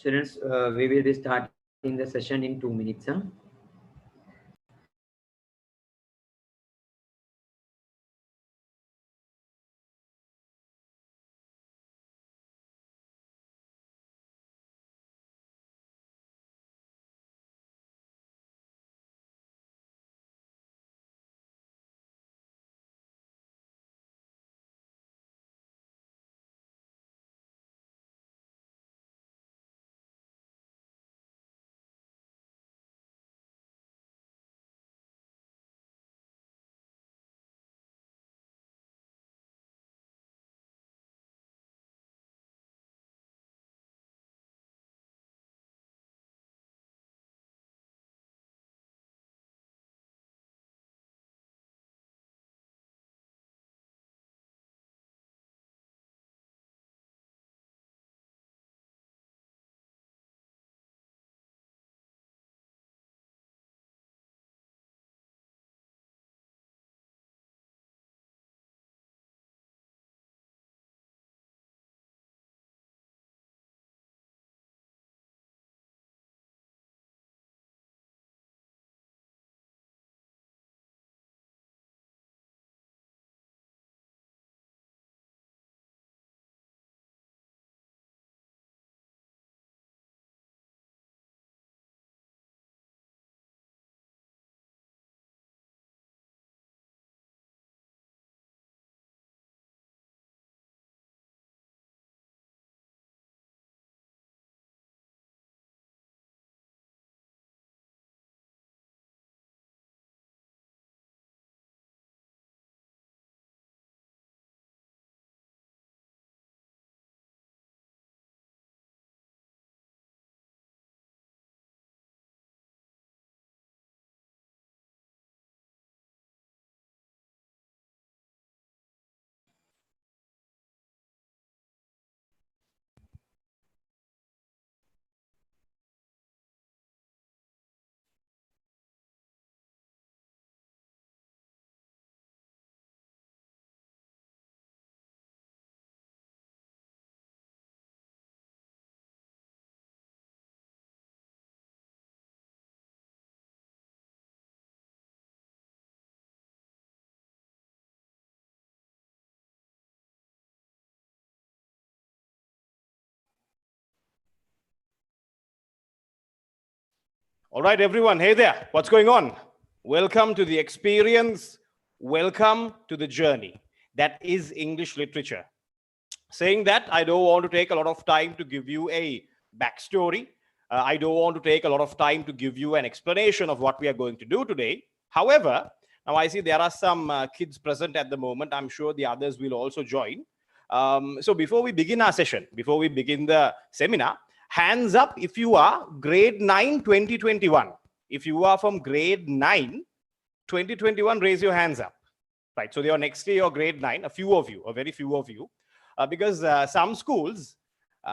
Students, we will be starting the session in 2 minutes. Huh? All right, everyone. Hey there. What's going on? Welcome to the experience. Welcome to the journey. That is English literature. Saying that, I don't want to take a lot of time to give you a backstory. I don't want to take a lot of time to give you an explanation of what we are going to do today. However, now I see there are some kids present at the moment. I'm sure the others will also join. So before we begin our session, before we begin the seminar, hands up if you are grade 9 2021. If you are from grade 9 2021, raise your hands up. Right, so they are next year or grade 9, a few of you, a very few of you, because some schools,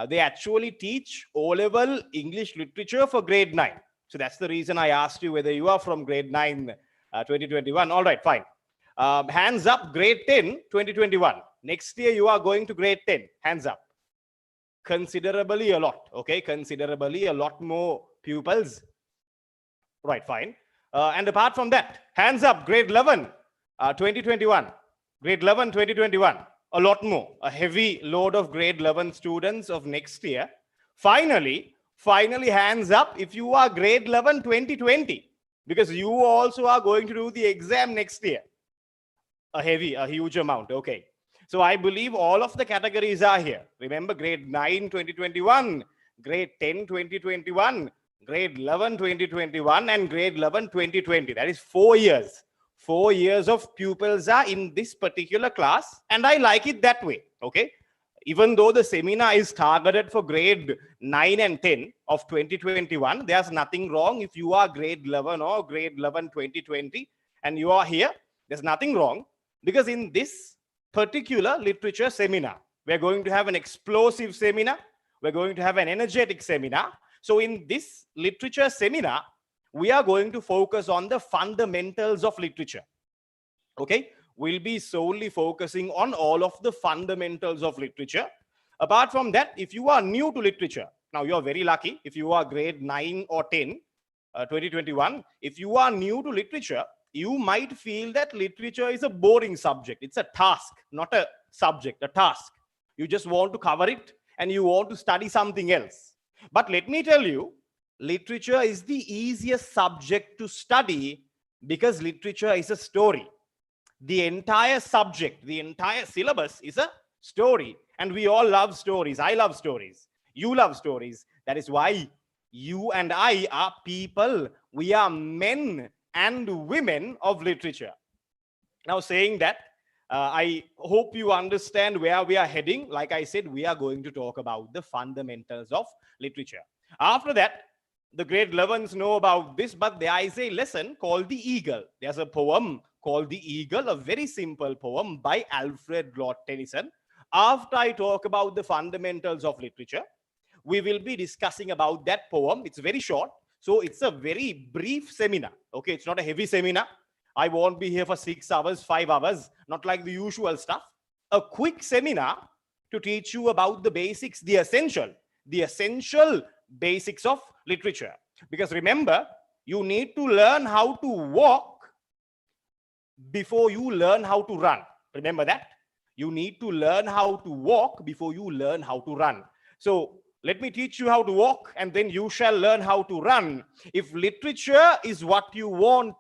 they actually teach O-level English literature for grade 9. So that's the reason I asked you whether you are from grade 9 2021. All right, fine. Hands up, grade 10 2021. Next year you are going to grade 10. Hands up. Considerably a lot, okay? Considerably a lot more pupils. Right, fine. And apart from that, hands up, grade 11 2021. Grade 11 2021. A lot more. A heavy load of grade 11 students of next year. Finally, hands up if you are grade 11 2020, because you also are going to do the exam next year. A huge amount, okay. So I believe all of the categories are here. Remember, grade 9 2021, grade 10 2021, grade 11 2021, and grade 11 2020. That is 4 years. 4 years of pupils are in this particular class, and I like it that way, okay? Even though the seminar is targeted for grade 9 and 10 of 2021, there's nothing wrong if you are grade 11 or grade 11 2020 and you are here. There's nothing wrong, because in this particular literature seminar, we're going to have an explosive seminar. We're going to have an energetic seminar. So in this literature seminar, we are going to focus on the fundamentals of literature. Okay, we'll be solely focusing on all of the fundamentals of literature. Apart from that, if you are new to literature, Now, you are very lucky if you are grade 9 or 10, 2021. If you are new to literature, you might feel that literature is a boring subject. It's a task, not a subject, a task. You just want to cover it and you want to study something else. But let me tell you, literature is the easiest subject to study because literature is a story. The entire subject, the entire syllabus is a story. And we all love stories. I love stories. You love stories. That is why you and I are people. We are men and women of literature. Now, saying that, I hope you understand where we are heading. Like I said, we are going to talk about the fundamentals of literature. After that, the grade 11s know about this, but there is a lesson called The Eagle. There's a poem called The Eagle, a very simple poem by Alfred Lord Tennyson. After I talk about the fundamentals of literature, we will be discussing about that poem. It's very short, so it's a very brief seminar. Okay, it's not a heavy seminar. I won't be here for 6 hours, 5 hours, not like the usual stuff. A quick seminar to teach you about the basics, the essential basics of literature. Because remember, you need to learn how to walk before you learn how to run. Remember that? You need to learn how to walk before you learn how to run. So let me teach you how to walk and then you shall learn how to run. If literature is what you want,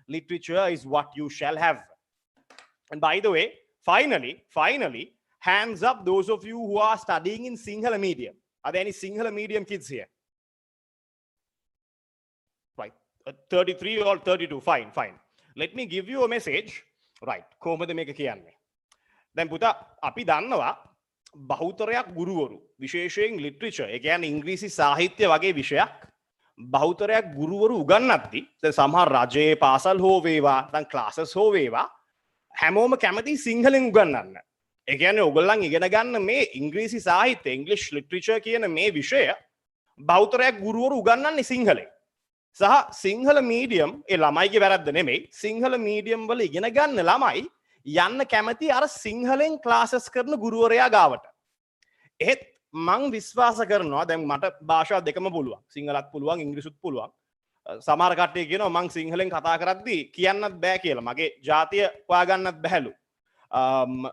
literature is what you shall have. And by the way, finally, hands up those of you who are studying in Sinhala medium. Are there any Sinhala medium kids here? Right, 33 or 32, fine. Let me give you a message. Right, කොහොමද මේක කියන්නේ? දැන් පුතා අපි දන්නවා බහුතරයක් ගුරුවරු විශේෂයෙන් ලිටරචර්, ඒ කියන්නේ ඉංග්‍රීසි සාහිත්‍ය වගේ විෂයක් බහුතරයක් ගුරුවරු උගන්වද්දී දැන් සමහර රජයේ පාසල් හෝ වේවා නැත්නම් ක්ලාසස් හෝ වේවා හැමෝම කැමති සිංහලෙන් උගන්වන්න. ඒ කියන්නේ ඔයගොල්ලන් ඉගෙන ගන්න මේ ඉංග්‍රීසි සාහිත්‍ය, ඉංග්ලිෂ් ලිටරචර් කියන මේ විෂය බහුතරයක් ගුරුවරු උගන්වන්නේ සිංහලෙන්. සහ සිංහල මීඩියම් ඒ ළමයිගේ වැරද්ද නෙමෙයි. සිංහල මීඩියම් වල ඉගෙන ගන්න ළමයි යන්න කැමති අර සිංහලෙන් ක්ලාසස් කරන ගුරුවරයා ගාවට. එහෙත් මං විශ්වාස කරනවා දැන් මට භාෂා දෙකම පුළුවන්. සිංහලත් පුළුවන්, ඉංග්‍රීසිත් පුළුවන්. සමහර කට්ටිය කියනවා මං සිංහලෙන් කතා කරද්දී කියන්නත් බෑ කියලා. මගේ ජාතිය හොයාගන්නත් බැහැලු.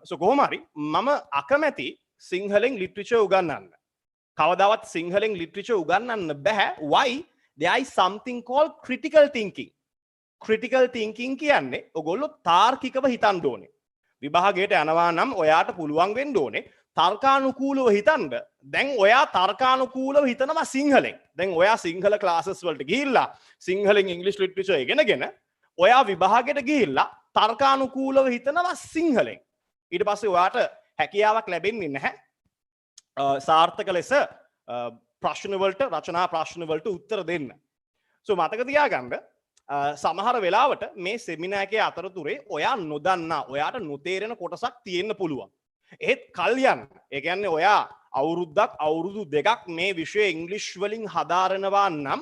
so කොහොම හරි මම අකමැති සිංහලෙන් ලිටරචර් උගන්වන්න. කවදාවත් සිංහලෙන් ලිටරචර් උගන්වන්න බෑ. why? There is something called critical thinking. Critical thinking කියන්නේ ඔයගොල්ලෝ තාර්කිකව හිතන්න ඕනේ. විභාගයට යනවා නම් ඔයාට පුළුවන් වෙන්න ඕනේ තර්කානුකූලව හිතන්න. දැන් ඔයා තර්කානුකූලව හිතනවා සිංහලෙන්. දැන් ඔයා සිංහල ක්ලාසස් වලට ගිහිල්ලා සිංහලෙන් ඉංග්‍රීසි ලිටරචර් ඉගෙනගෙන ඔයා විභාගයට ගිහිල්ලා තර්කානුකූලව හිතනවා සිංහලෙන්. ඊට පස්සේ ඔයාට හැකියාවක් ලැබෙන්නේ නැහැ සාර්ථක ලෙස ප්‍රශ්න වලට, රචනා ප්‍රශ්න වලට උත්තර දෙන්න. so මතක තියාගන්න සමහර වෙලාවට මේ සෙමිනාර් එකේ අතරතුරේ ඔයා නොදන්නා, ඔයාට නොතේරෙන කොටසක් තියෙන්න පුළුවන්. ඒත් කල් යන්න. ඒ කියන්නේ ඔයා අවුරුද්දක්, අවුරුදු දෙකක් මේ විෂය ඉංග්‍රීසි වලින් හදාරනවා නම්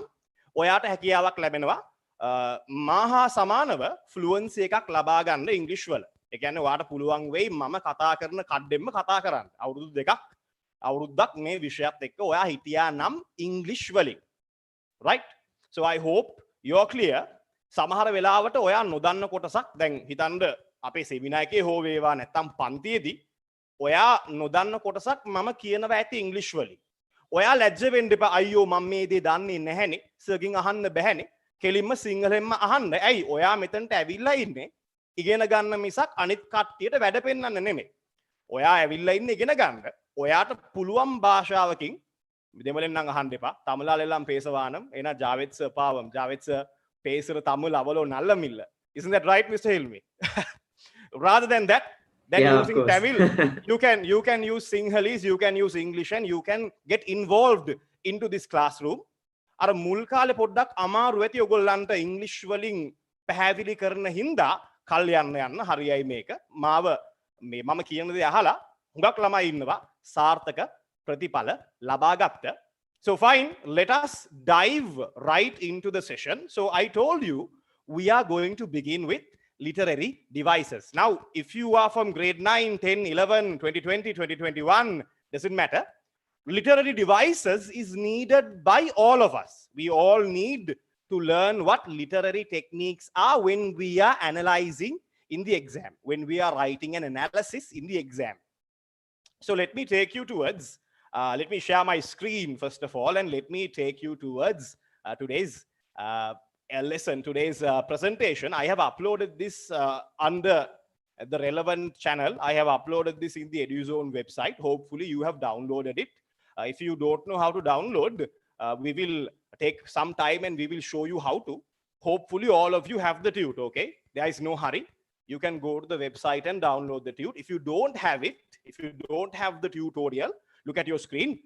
ඔයාට හැකියාවක් ලැබෙනවා මාහා සමානව ෆ්ලුවන්සි එකක් ලබා ගන්න ඉංග්‍රීසි වල. ඒ කියන්නේ ඔයාට පුළුවන් වෙයි මම කතා කරන කඩෙම්ම කතා කරන්න. අවුරුදු දෙකක්, අවුරුද්දක් මේ විෂයත් එක්ක ඔයා හිටියා නම් ඉංග්‍රීසි වලින්. right? so I hope you're clear. සමහර වෙලාවට ඔයා නොදන්න කොටසක් දැන් හිතන්න අපේ සෙමිනාර් එකේ හෝ වේවා නැත්තම් පන්තියේදී ඔයා නොදන්න කොටසක් මම කියනවා ඇති ඉංග්‍රීසි වලින්. ඔයා ලැජ්ජ වෙන්න එපා. අයියෝ මම මේ දේ දන්නේ නැහැනේ. සර්ගෙන් අහන්න බැහැනේ. කෙලින්ම සිංහලෙන්ම අහන්න. ඇයි? ඔයා මෙතනට ඇවිල්ලා ඉන්නේ ඉගෙන ගන්න මිසක් අනිත් කට්ටියට වැඩ පෙන්නන්න නෙමෙයි. ඔයා ඇවිල්ලා ඉන්නේ ඉගෙන ගන්න. ඔයාට පුළුවන් භාෂාවකින් දෙමළෙන් නම් අහන්න එපා. තමිళாலெல்லாம் பேசவானம். ஏன்னா ஜாவேத் சார் பாவம். ஜாவேத் சார் பேசுற தமிழ் அவ்வளோ நல்ல இல்ல. Isn't that right, Mr. Hilmi? Rather than that, using Tamil, you can use Sinhalese, you can use English, and you can get involved into this classroom. අර මුල් කාලේ පොඩ්ඩක් අමාරු ඇති ඔයගොල්ලන්ට ඉංග්‍රීසි වලින් පැහැදිලි කරන හින්දා කල් යන්න හරියයි මේක. මාව මේ මම කියන දේ අහලා හුඟක් ළමයි ඉන්නවා සාර්ථක ප්‍රතිඵල ලබා ගත්ත. So fine, let us dive right into the session. So I told you we are going to begin with literary devices. Now, if you are from grade 9, 10, 11, 2020, 2021, doesn't matter. literary devices is needed by all of us. We all need to learn what literary techniques are when we are analyzing in the exam, when we are writing an analysis in the exam. So let me take you towards, let me share my screen first of all, and let me take you towards today's lesson, today's presentation. I have uploaded this under the relevant channel. I have uploaded this in the EDU-ZONE website. Hopefully you have downloaded it. If you don't know how to download, we will take some time and we will show you how to. Hopefully all of you have the tute, okay? There is no hurry. You can go to the website and download the tute. If you don't have it, if you don't have the tutorial, look at your screen.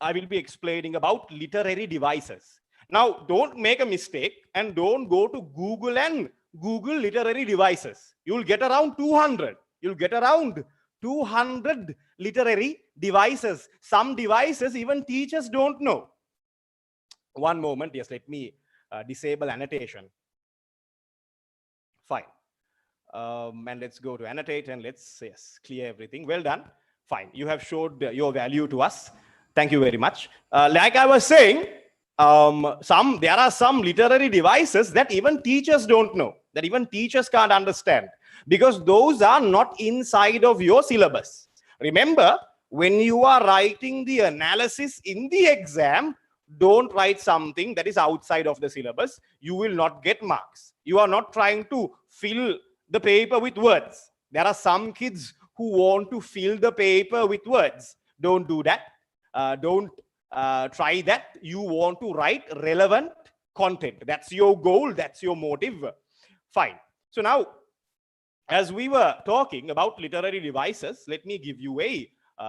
I will be explaining about literary devices. Now, don't make a mistake and don't go to Google and Google literary devices. You'll get around 200. You'll get around 200 literary devices. Some devices even teachers don't know. One moment. Yes, let me disable annotation. Fine. And let's go to annotate and let's clear everything. Well done. Fine. You have showed your value to us. Thank you very much. Like I was saying, there are some literary devices that even teachers don't know, that even teachers can't understand, because those are not inside of your syllabus. Remember, when you are writing the analysis in the exam, don't write something that is outside of the syllabus. You will not get marks. You are not trying to fill the paper with words. There are some kids who want to fill the paper with words. Don't do that. Don't try that. You want to write relevant content. That's your goal. That's your motive. Fine. So now, as we were talking about literary devices, let me give you a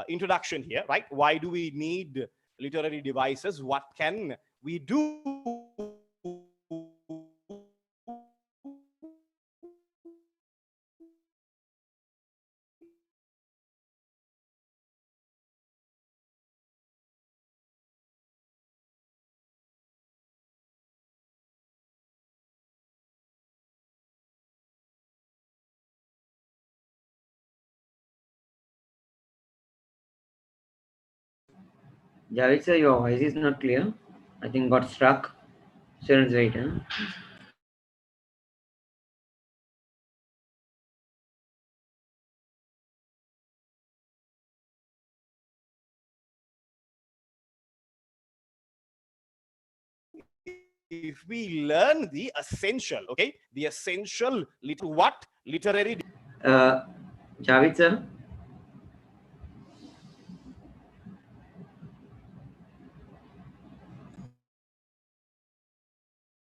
introduction here, right? Why do we need literary devices? What can we do? Javed sir, your voice is not clear. I think got struck. Students wait. Huh? If we learn the essential, okay, the essential what literary. Javed sir.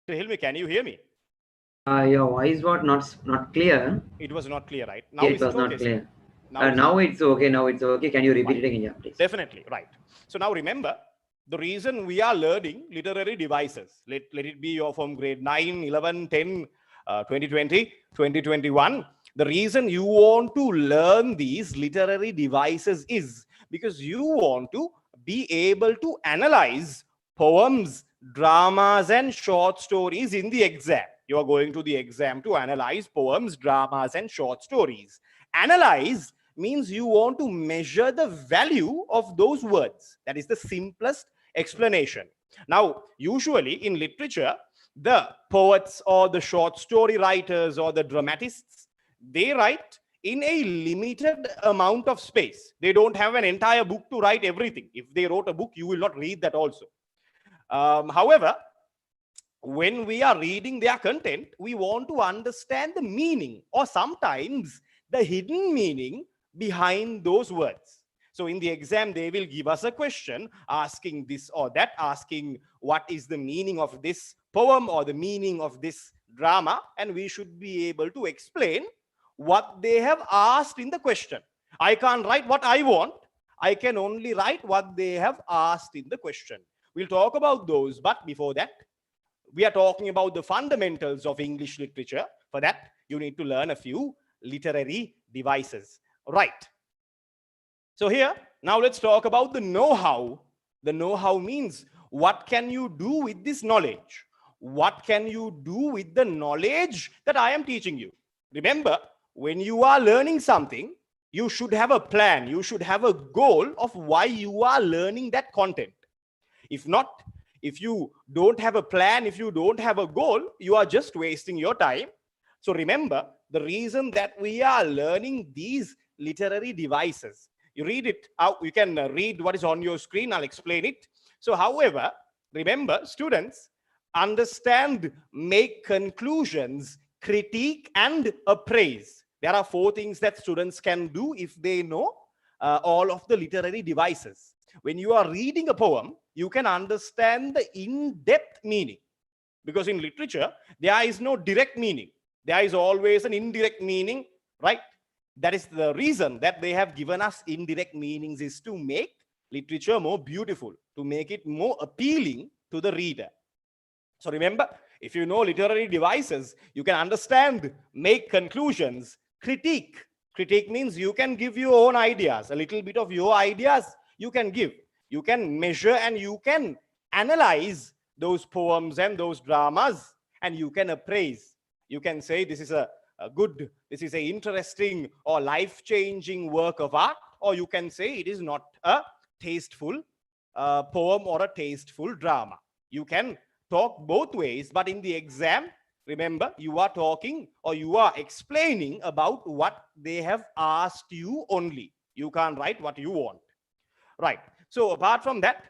Hilmi, can you hear me? Your voice was not clear. It was not clear, right? Now Yeah, it was not okay, clear. Now, now it's okay. Now it's okay. Can you repeat it again, yeah, please? Definitely, right. So now remember, the reason we are learning literary devices, let it be from grade 9, 11, 10, 2020, 2021. The reason you want to learn these literary devices is because you want to be able to analyze poems, dramas, and short stories in the exam. You are going to the exam to analyze poems, dramas, and short stories. Analyze means you want to measure the value of those words. That is the simplest explanation. Now, usually in literature, the poets or the short story writers or the dramatists, they write in a limited amount of space. They don't have an entire book to write everything. If they wrote a book, you will not read that also. However, when we are reading their content, we want to understand the meaning or sometimes the hidden meaning behind those words. So in the exam, they will give us a question asking this or that, asking what is the meaning of this poem or the meaning of this drama, and we should be able to explain what they have asked in the question. I can't write what I want. I can only write what they have asked in the question. We'll talk about those, but before that, we are talking about the fundamentals of English literature. For that, you need to learn a few literary devices. Right. So here, now let's talk about the know-how. The know-how means what can you do with this knowledge? What can you do with the knowledge that I am teaching you? Remember, when you are learning something, you should have a plan. You should have a goal of why you are learning that content. If not, if you don't have a plan, if you don't have a goal, you are just wasting your time. So remember, the reason that we are learning these literary devices, you read it out, you can read what is on your screen, I'll explain it. So however, remember, students, understand, make conclusions, critique, and appraise. There are 4 things that students can do if they know all of the literary devices. When you are reading a poem, you can understand the in-depth meaning. Because in literature, there is no direct meaning. There is always an indirect meaning, right? That is the reason that they have given us indirect meanings, is to make literature more beautiful, to make it more appealing to the reader. So remember, if you know literary devices, you can understand, make conclusions, critique. Critique means you can give your own ideas, a little bit of your ideas you can give. You can measure and you can analyze those poems and those dramas, and you can appraise. You can say this is a good, this is an interesting or life-changing work of art, or you can say it is not a tasteful poem or a tasteful drama. You can talk both ways, but in the exam, remember, you are talking or you are explaining about what they have asked you only. You can't write what you want. Right. So apart from that,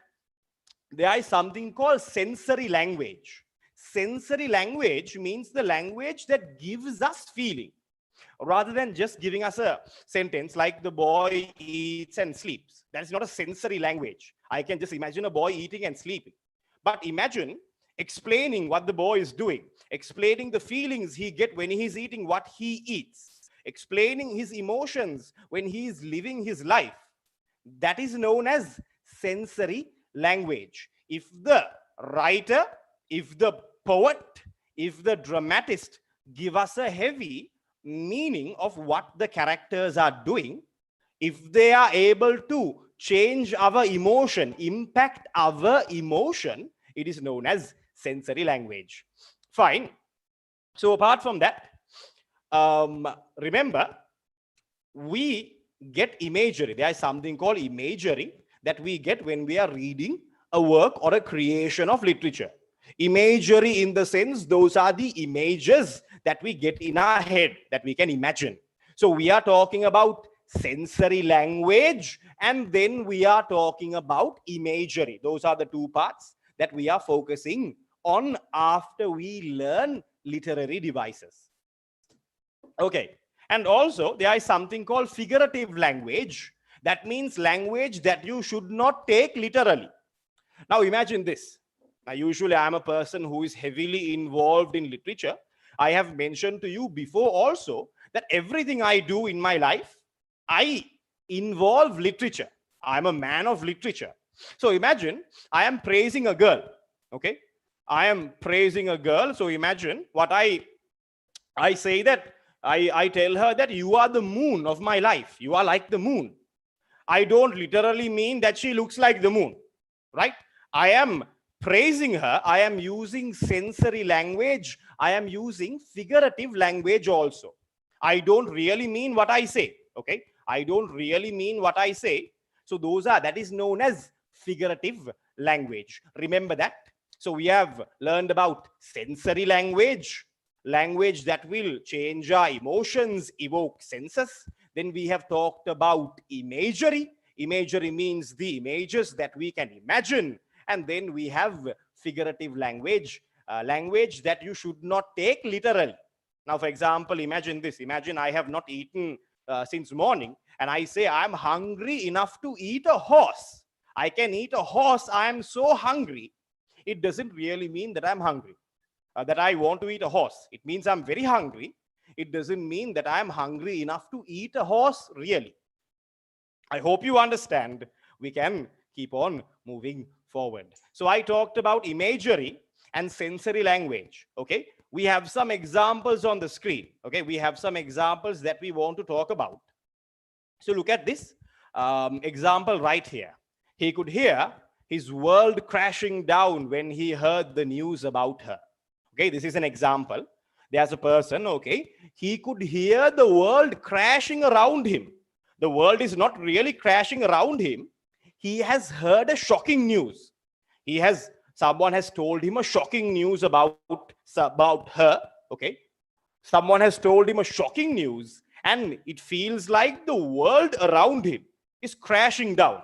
there is something called sensory language. Sensory language means the language that gives us feeling, rather than just giving us a sentence like the boy eats and sleeps. That is not a sensory language. I can just imagine a boy eating and sleeping. But imagine explaining what the boy is doing, explaining the feelings he gets when he's eating what he eats, explaining his emotions when he is living his life. That is known as sensory language. If the writer, if the poet, if the dramatist give us a heavy meaning of what the characters are doing, if they are able to change our emotion, impact our emotion, it is known as sensory language. Fine. So apart from that, remember, we get imagery. There is something called imagery that we get when we are reading a work or a creation of literature. Imagery in the sense, those are the images that we get in our head, that we can imagine. So we are talking about sensory language, and then we are talking about imagery. Those are the 2 parts that we are focusing on after we learn literary devices. Okay. And also, there is something called figurative language. That means language that you should not take literally. Now imagine this. Now, usually I am a person who is heavily involved in literature. I have mentioned to you before also that everything I do in my life, I involve literature. I'm a man of literature. So imagine I am praising a girl. Okay. I am praising a girl. So imagine what I say that I tell her that you are the moon of my life. You are like the moon. I don't literally mean that she looks like the moon, right? I am praising her. I am using sensory language. I am using figurative language also. I don't really mean what I say, okay? I don't really mean what I say. So that is known as figurative language. Remember that. So we have learned about sensory language, language that will change our emotions, evoke senses. Then we have talked about imagery. Imagery means the images that we can imagine. And then we have figurative language, language that you should not take literally. Now, for example, imagine this. Imagine I have not eaten since morning, and I say I'm hungry enough to eat a horse. I can eat a horse. I am so hungry. It doesn't really mean that I'm hungry. That I want to eat a horse. It means I'm very hungry. It doesn't mean that I'm hungry enough to eat a horse, really. I hope you understand. We can keep on moving forward. So I talked about imagery and sensory language. Okay. We have some examples on the screen. Okay. We have some examples that we want to talk about. So look at this example right here. He could hear his world crashing down when he heard the news about her. Okay, this is an example. There's a person, okay, he could hear the world crashing around him. The world is not really crashing around him. He has heard a shocking news. Someone has told him a shocking news about her. Okay. Someone has told him a shocking news, and it feels like the world around him is crashing down.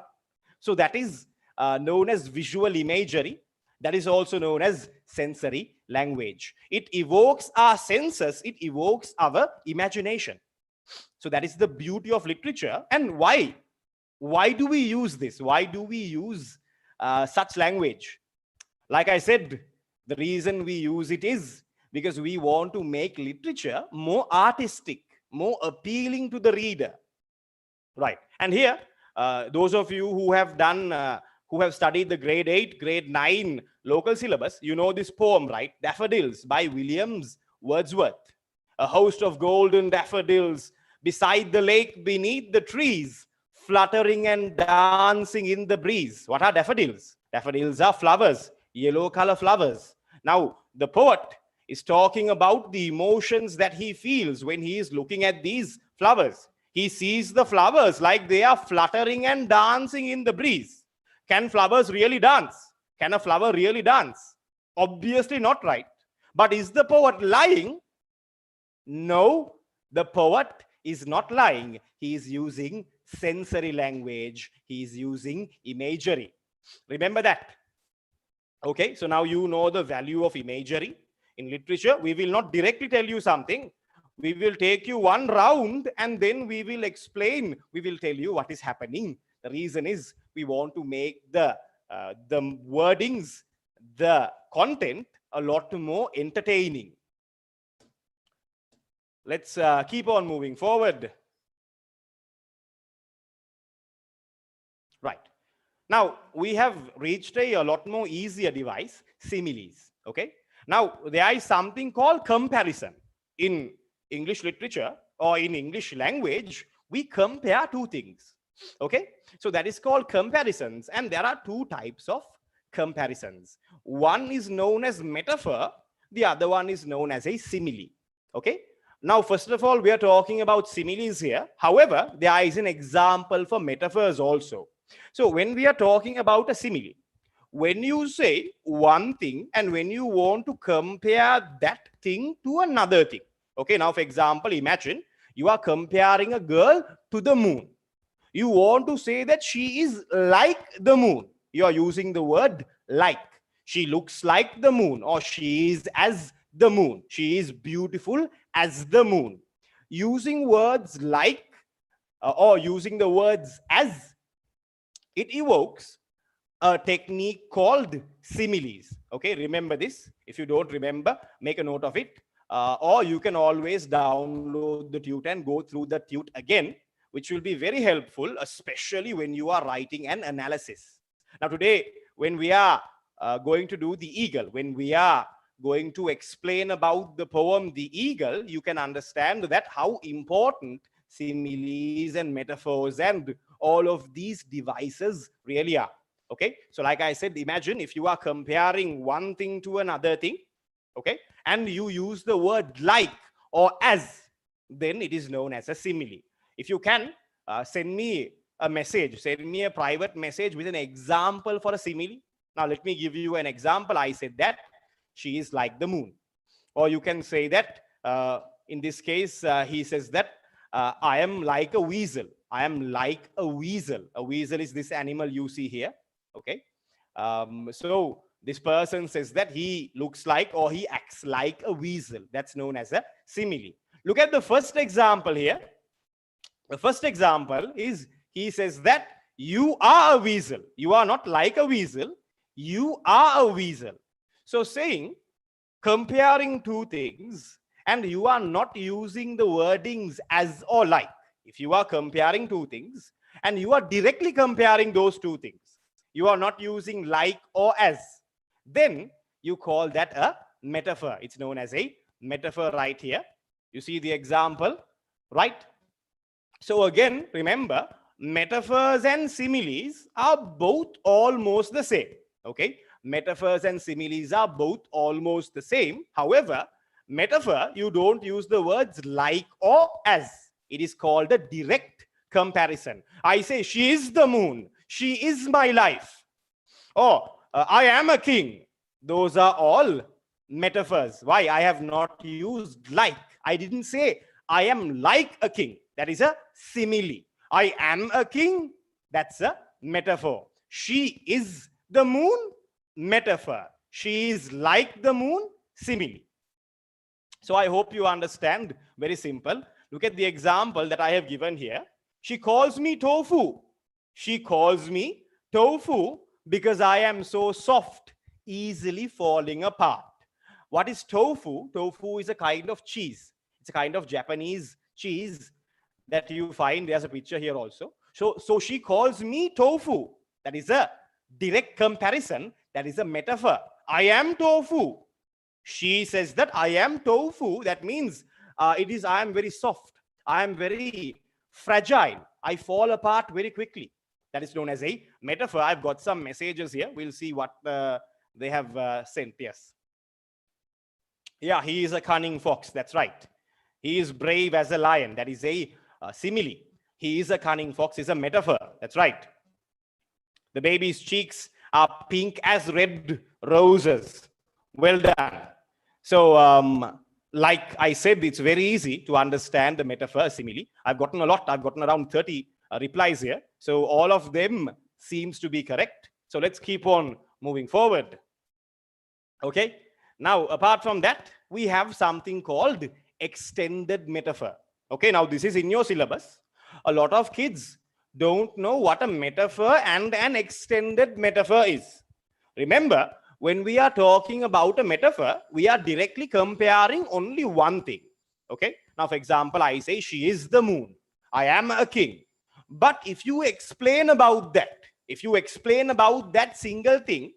So that is known as visual imagery. That is also known as sensory language. It evokes our senses, it evokes our imagination. So that is the beauty of literature. And why? Why do we use this? Why do we use such language? Like I said, the reason we use it is because we want to make literature more artistic, more appealing to the reader. Right. And here, those of you who have studied the grade 8, grade 9 local syllabus, you know this poem, right? Daffodils by Williams Wordsworth. A host of golden daffodils beside the lake, beneath the trees, fluttering and dancing in the breeze. What are daffodils? Daffodils are flowers, yellow color flowers. Now, the poet is talking about the emotions that he feels when he is looking at these flowers. He sees the flowers like they are fluttering and dancing in the breeze. Can flowers really dance? Can a flower really dance? Obviously not, right? But is the poet lying? No, the poet is not lying. He is using sensory language. He is using imagery. Remember that. Okay, so now you know the value of imagery. In literature, we will not directly tell you something. We will take you one round and then we will explain. We will tell you what is happening. The reason is we want to make the wordings, the content a lot more entertaining. Let's keep on moving forward. Right. Now, we have reached a lot more easier device, similes. Okay. Now, there is something called comparison. In English literature or in English language, we compare two things. Okay. So that is called comparisons. And there are two types of comparisons. One is known as metaphor. The other one is known as a simile. Okay. Now, first of all, we are talking about similes here. However, there is an example for metaphors also. So when we are talking about a simile, when you say one thing and when you want to compare that thing to another thing. Okay, now for example, imagine you are comparing a girl to the moon. You want to say that she is like the moon. You are using the word like. She looks like the moon, or she is as the moon. She is beautiful as the moon. Using words like or using the words as, it evokes a technique called similes. Okay, remember this. If you don't remember, make a note of it. Or you can always download the tute and go through the tute again, which will be very helpful, especially when you are writing an analysis. Now today, when we are going to do the eagle, when we are going to explain about the poem The Eagle, you can understand that how important similes and metaphors and all of these devices really are. Okay, so like I said, imagine if you are comparing one thing to another thing, okay, and you use the word like or as, then it is known as a simile. If you can, send me a message, send me a private message with an example for a simile. Now, let me give you an example. I said that she is like the moon. Or you can say that, in this case, he says that I am like a weasel. I am like a weasel. A weasel is this animal you see here. Okay. So this person says that he looks like or he acts like a weasel. That's known as a simile. Look at the first example here. The first example is he says that you are a weasel. You are not like a weasel. You are a weasel. So saying, comparing two things, and you are not using the wordings as or like. If you are comparing two things and you are directly comparing those two things, you are not using like or as, then you call that a metaphor. It's known as a metaphor right here. You see the example, right? So again, remember, metaphors and similes are both almost the same. Okay, metaphors and similes are both almost the same. However, metaphor, you don't use the words like or as. It is called a direct comparison. I say, she is the moon. She is my life. Or, I am a king. Those are all metaphors. Why? I have not used like. I didn't say, I am like a king. That is a simile. I am a king. That's a metaphor. She is the moon. Metaphor. She is like the moon. Simile. So I hope you understand. Very simple. Look at the example that I have given here. She calls me tofu. She calls me tofu because I am so soft, easily falling apart. What is tofu? Tofu is a kind of cheese. It's a kind of Japanese cheese that you find. There's a picture here also. So she calls me tofu. That is a direct comparison. That is a metaphor. I am tofu. She says that I am tofu. That means I am very soft. I am very fragile. I fall apart very quickly. That is known as a metaphor. I've got some messages here. We'll see what they have sent. Yes. Yeah, he is a cunning fox. That's right. He is brave as a lion. That is a simile. He is a cunning fox is a metaphor. That's right. The baby's cheeks are pink as red roses. Well done. So, like I said, it's very easy to understand the metaphor simile. I've gotten a lot. I've gotten around 30 replies here. So all of them seems to be correct. So let's keep on moving forward. Okay. Now, apart from that, we have something called extended metaphor. Okay. Now, this is in your syllabus. A lot of kids don't know what a metaphor and an extended metaphor is. Remember, when we are talking about a metaphor, we are directly comparing only one thing. Okay. Now, for example, I say she is the moon. I am a king. But if you explain about that single thing,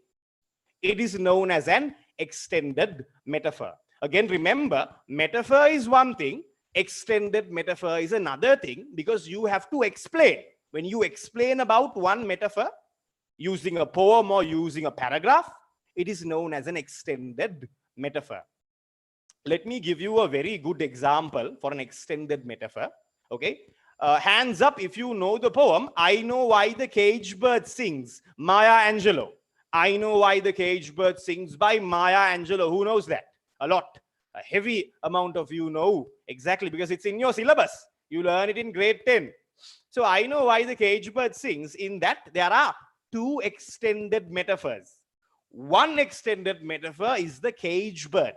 it is known as an extended metaphor. Again, remember, metaphor is one thing, extended metaphor is another thing, because you have to explain. When you explain about one metaphor using a poem or using a paragraph, it is known as an extended metaphor. Let me give you a very good example for an extended metaphor. Okay. Hands up if you know the poem, I Know Why the Caged Bird Sings, Maya Angelou. I Know Why the Caged Bird Sings by Maya Angelou. Who knows that? A lot. A heavy amount of you know exactly, because it's in your syllabus. You learn it in grade 10. So I Know Why the Caged Bird Sings. In that, there are two extended metaphors. One extended metaphor is the caged bird.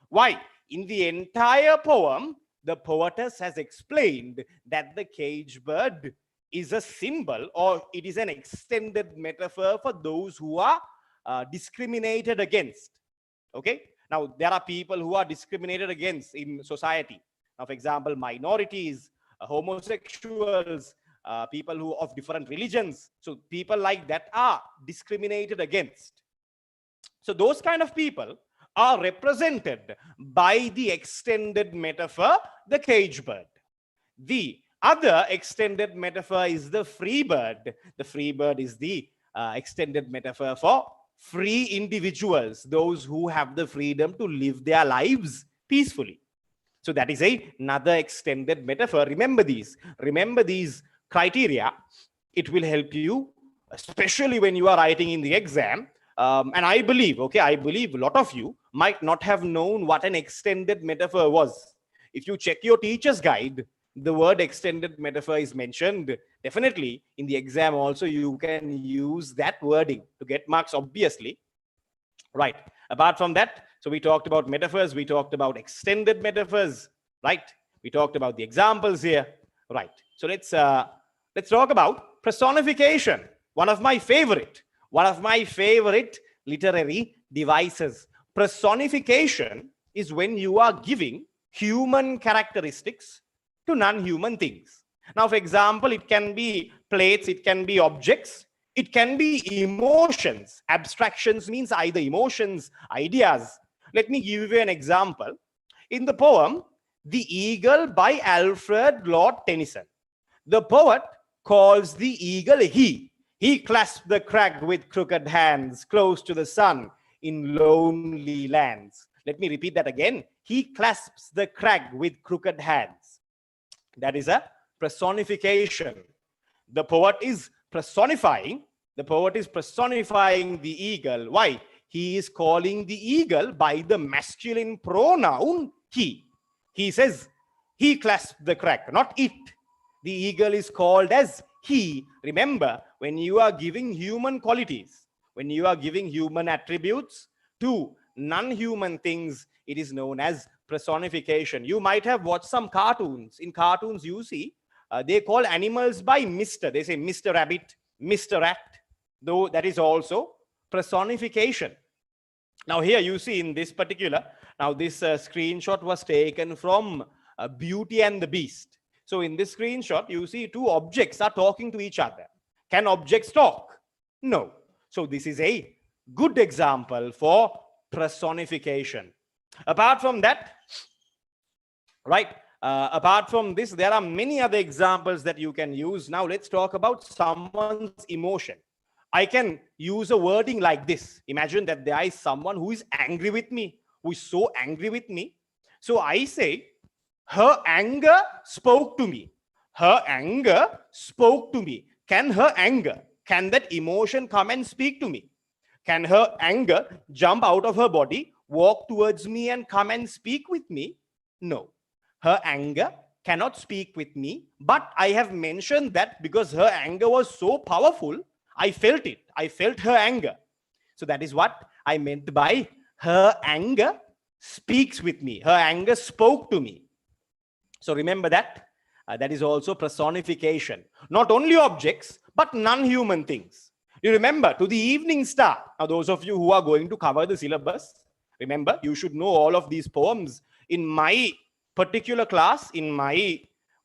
Why? In the entire poem, the poetess has explained that the caged bird is a symbol, or it is an extended metaphor for those who are discriminated against. Okay. Now, there are people who are discriminated against in society. Now, for example, minorities, homosexuals, people who of different religions. So people like that are discriminated against. So those kind of people are represented by the extended metaphor, the caged bird. The other extended metaphor is the free bird. The free bird is the extended metaphor for free individuals, those who have the freedom to live their lives peacefully. So that is another extended metaphor. Remember these criteria. It will help you, especially when you are writing in the exam. And I believe a lot of you might not have known what an extended metaphor was. If you check your teacher's guide, the word extended metaphor is mentioned. Definitely in the exam also, you can use that wording to get marks, obviously. Right. Apart from that, so we talked about metaphors, we talked about extended metaphors, right? We talked about the examples here, right? So let's talk about personification. One of my favorite literary devices. Personification is when you are giving human characteristics to non-human things. Now, for example, it can be plates, it can be objects, it can be emotions. Abstractions means either emotions, ideas. Let me give you an example. In the poem, The Eagle by Alfred Lord Tennyson, the poet calls the eagle he. He clasped the crag with crooked hands, close to the sun in lonely lands. Let me repeat that again. He clasps the crag with crooked hands. That is a personification. The poet is personifying the eagle. Why? He is calling the eagle by the masculine pronoun he. He says, he clasped the crack, not it. The eagle is called as he. Remember, when you are giving human qualities, when you are giving human attributes to non-human things, it is known as personification. You might have watched some cartoons. In cartoons, you see, they call animals by Mr. They say Mr. Rabbit, Mr. Rat, though that is also personification. Now here you see in this particular, now this screenshot was taken from Beauty and the Beast. So in this screenshot, you see two objects are talking to each other. Can objects talk? No. So this is a good example for personification. Apart from that, right, apart from this, there are many other examples that you can use. Now let's talk about someone's emotion. I can use a wording like this. Imagine that there is someone who is angry with me, who is so angry with me. So I say, her anger spoke to me. Her anger spoke to me. Can her anger, can that emotion come and speak to me? Can her anger jump out of her body, walk towards me and come and speak with me? No. Her anger cannot speak with me, but I have mentioned that because her anger was so powerful, I felt it. I felt her anger. So that is what I meant by her anger speaks with me. Her anger spoke to me. So remember that. That is also personification. Not only objects, but non-human things. You remember, to the evening star. Now, those of you who are going to cover the syllabus, remember, you should know all of these poems. In my particular class,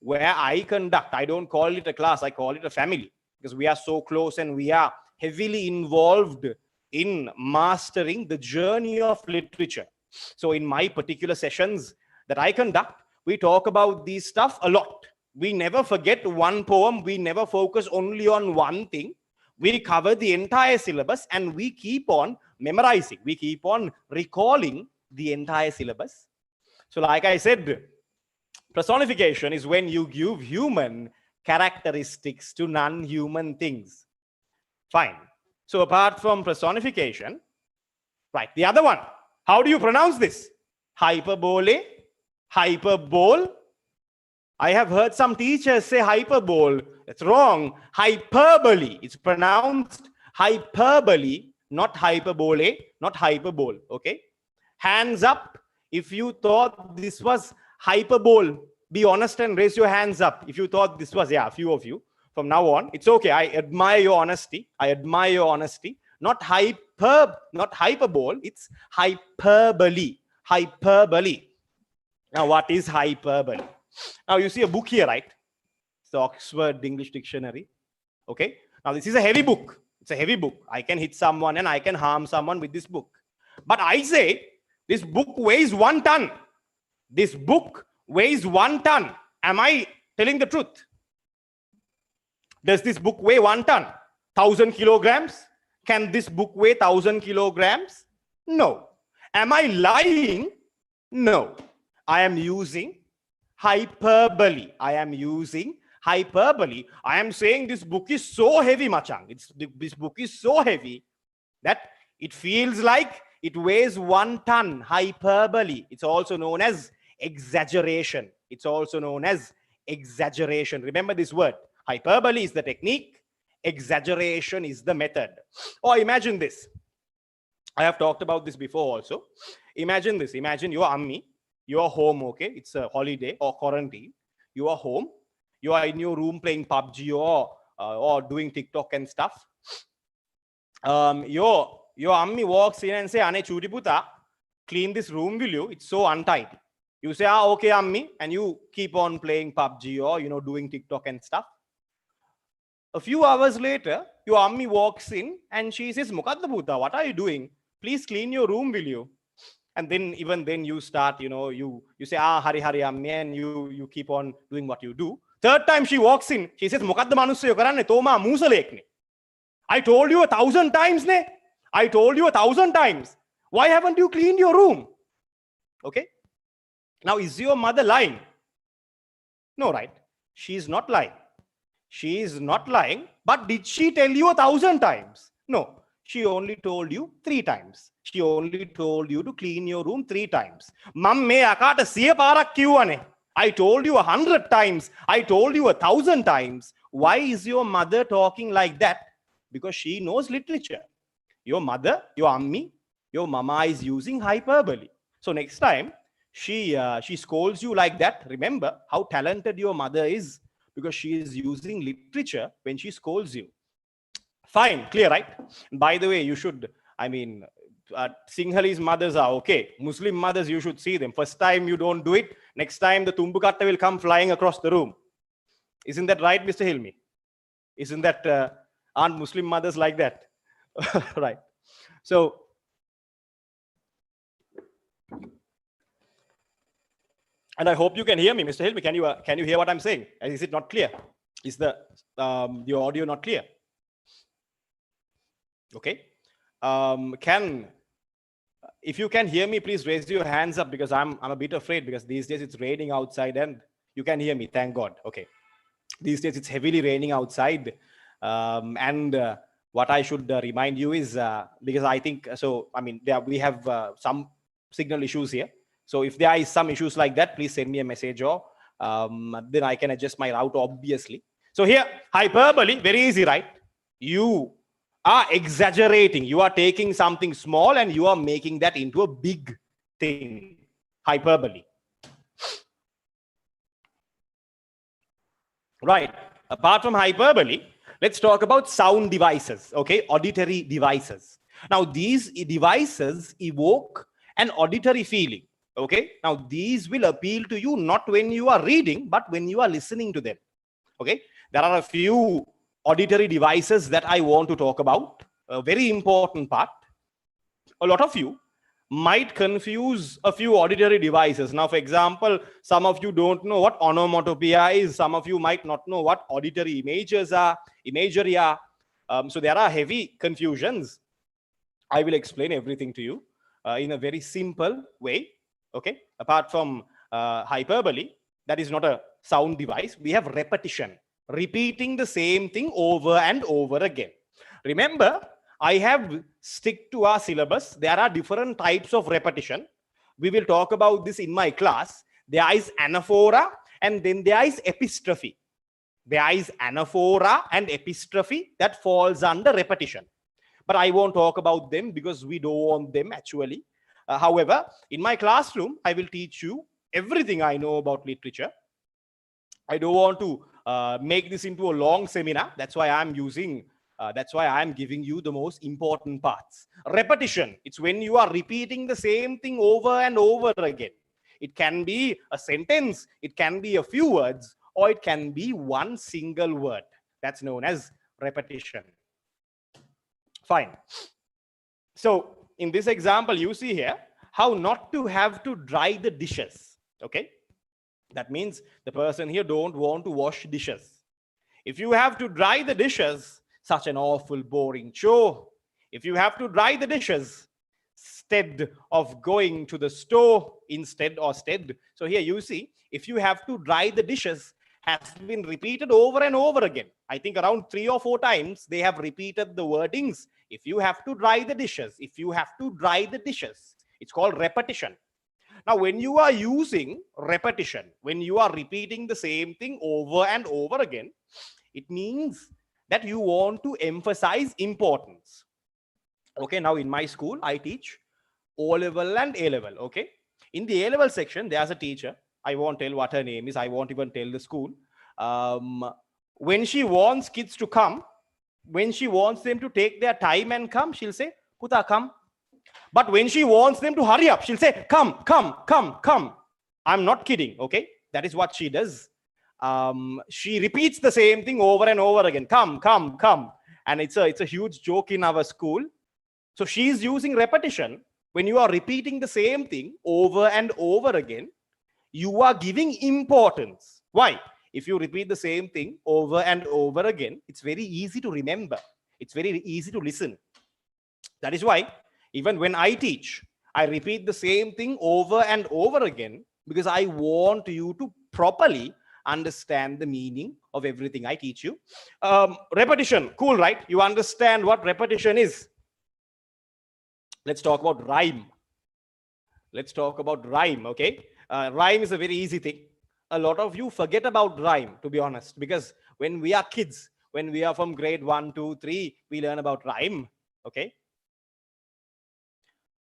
where I conduct, I don't call it a class, I call it a family, because we are so close and we are heavily involved in mastering the journey of literature. So in my particular sessions that I conduct, we talk about these stuff a lot. We never forget one poem. We never focus only on one thing. We cover the entire syllabus and we keep on memorizing. We keep on recalling the entire syllabus. So like I said, personification is when you give human characteristics to non-human things. Fine. So apart from personification, right, the other one, how do you pronounce this? Hyperbole, hyperbole. I have heard some teachers say hyperbole. That's wrong. Hyperbole. It's pronounced hyperbole, not hyperbole, not hyperbole. Okay? Hands up if you thought this was hyperbole. Be honest and raise your hands up if you thought this was, yeah, a few of you. From now on, it's okay. I admire your honesty. I admire your honesty. Not hyperbole, it's hyperbole. Hyperbole. Now, what is hyperbole? Now, you see a book here, right? It's the Oxford English Dictionary. Okay? Now, this is a heavy book. It's a heavy book. I can hit someone and I can harm someone with this book. But I say, this book weighs 1 ton. This book weighs 1 ton. Am I telling the truth? Does this book weigh 1 ton? 1,000 kilograms? Can this book weigh 1,000 kilograms? No. Am I lying? No. I am using hyperbole. I am using hyperbole. I am saying this book is so heavy, Machang. This book is so heavy that it feels like it weighs 1 ton. Hyperbole. It's also known as exaggeration. It's also known as exaggeration. Remember this word. Hyperbole is the technique. Exaggeration is the method. Or imagine this. I have talked about this before also. Imagine this. Imagine you're Ammi. You're home, okay? It's a holiday or quarantine. You are home. You are in your room playing PUBG or doing TikTok and stuff. Your Ammi walks in and say, "Ane chuti puta, clean this room, will you? It's so untidy." You say, "Ah, okay, Ammi," and you keep on playing PUBG or doing TikTok and stuff. A few hours later, your Ammi walks in and she says, "Mukadda puta, what are you doing? Please clean your room, will you?" And then even then you start, you say, "Ah, hari Ammi," and you keep on doing what you do. Third time she walks in, she says, "Mukadda manussaya karanne toma musalek ne. I told you 1,000 times ne. I told you 1,000 times. Why haven't you cleaned your room?" Okay. Now, is your mother lying? No, right? She is not lying. She is not lying. But did she tell you 1,000 times? No. She only told you 3 times. She only told you to clean your room 3 times. Mum me akata siya parak kiwane. I told you 100 times. I told you 1,000 times. Why is your mother talking like that? Because she knows literature. Your mother, your ammi, your mama is using hyperbole. So next time she scolds you like that, remember how talented your mother is, because she is using literature when she scolds you. Fine, clear, right? By the way, you should, Sinhalese mothers are okay. Muslim mothers, you should see them. First time you don't do it, next time the Tumbukatta will come flying across the room. Isn't that right, Mr. Hilmi? Isn't that, aren't Muslim mothers like that? Right. So, and I hope you can hear me, Mr. Hilmi. Can you hear what I'm saying? Is it not clear? Is the audio not clear? Okay. If you can hear me, please raise your hands up, because I'm a bit afraid, because these days it's raining outside and you can hear me. Thank God. Okay. These days it's heavily raining outside. What I should remind you is, because I think, so, we have some signal issues here. So if there is some issues like that, please send me a message, or then I can adjust my route, obviously. So here, hyperbole, very easy, right? You are exaggerating. You are taking something small and you are making that into a big thing. Hyperbole. Right. Apart from hyperbole, let's talk about sound devices, okay? Auditory devices. Now, these devices evoke an auditory feeling, okay? Now, these will appeal to you not when you are reading, but when you are listening to them, okay? There are a few auditory devices that I want to talk about, a very important part. A lot of you might confuse a few auditory devices. Now, for example, some of you don't know what onomatopoeia is. Some of you might not know what auditory imagery are. So there are heavy confusions. I will explain everything to you in a very simple way. Okay. Apart from hyperbole, that is not a sound device. We have repetition, repeating the same thing over and over again. Remember, I have stick to our syllabus. There are different types of repetition. We will talk about this in my class. There is anaphora and then there is epistrophe. There is anaphora and epistrophe that falls under repetition. But I won't talk about them because we don't want them actually. However, in my classroom, I will teach you everything I know about literature. I don't want to make this into a long seminar. That's why I'm giving you the most important parts. Repetition. It's when you are repeating the same thing over and over again. It can be a sentence, it can be a few words, or it can be one single word. That's known as repetition. Fine. So in this example, you see here how not to have to dry the dishes. Okay. That means the person here don't want to wash dishes. If you have to dry the dishes, such an awful boring chore. If you have to dry the dishes instead of going to the store, So here you see, if you have to dry the dishes has been repeated over and over again. I think around 3 or 4 times they have repeated the wordings. If you have to dry the dishes, if you have to dry the dishes, it's called repetition. Now, when you are using repetition, when you are repeating the same thing over and over again, it means that you want to emphasize importance. Okay, now in my school, I teach O-level and A-level, okay? In the A-level section, there's a teacher. I won't tell what her name is. I won't even tell the school. When she wants kids to come, when she wants them to take their time and come, she'll say, Puta, come. But when she wants them to hurry up, she'll say, come, come, come, come. I'm not kidding, okay? That is what she does. She repeats the same thing over and over again. Come, come, come. And it's a huge joke in our school. So she's using repetition. When you are repeating the same thing over and over again, you are giving importance. Why? If you repeat the same thing over and over again, it's very easy to remember. It's very easy to listen. That is why even when I teach, I repeat the same thing over and over again because I want you to properly understand the meaning of everything I teach you. Repetition, cool, right? You understand what repetition is. Let's talk about rhyme. Let's talk about rhyme, okay? Rhyme is a very easy thing. A lot of you forget about rhyme, to be honest, because when we are kids, when we are from grade 1, 2, 3, we learn about rhyme, okay?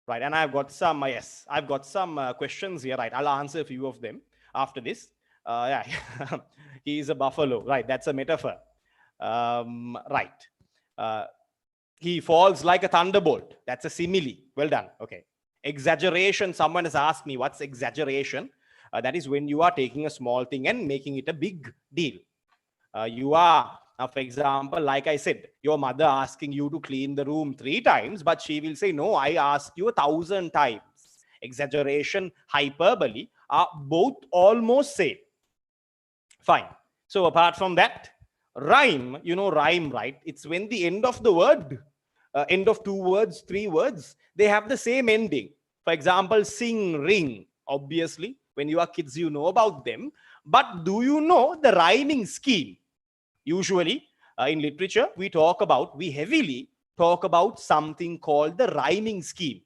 Right, and I've got some, yes, I've got some questions here, right? I'll answer a few of them after this. Yeah, he's a buffalo, right? That's a metaphor. Right. He falls like a thunderbolt. That's a simile. Well done. Okay. Exaggeration. Someone has asked me, what's exaggeration? That is when you are taking a small thing and making it a big deal. You are, for example, like I said, your mother asking you to clean the room 3 times, but she will say, no, I asked you 1,000 times. Exaggeration, hyperbole are both almost same. Fine. So apart from that, rhyme, you know, rhyme, right? It's when the end of the word, end of 2 words, 3 words, they have the same ending. For example, sing, ring. Obviously, when you are kids, you know about them. But do you know the rhyming scheme? Usually, in literature, we heavily talk about something called the rhyming scheme.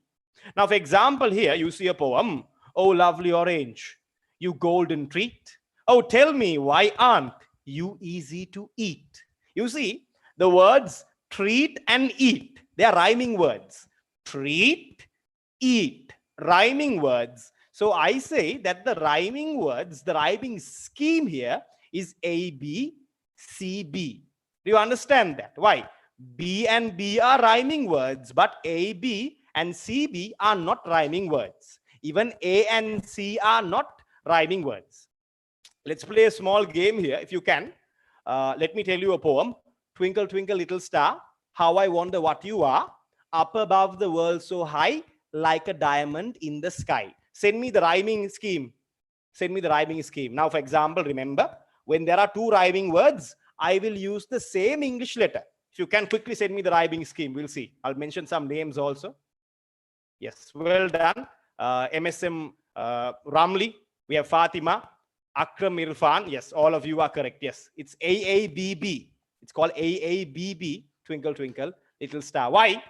Now, for example, here you see a poem. Oh, lovely orange, you golden treat. Oh, tell me, why aren't you easy to eat? You see, the words treat and eat, they are rhyming words. Treat, eat, rhyming words. So I say that the rhyming words, the rhyming scheme here is A, B, C, B. Do you understand that? Why? B and B are rhyming words, but A, B and C, B are not rhyming words. Even A and C are not rhyming words. Let's play a small game here, if you can. Let me tell you a poem. Twinkle, twinkle, little star, how I wonder what you are, up above the world so high, like a diamond in the sky. Send me the rhyming scheme. Send me the rhyming scheme. Now, for example, remember, when there are 2 rhyming words, I will use the same English letter. If you can quickly send me the rhyming scheme, we'll see. I'll mention some names also. Yes, well done. MSM Ramli, we have Fatima, Akram Irfan. Yes, all of you are correct. Yes, it's AABB. It's called AABB, Twinkle, Twinkle, Little Star. Why?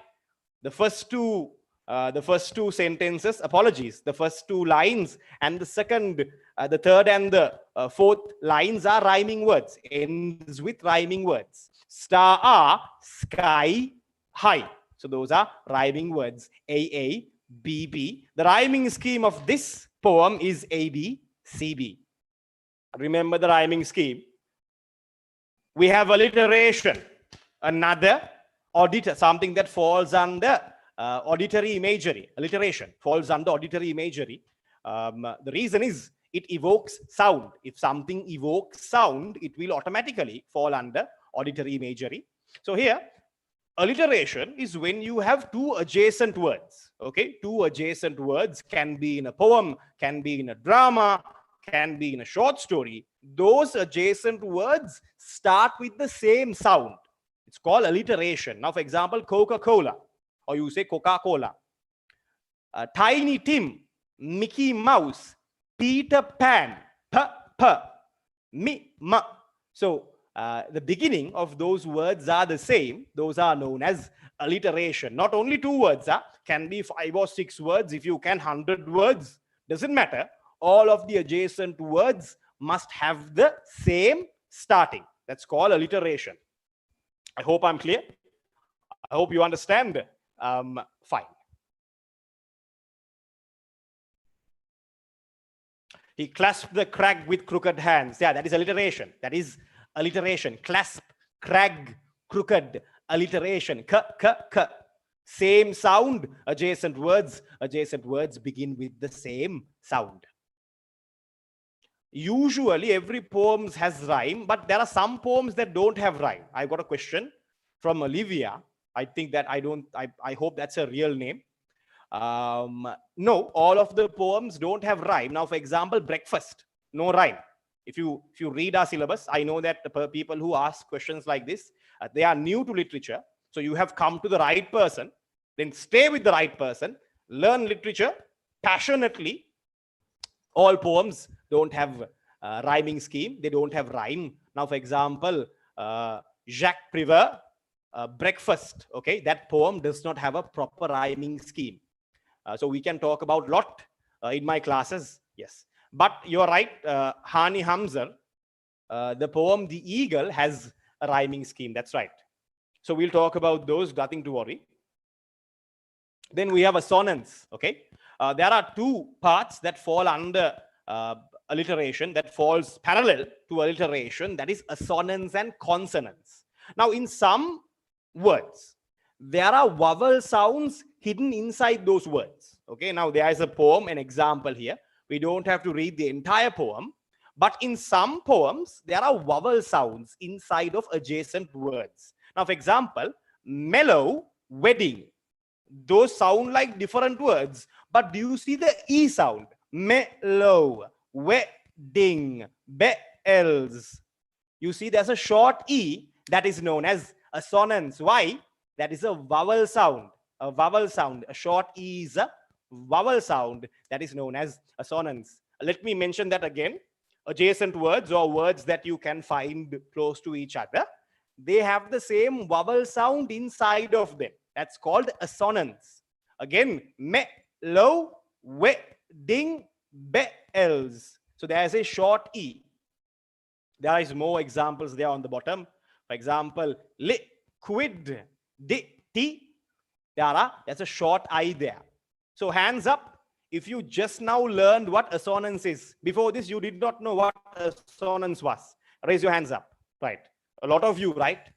The first two sentences, apologies, the first 2 lines and the second, the third and the fourth lines are rhyming words, ends with rhyming words. Star are sky high. So those are rhyming words, A, B, B. The rhyming scheme of this poem is A, B, C, B. Remember the rhyming scheme. We have alliteration, another auditor, something that falls under auditory imagery. Alliteration falls under auditory imagery. The reason is it evokes sound. If something evokes sound, it will automatically fall under auditory imagery. So here, alliteration is when you have 2 adjacent words. Okay, 2 adjacent words can be in a poem, can be in a drama, can be in a short story. Those adjacent words start with the same sound. It's called alliteration. Now, for example, Coca-Cola, or you say Coca-Cola. Tiny Tim, Mickey Mouse, Peter Pan, mi, ma. So the beginning of those words are the same. Those are known as alliteration. Not only 2 words, can be 5 or 6 words. If you can 100 words, doesn't matter. All of the adjacent words must have the same starting. That's called alliteration. I hope I'm clear. I hope you understand. Fine. He clasped the crag with crooked hands. Yeah, that is alliteration. That is alliteration. Clasp, crag, crooked, alliteration. K. Same sound, adjacent words. Adjacent words begin with the same sound. Usually every poem has rhyme, but there are some poems that don't have rhyme. I got a question from Olivia. I think that I hope that's a real name. No, all of the poems don't have rhyme. Now, for example, breakfast, no rhyme. If you read our syllabus, I know that the people who ask questions like this, they are new to literature. So you have come to the right person. Then stay with the right person. Learn literature passionately. All poems don't have rhyming scheme. They don't have rhyme. Now, for example, Jacques Prévert, Breakfast, okay, that poem does not have a proper rhyming scheme. So we can talk about lot in my classes, yes. But you're right, Hani Hamza, the poem The Eagle has a rhyming scheme, that's right. So we'll talk about those, nothing to worry. Then we have assonance, okay. There are two parts that fall under alliteration, that falls parallel to alliteration, that is assonance and consonance. Now, in some words, there are vowel sounds hidden inside those words, okay. Now, there is a poem, an example here. We don't have to read the entire poem, but in some poems, there are vowel sounds inside of adjacent words. Now, for example, mellow, wedding. Those sound like different words, but do you see the E sound? Mellow, wedding, bells. You see there's a short E that is known as assonance. Why? That is a vowel sound. A vowel sound. A short E is a vowel sound that is known as assonance. Let me mention that again. Adjacent words or words that you can find close to each other, they have the same vowel sound inside of them. That's called assonance. Again, mellow, wedding, bells. So there is a short E. There is more examples there on the bottom. For example, liquid, tea. There's a short I there. So hands up if you just now learned what assonance is. Before this, you did not know what assonance was. Raise your hands up. Right. A lot of you, right?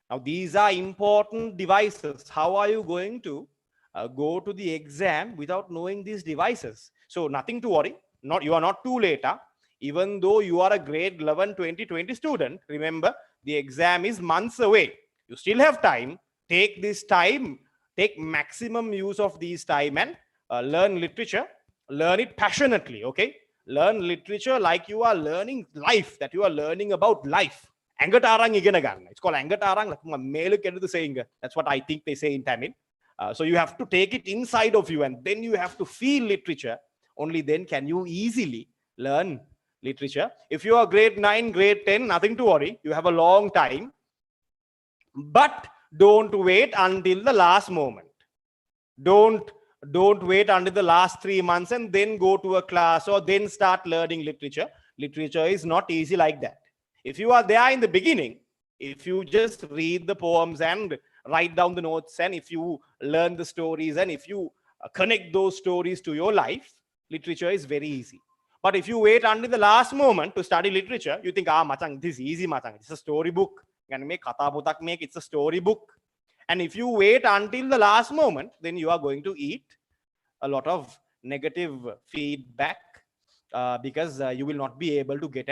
Now, these are important devices. How are you going to go to the exam without knowing these devices? So nothing to worry. You are not too late. Even though you are a grade 11, 2020 student, remember, the exam is months away. You still have time. Take this time. Take maximum use of these time and learn literature. Learn it passionately, okay? Learn literature like you are learning life, that you are learning about life. It's called angatarang. Saying that's what I think they say in Tamil. So you have to take it inside of you, and then you have to feel literature. Only then can you easily learn literature. If you are grade 9, grade 10, nothing to worry. You have a long time. But don't wait until the last moment. Don't wait until the last 3 months and then go to a class or then start learning literature. Literature is not easy like that. If you are there in the beginning, if you just read the poems and write down the notes, and if you learn the stories, and if you connect those stories to your life, literature is very easy. But if you wait until the last moment to study literature, you think, Machang, this is easy, Machang. It's a storybook. It's a storybook. And if you wait until the last moment, then you are going to eat a lot of negative feedback because you will not be able to get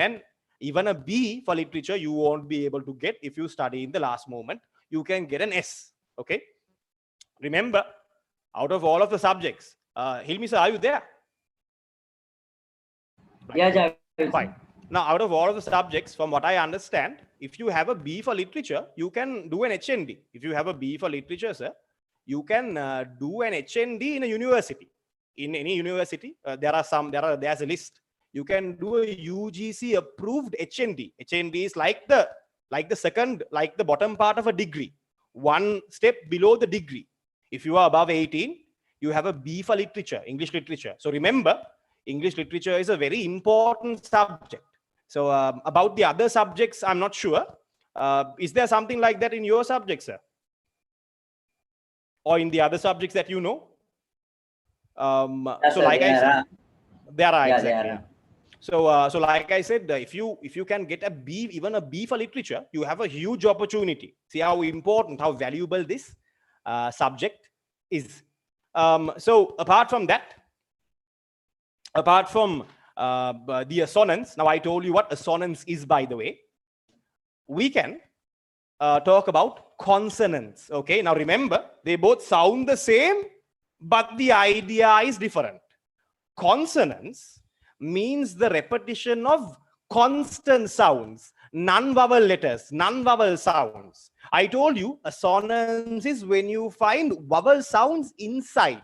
even a B for literature. You won't be able to get if you study in the last moment. You can get an S. Okay. Remember, out of all of the subjects, Hilmi sir, are you there? Right. Yeah, Javid. Fine. Now, out of all of the subjects, from what I understand, if you have a B for literature, you can do an HND. If you have a B for literature, sir, you can do an HND in a university. In any university, there's a list. You can do a UGC approved HND. HND is like the bottom part of a degree, one step below the degree. If you are above 18, you have a B for literature, English literature. So remember, English literature is a very important subject. So about the other subjects, I'm not sure. Is there something like that in your subject, sir? Or in the other subjects that you know? So like I said, there are exactly. So like I said, if you can get a B, even a B for literature, you have a huge opportunity. See how important, how valuable this subject is. So apart from that, apart from the assonance, now I told you what assonance is, by the way. We can talk about consonants. Okay, now remember, they both sound the same, but the idea is different. Consonants means the repetition of constant sounds, non-vowel letters, non-vowel sounds. I told you assonance is when you find vowel sounds inside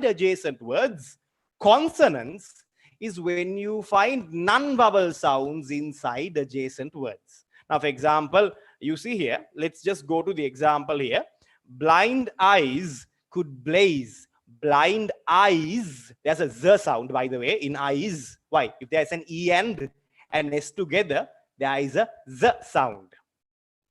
adjacent words. Consonants is when you find non-vowel sounds inside adjacent words. Now, for example, you see here, let's just go to the example here. Blind eyes could blaze. Blind eyes, there's a Z sound, by the way, in eyes. Why? If there's an E and an S together, there is a Z sound.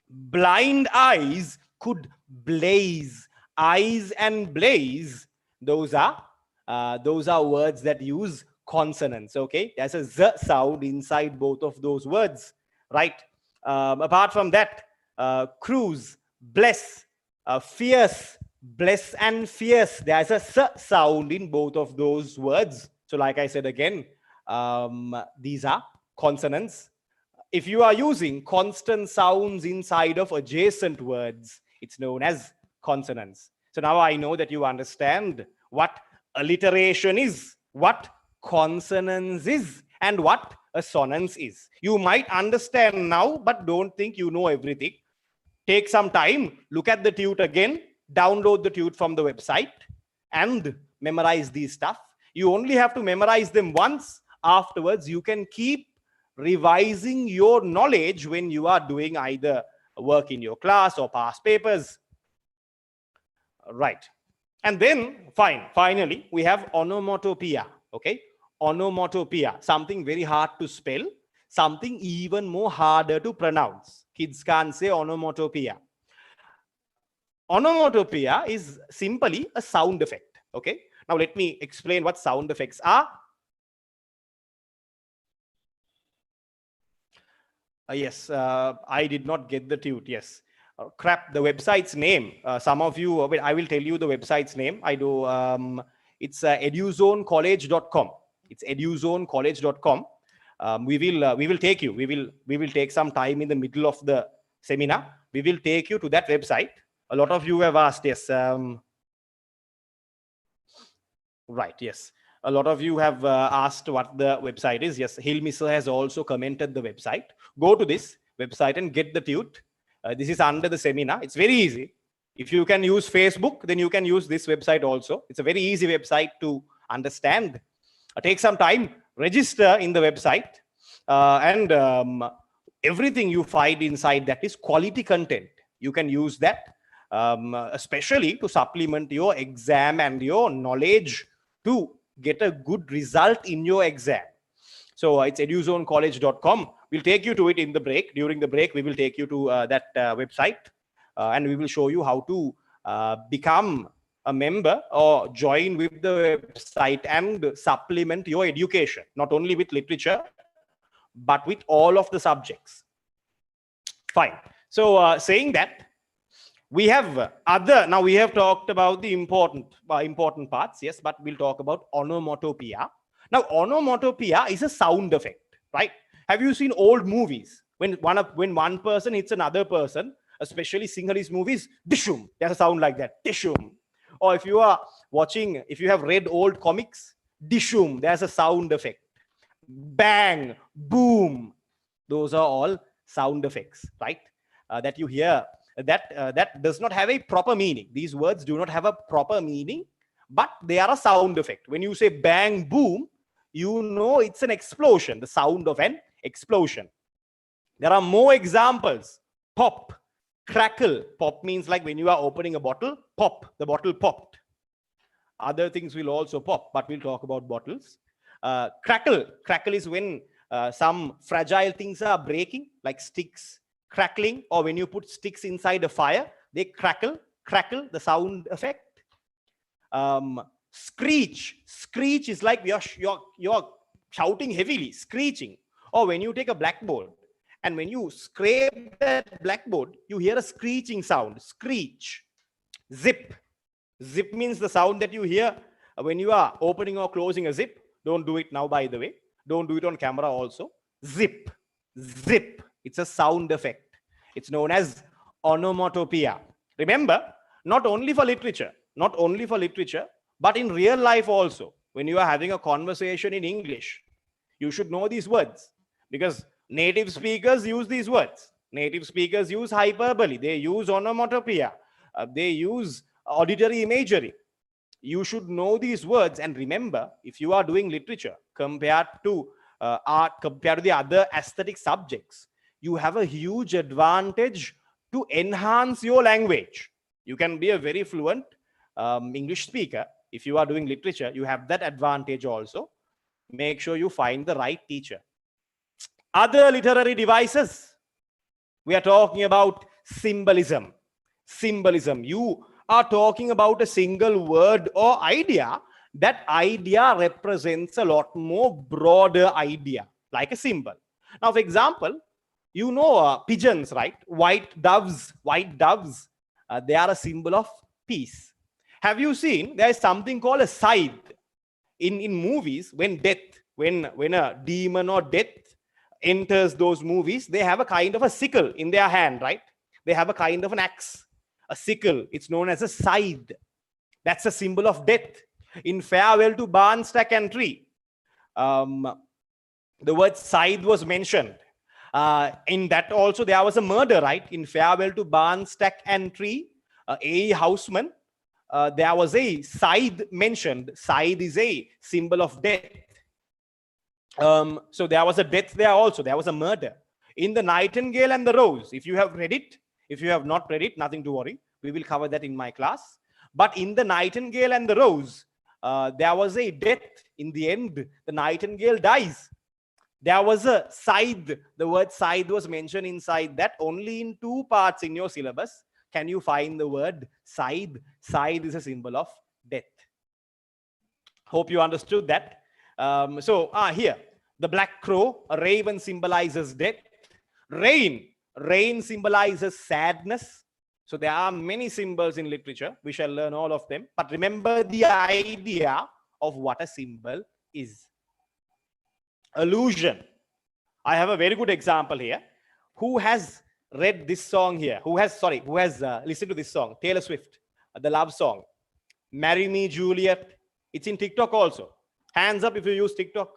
Blind eyes could blaze. Eyes and blaze, those are words that use consonants. Okay, there's a Z sound inside both of those words, right? Apart from that, cruise, bless, fierce, bless and fierce, there's a S sound in both of those words. So like I said again, these are consonants. If you are using constant sounds inside of adjacent words, it's known as consonants. So now I know that you understand what alliteration is, what consonance is, and what assonance is. You might understand now, but don't think you know everything. Take some time, look at the tute again, download the tute from the website, and memorize these stuff. You only have to memorize them once. Afterwards, you can keep revising your knowledge when you are doing either work in your class or past papers. Right. And then, finally, we have onomatopoeia. Okay. Onomatopoeia, something very hard to spell, something even more harder to pronounce. Kids can't say onomatopoeia. Onomatopoeia is simply a sound effect. Okay. Now, let me explain what sound effects are. Yes, I did not get the tute. Yes. Crap, the website's name. Some of you, I will tell you the website's name. I do. It's EDU-ZONE-college.com. It's EDU-ZONE-college.com. We will take you. We will take some time in the middle of the seminar. We will take you to that website. A lot of you have asked. Yes. Right. Yes. A lot of you have asked what the website is. Yes, Hilmi sir has also commented the website. Go to this website and get the tute. This is under the seminar. It's very easy. If you can use Facebook, then you can use this website also. It's a very easy website to understand. Take some time, register in the website, and everything you find inside that is quality content. You can use that, especially to supplement your exam and your knowledge to get a good result in your exam. So it's eduzonecollege.com. We'll take you to it in the break. During the break, we will take you to that website, and we will show you how to become a member or join with the website and supplement your education, not only with literature, but with all of the subjects. Fine. So saying that, we have now we have talked about the important parts, yes, but we'll talk about onomatopoeia. Now, onomatopoeia is a sound effect, right? Have you seen old movies? When one person hits another person, especially Sinhalese movies, dishum, there's a sound like that, dishum. Or if you have read old comics, dishum, there's a sound effect. Bang, boom, those are all sound effects, right? That you hear. That does not have a proper meaning. These words do not have a proper meaning, but they are a sound effect. When you say bang, boom, you know it's an explosion, the sound of an explosion. There are more examples. Pop, crackle. Pop means like when you are opening a bottle, pop, the bottle popped. Other things will also pop, but we'll talk about bottles. Crackle. Crackle is when some fragile things are breaking, like sticks crackling, or when you put sticks inside a fire, they crackle, the sound effect. Screech. Screech is like you're shouting heavily, screeching. Or when you take a blackboard and when you scrape that blackboard, you hear a screeching sound, screech. Zip. Zip means the sound that you hear when you are opening or closing a zip. Don't do it now, by the way. Don't do it on camera also. Zip. Zip. It's a sound effect. It's known as onomatopoeia. Remember, not only for literature, but in real life also. When you are having a conversation in English, you should know these words, because native speakers use these words. Native speakers use hyperbole. They use onomatopoeia. They use auditory imagery. You should know these words. And remember, if you are doing literature compared to art, compared to the other aesthetic subjects, you have a huge advantage to enhance your language. You can be a very fluent English speaker. If you are doing literature, you have that advantage also. Make sure you find the right teacher. Other literary devices. We are talking about symbolism. Symbolism. You are talking about a single word or idea. That idea represents a lot more broader idea, like a symbol. Now, for example, you know pigeons, right? White doves. White doves. They are a symbol of peace. Have you seen there is something called a scythe in movies? When a demon or death enters those movies, they have a kind of a sickle in their hand, right? They have a kind of an axe, a sickle. It's known as a scythe. That's a symbol of death. In Farewell to Barn, Stack and Tree, the word scythe was mentioned. In that also there was a murder, right? In Farewell to Barn, Stack and Tree, A. Houseman, there was a scythe mentioned. Scythe is a symbol of death. So there was a death there also. There was a murder. In The Nightingale and the Rose, if you have read it, if you have not read it, nothing to worry. We will cover that in my class. But in The Nightingale and the Rose, there was a death. In the end, the nightingale dies. There was a scythe. The word scythe was mentioned inside that. Only in 2 parts in your syllabus can you find the word scythe. Scythe is a symbol of death. Hope you understood that. Here, the black crow, a raven, symbolizes death. Rain symbolizes sadness. So there are many symbols in literature. We shall learn all of them. But remember the idea of what a symbol is. Allusion. I have a very good example here. Who has read this song here? Who has listened to this song? Taylor Swift, the love song. Marry Me, Juliet. It's in TikTok also. Hands up if you use TikTok.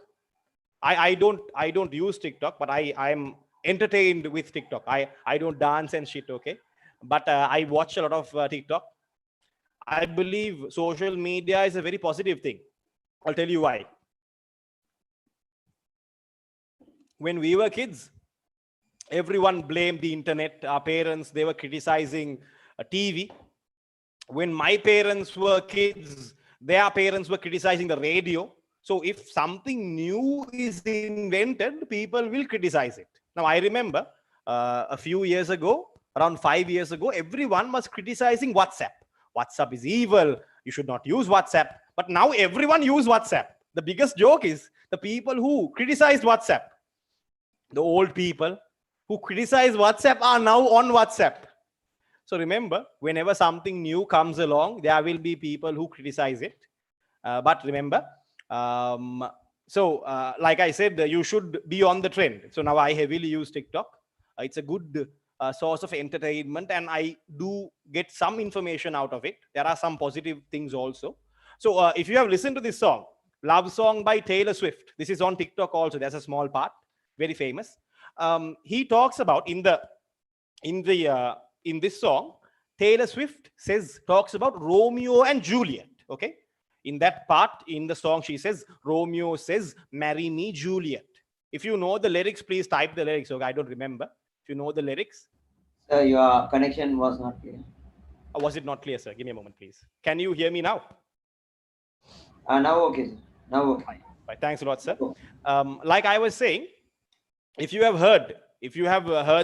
I don't use TikTok, but I'm entertained with TikTok. I don't dance and shit, okay? But I watch a lot of TikTok. I believe social media is a very positive thing. I'll tell you why. When we were kids, everyone blamed the internet. Our parents, they were criticizing TV. When my parents were kids, their parents were criticizing the radio. So if something new is invented, people will criticize it. Now, I remember a few years ago, around 5 years ago, everyone was criticizing WhatsApp. WhatsApp is evil. You should not use WhatsApp. But now everyone uses WhatsApp. The biggest joke is the people who criticized WhatsApp. The old people who criticize WhatsApp are now on WhatsApp. So remember, whenever something new comes along, there will be people who criticize it. But remember, like I said, you should be on the trend. So now I heavily use TikTok. It's a good source of entertainment, and I do get some information out of it. There are some positive things also. So if you have listened to this song, Love Song by Taylor Swift, this is on TikTok also. There's a small part, very famous. He talks about in this song, Taylor Swift talks about Romeo and Juliet. Okay, in that part in the song, she says, Romeo says, "Marry me, Juliet." If you know the lyrics, please type the lyrics. Okay, I don't remember. If you know the lyrics. Sir, your connection was not clear. Was it not clear, sir? Give me a moment, please. Can you hear me now? Now okay, sir. Now okay. Fine. Thanks a lot, sir. Like I was saying, if you have heard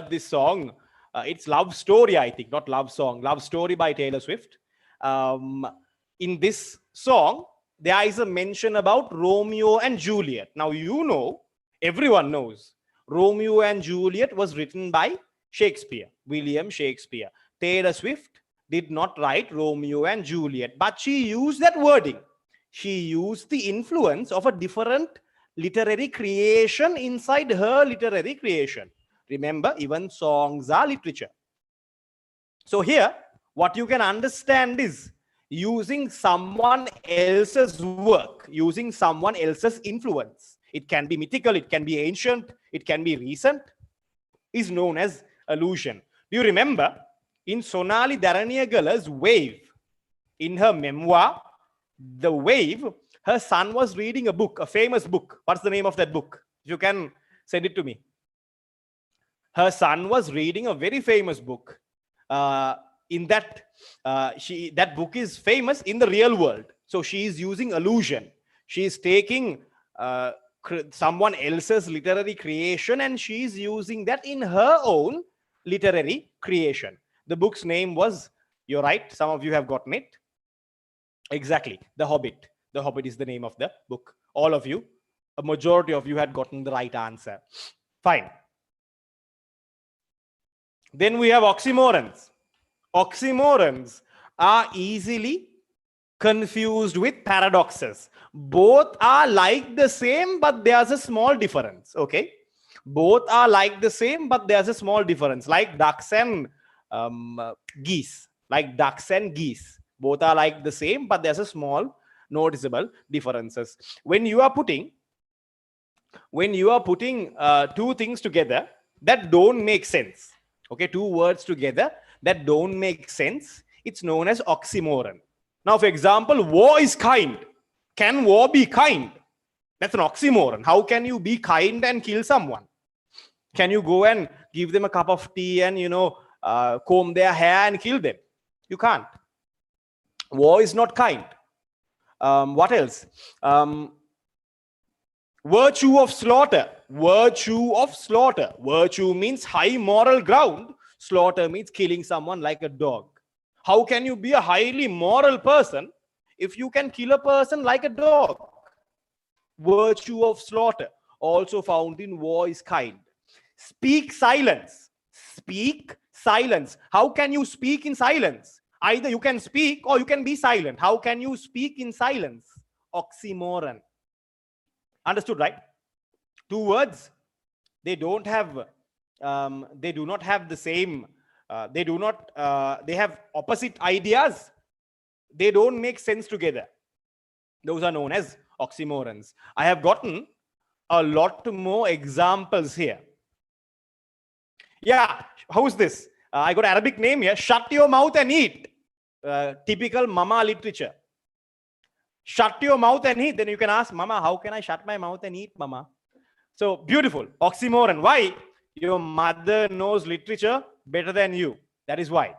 this song, it's Love Story, I think, not Love Song. Love Story by Taylor Swift. In this song, there is a mention about Romeo and Juliet. Now, everyone knows, Romeo and Juliet was written by Shakespeare, William Shakespeare. Taylor Swift did not write Romeo and Juliet, but she used that wording. She used the influence of a different literary creation inside her literary creation. Remember, even songs are literature. So here, what you can understand is using someone else's work, using someone else's influence. It can be mythical, it can be ancient, it can be recent, is known as allusion. Do you remember in Sonali Dharaniyagala's Wave, in her memoir, The wave, her son was reading a book, a famous book. What's the name of that book? If you can send it to me. Her son was reading a very famous book. In that, that book is famous in the real world. So she is using allusion. She is taking someone else's literary creation and she is using that in her own literary creation. The book's name was, you're right, some of you have gotten it. Exactly, The Hobbit. The Hobbit is the name of the book. All of you, a majority of you had gotten the right answer. Fine. Then we have oxymorons. Oxymorons are easily confused with paradoxes. Both are like the same, but there's a small difference. Okay, both are like the same, but there's a small difference. Like ducks and geese. Like ducks and geese. Both are like the same, but there's a small noticeable differences. When you are putting two things together that don't make sense, okay, two words together that don't make sense, it's known as oxymoron. Now, for example, war is kind. Can war be kind? That's an oxymoron. How can you be kind and kill someone? Can you go and give them a cup of tea and, comb their hair and kill them? You can't. War is not kind. What else? Virtue of slaughter. Virtue of slaughter. Virtue means high moral ground. Slaughter means killing someone like a dog. How can you be a highly moral person if you can kill a person like a dog? Virtue of slaughter. Also found in war is kind. Speak silence. Speak silence. How can you speak in silence? Either you can speak or you can be silent. How can you speak in silence? Oxymoron. Understood, right? Two words. They don't have. They do not have the same. They do not. They have opposite ideas. They don't make sense together. Those are known as oxymorons. I have gotten a lot more examples here. Yeah, how's this? I got Arabic name here. Shut your mouth and eat. Typical mama literature. Shut your mouth and eat. Then you can ask, Mama, how can I shut my mouth and eat, Mama? So beautiful. Oxymoron. Why? Your mother knows literature better than you. That is why.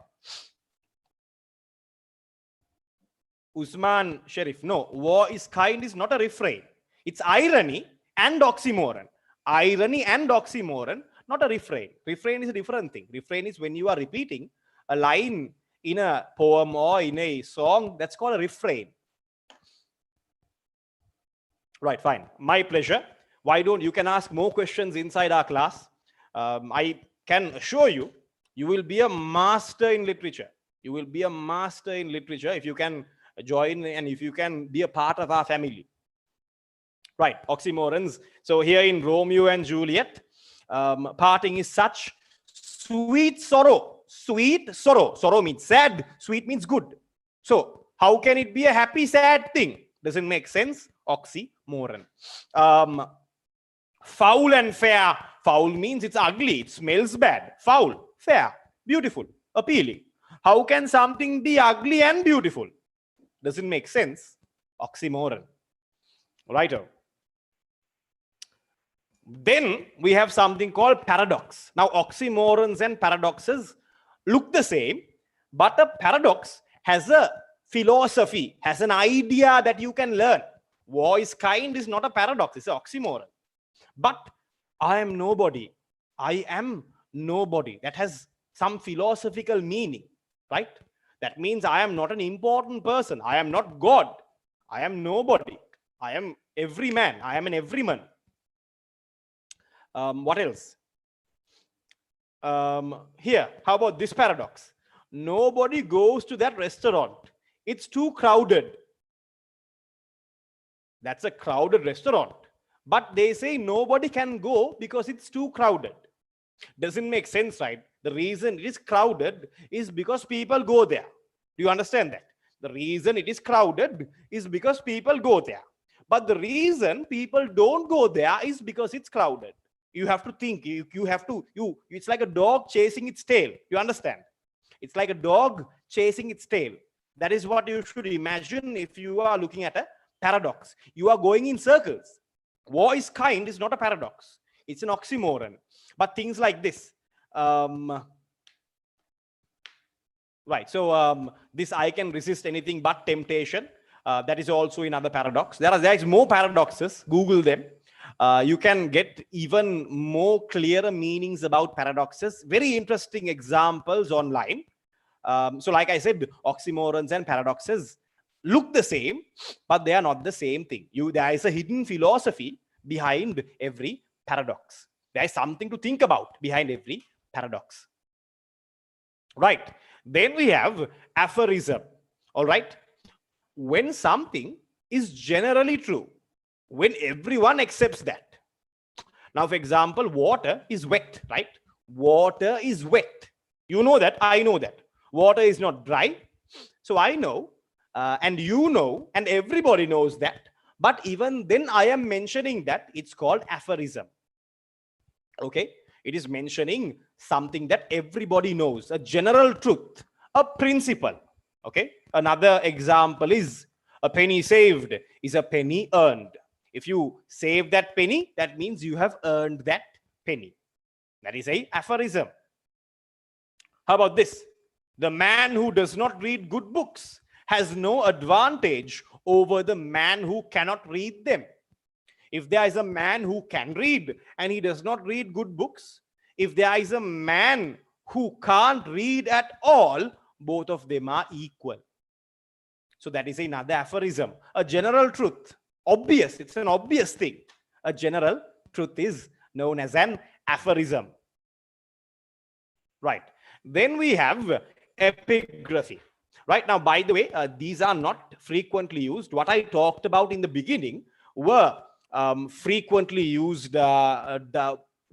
Usman Sharif. No, war is kind is not a refrain. It's irony and oxymoron. Irony and oxymoron, not a refrain. Refrain is a different thing. Refrain is when you are repeating a line in a poem or in a song. That's called a refrain. Right, fine. My pleasure. Why don't you can ask more questions inside our class? I can assure you, you will be a master in literature. You will be a master in literature if you can join and if you can be a part of our family. Right, oxymorons. So here in Romeo and Juliet, parting is such sweet sorrow. Sweet sorrow. Sorrow means sad. Sweet means good. So how can it be a happy, sad thing? Doesn't make sense. Oxymoron. Foul and fair. Foul means it's ugly. It smells bad. Foul, fair, beautiful, appealing. How can something be ugly and beautiful? Doesn't make sense. Oxymoron. Righto. Then we have something called paradox. Now, oxymorons and paradoxes look the same, but a paradox has a philosophy, has an idea that you can learn. War is kind is not a paradox, it's an oxymoron. But I am nobody. I am nobody. That has some philosophical meaning, right? That means I am not an important person. I am not God. I am nobody. I am every man. I am an everyman. What else? Here, how about this paradox? Nobody goes to that restaurant. It's too crowded. That's a crowded restaurant. But they say nobody can go because it's too crowded. Doesn't make sense, right? The reason it is crowded is because people go there. Do you understand that? The reason it is crowded is because people go there. But the reason people don't go there is because it's crowded. You have to think. It's like a dog chasing its tail. You understand? It's like a dog chasing its tail. That is what you should imagine if you are looking at a paradox. You are going in circles. War is kind is not a paradox. It's an oxymoron. But things like this. Right. So this I can resist anything but temptation. That is also another paradox. There is more paradoxes. Google them. You can get even more clearer meanings about paradoxes. Very interesting examples online. So like I said, oxymorons and paradoxes look the same, but they are not the same thing. There is a hidden philosophy behind every paradox. There is something to think about behind every paradox. Right. Then we have aphorism. All right. When something is generally true, when everyone accepts that. Now, for example, water is wet, right? Water is wet. You know that, I know that. Water is not dry. So I know, and you know, and everybody knows that. But even then I am mentioning that it's called aphorism. Okay. It is mentioning something that everybody knows, a general truth, a principle. Okay. Another example is a penny saved is a penny earned. If you save that penny, that means you have earned that penny. That is a aphorism. How about this? The man who does not read good books has no advantage over the man who cannot read them. If there is a man who can read and he does not read good books, if there is a man who can't read at all, both of them are equal. So that is another aphorism, a general truth. Obvious, it's an obvious thing. A general truth is known as an aphorism. Right. Then we have epigraphy. Right now, by the way, these are not frequently used. What I talked about in the beginning were frequently used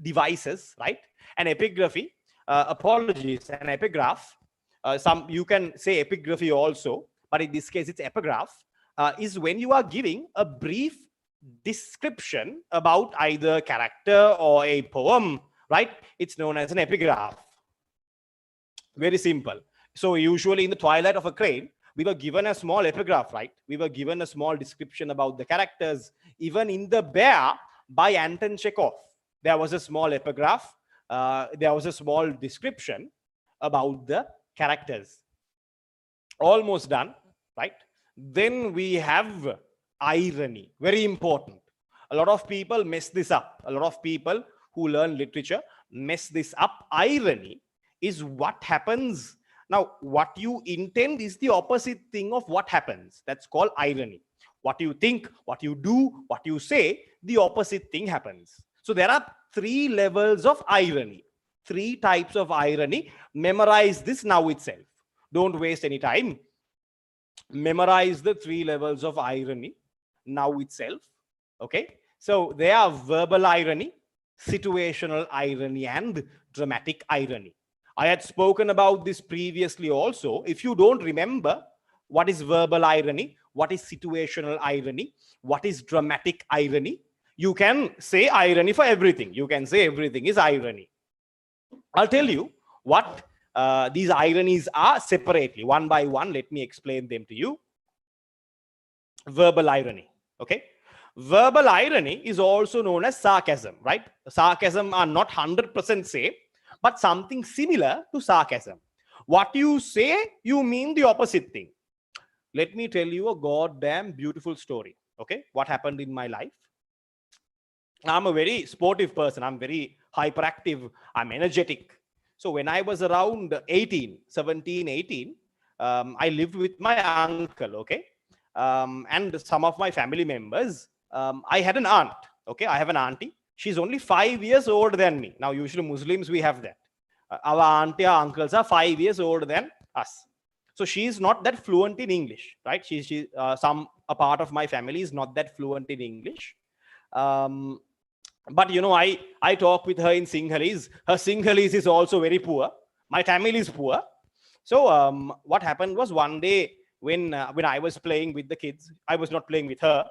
devices, right? An epigraphy, apologies, an epigraph. Some you can say epigraphy also, but in this case, it's epigraph. Is when you are giving a brief description about either character or a poem, right? It's known as an epigraph. Very simple. So usually in the Twilight of a Crane, we were given a small epigraph, right? We were given a small description about the characters. Even in The Bear by Anton Chekhov, there was a small epigraph. There was a small description about the characters. Almost done, right? Then we have irony, very important. A lot of people mess this up. A lot of people who learn literature mess this up. Irony is what happens. Now, what you intend is the opposite thing of what happens. That's called irony. What you think, what you do, what you say, the opposite thing happens. So there are 3 levels of irony, 3 types of irony. Memorize this now itself. Don't waste any time. Memorize the 3 levels of irony now itself. Okay. So they are verbal irony, situational irony, and dramatic irony. I had spoken about this previously also. If you don't remember what is verbal irony, what is situational irony, what is dramatic irony, you can say irony for everything. You can say everything is irony. I'll tell you what these ironies are separately, one by one. Let me explain them to you. Verbal irony. Okay. Verbal irony is also known as sarcasm, right? Sarcasm are not 100% same, but something similar to sarcasm. What you say, you mean the opposite thing. Let me tell you a goddamn beautiful story. Okay. What happened in my life? I'm a very sportive person. I'm very hyperactive. I'm energetic. So when I was around 17, 18, I lived with my uncle, okay? And some of my family members. I had an aunt, okay? I have an auntie. She's only 5 years older than me. Now, usually Muslims, we have that. Our auntie, our uncles are 5 years older than us. So she's not that fluent in English, right? A part of my family is not that fluent in English. But you know, I talk with her in Sinhalese. Her Sinhalese is also very poor. My Tamil is poor. So what happened was one day when I was playing with the kids, I was not playing with her.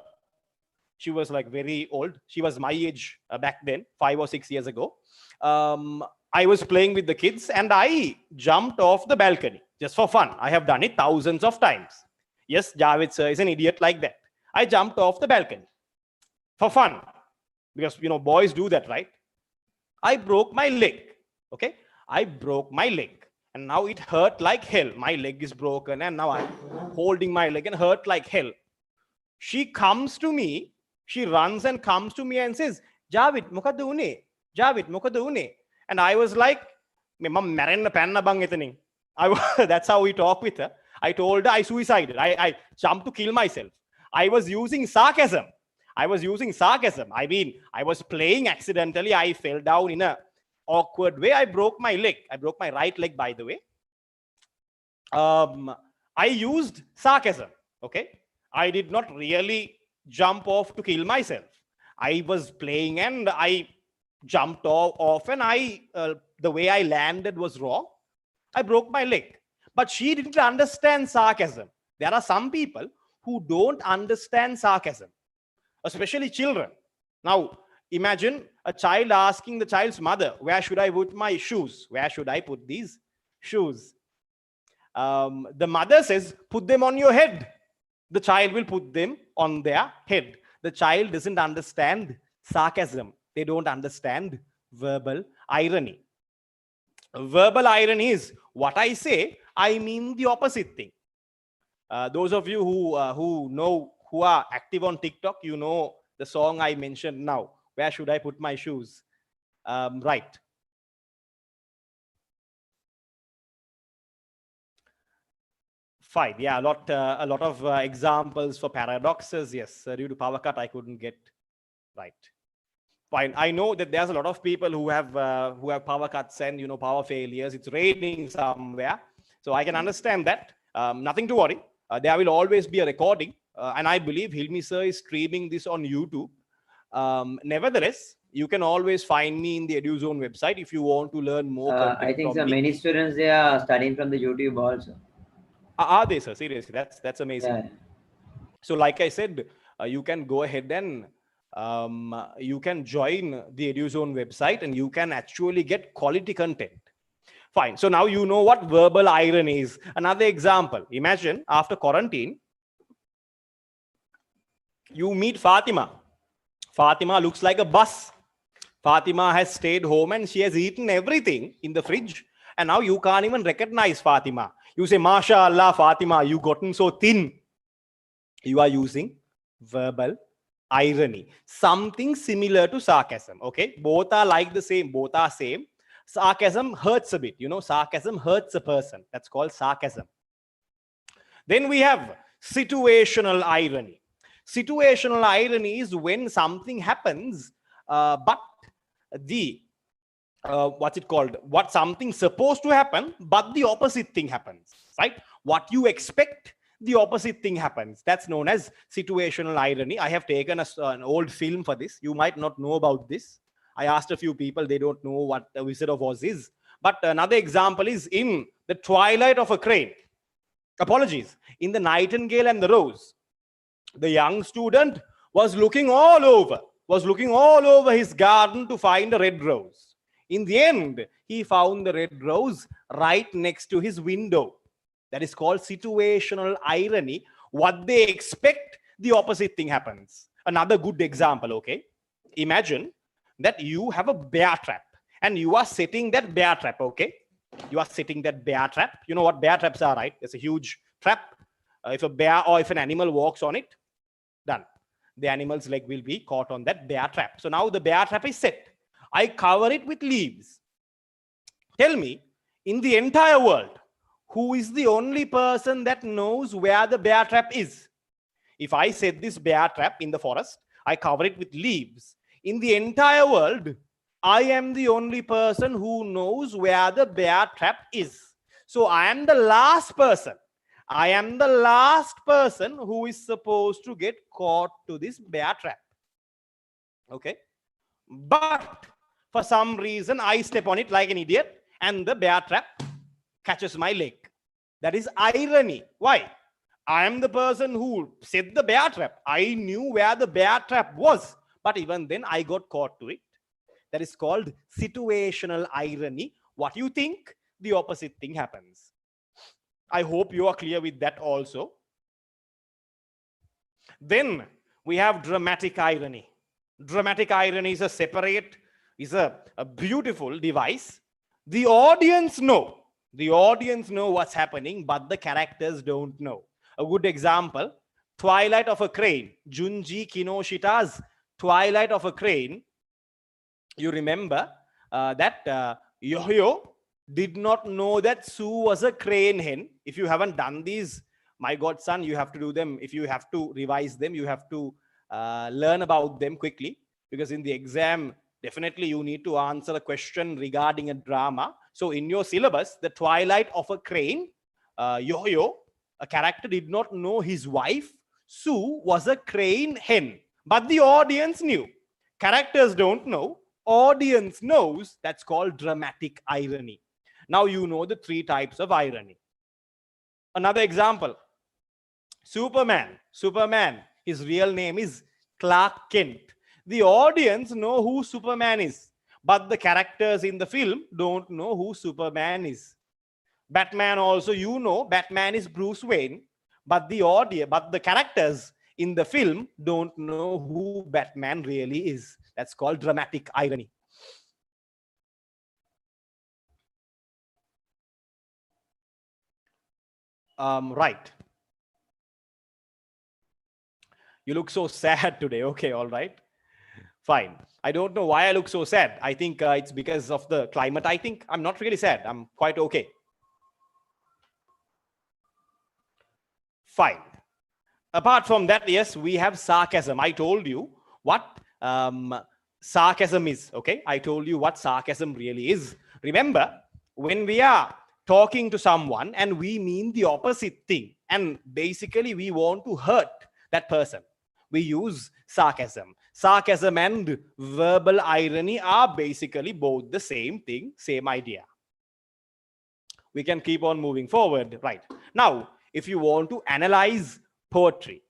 She was like very old. She was my age back then, 5 or 6 years ago. I was playing with the kids and I jumped off the balcony. Just for fun. I have done it thousands of times. Yes, Javed sir is an idiot like that. I jumped off the balcony for fun, because boys do that, right? I broke my leg. Okay, I broke my leg, and now it hurt like hell. My leg is broken, and now I'm holding my leg and hurt like hell. She comes to me, she runs and comes to me and says, Javed, mokada une? Javed, mokada une? And I was like, that's how we talk with her. I told her I suicided. I jumped to kill myself. I was using sarcasm. I mean, I was playing accidentally. I fell down in a awkward way. I broke my leg. I broke my right leg, by the way. I used sarcasm. Okay. I did not really jump off to kill myself. I was playing and I jumped off and the way I landed was wrong. I broke my leg. But she didn't understand sarcasm. There are some people who don't understand sarcasm, especially children. Now, imagine a child asking the child's mother, where should I put my shoes? Where should I put these shoes? The mother says, put them on your head. The child will put them on their head. The child doesn't understand sarcasm. They don't understand verbal irony. Verbal irony is what I say, I mean the opposite thing. Those of you who are active on TikTok, you know the song I mentioned now. Where should I put my shoes? Right. Fine. Yeah, a lot of examples for paradoxes. Yes, due to power cut, I couldn't get right. Fine. I know that there's a lot of people who have power cuts and power failures. It's raining somewhere, so I can understand that. Nothing to worry. There will always be a recording, and I believe Hilmi sir is streaming this on YouTube. Nevertheless, you can always find me in the EDU-ZONE website if you want to learn more content. I think so. Many students, they are studying from the YouTube also. Are they, sir? Seriously, that's amazing. Yeah. So, like I said, you can go ahead and you can join the EDU-ZONE website, and you can actually get quality content. Fine. So now you know what verbal irony is. Another example. Imagine after quarantine, you meet Fatima. Fatima looks like a bus. Fatima has stayed home and she has eaten everything in the fridge. And now you can't even recognize Fatima. You say, MashaAllah, Fatima, you gotten so thin. You are using verbal irony. Something similar to sarcasm. Okay. Both are like the same. Both are same. Sarcasm hurts a bit. Sarcasm hurts a person. That's called sarcasm. Then we have situational irony. Situational irony is when something happens, but what's it called? What something's supposed to happen, but the opposite thing happens, right? What you expect, the opposite thing happens. That's known as situational irony. I have taken an old film for this. You might not know about this. I asked a few people, they don't know what the Wizard of Oz is. But another example is in The Twilight of a Crane. Apologies. In The Nightingale and the Rose. The young student was looking all over his garden to find a red rose. In the end, he found the red rose right next to his window. That is called situational irony. What they expect, the opposite thing happens. Another good example, okay? Imagine that you have a bear trap and you are setting that bear trap, okay? You are setting that bear trap. You know what bear traps are, right? It's a huge trap. If a bear or if an animal walks on it, done. The animal's leg will be caught on that bear trap. So now the bear trap is set. I cover it with leaves. Tell me, in the entire world, who is the only person that knows where the bear trap is? If I set this bear trap in the forest, I cover it with leaves. In the entire world, I am the only person who knows where the bear trap is. So I am the last person. I am the last person who is supposed to get caught to this bear trap. Okay. But for some reason, I step on it like an idiot and the bear trap catches my leg. That is irony. Why? I am the person who set the bear trap. I knew where the bear trap was, but even then I got caught to it. That is called situational irony. What you think, the opposite thing happens. I hope you are clear with that also. Then we have dramatic irony. Dramatic irony is a separate, is a beautiful device. The audience know what's happening, but the characters don't know. A good example, Twilight of a Crane, Junji Kinoshita's Twilight of a Crane. You remember that Yo-Yo did not know that Sue was a crane hen. If you haven't done these, my godson, you have to do them. If you have to revise them, you have to learn about them quickly, because in the exam, definitely you need to answer a question regarding a drama. So in your syllabus, the Twilight of a Crane, Yo-Yo, a character did not know his wife, Sue, was a crane hen. But the audience knew. Characters don't know. Audience knows. That's called dramatic irony. Now you know the 3 types of irony. Another example, Superman, his real name is Clark Kent. The audience know who Superman is, but the characters in the film don't know who Superman is. Batman also, you know, Batman is Bruce Wayne, but the characters in the film don't know who Batman really is. That's called dramatic irony. Right. You look so sad today. Okay, all right. Fine. I don't know why I look so sad. I think it's because of the climate. I think I'm not really sad. I'm quite okay. Fine. Apart from that, yes, we have sarcasm. I told you what sarcasm is. Okay, I told you what sarcasm really is. Remember, when we are talking to someone and we mean the opposite thing, and basically we want to hurt that person, we use sarcasm. Sarcasm and verbal irony are basically both the same thing, same idea. We can keep on moving forward. Right. Now, if you want to analyze poetry,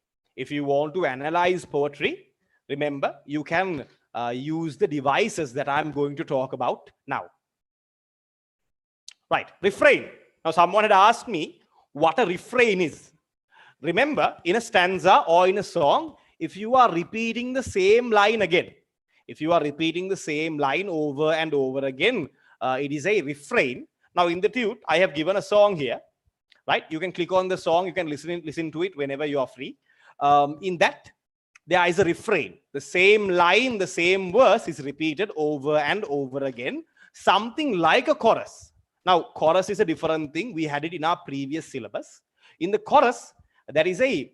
remember, you can use the devices that I'm going to talk about now. Right. Refrain. Now, someone had asked me what a refrain is. Remember, in a stanza or in a song, if you are repeating the same line again, over and over again, it is a refrain. Now, in the tune, I have given a song here, right? You can click on the song, you can listen to it whenever you are free. In that, there is a refrain. The same line, the same verse is repeated over and over again, something like a chorus. Now, chorus is a different thing. We had it in our previous syllabus. In the chorus, there is a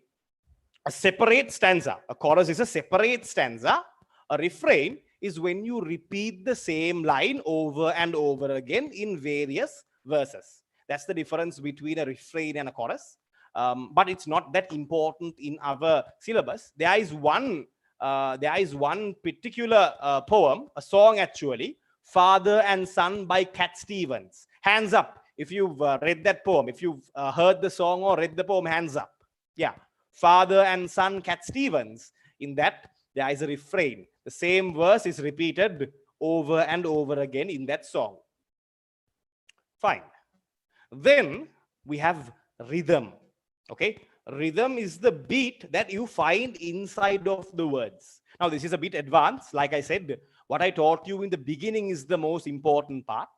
separate stanza. A chorus is a separate stanza. A refrain is when you repeat the same line over and over again in various verses. That's the difference between a refrain and a chorus. But it's not that important in our syllabus. There is one particular poem, a song actually, Father and Son by Cat Stevens. Hands up if you've read that poem. If you've heard the song or read the poem, hands up. Yeah, Father and Son, Cat Stevens. In that, there is a refrain. The same verse is repeated over and over again in that song. Fine. Then we have rhythm. Okay, rhythm is the beat that you find inside of the words. Now, this is a bit advanced. Like I said, what I taught you in the beginning is the most important part.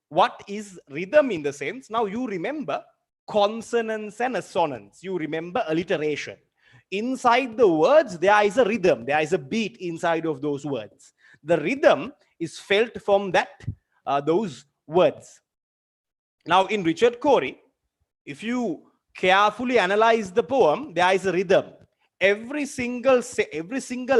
What is rhythm in the sense? Now, you remember consonants and assonance. You remember alliteration. Inside the words, there is a rhythm. There is a beat inside of those words. The rhythm is felt from those words. Now, in Richard Cory, if you carefully analyze the poem, there is a rhythm. Every single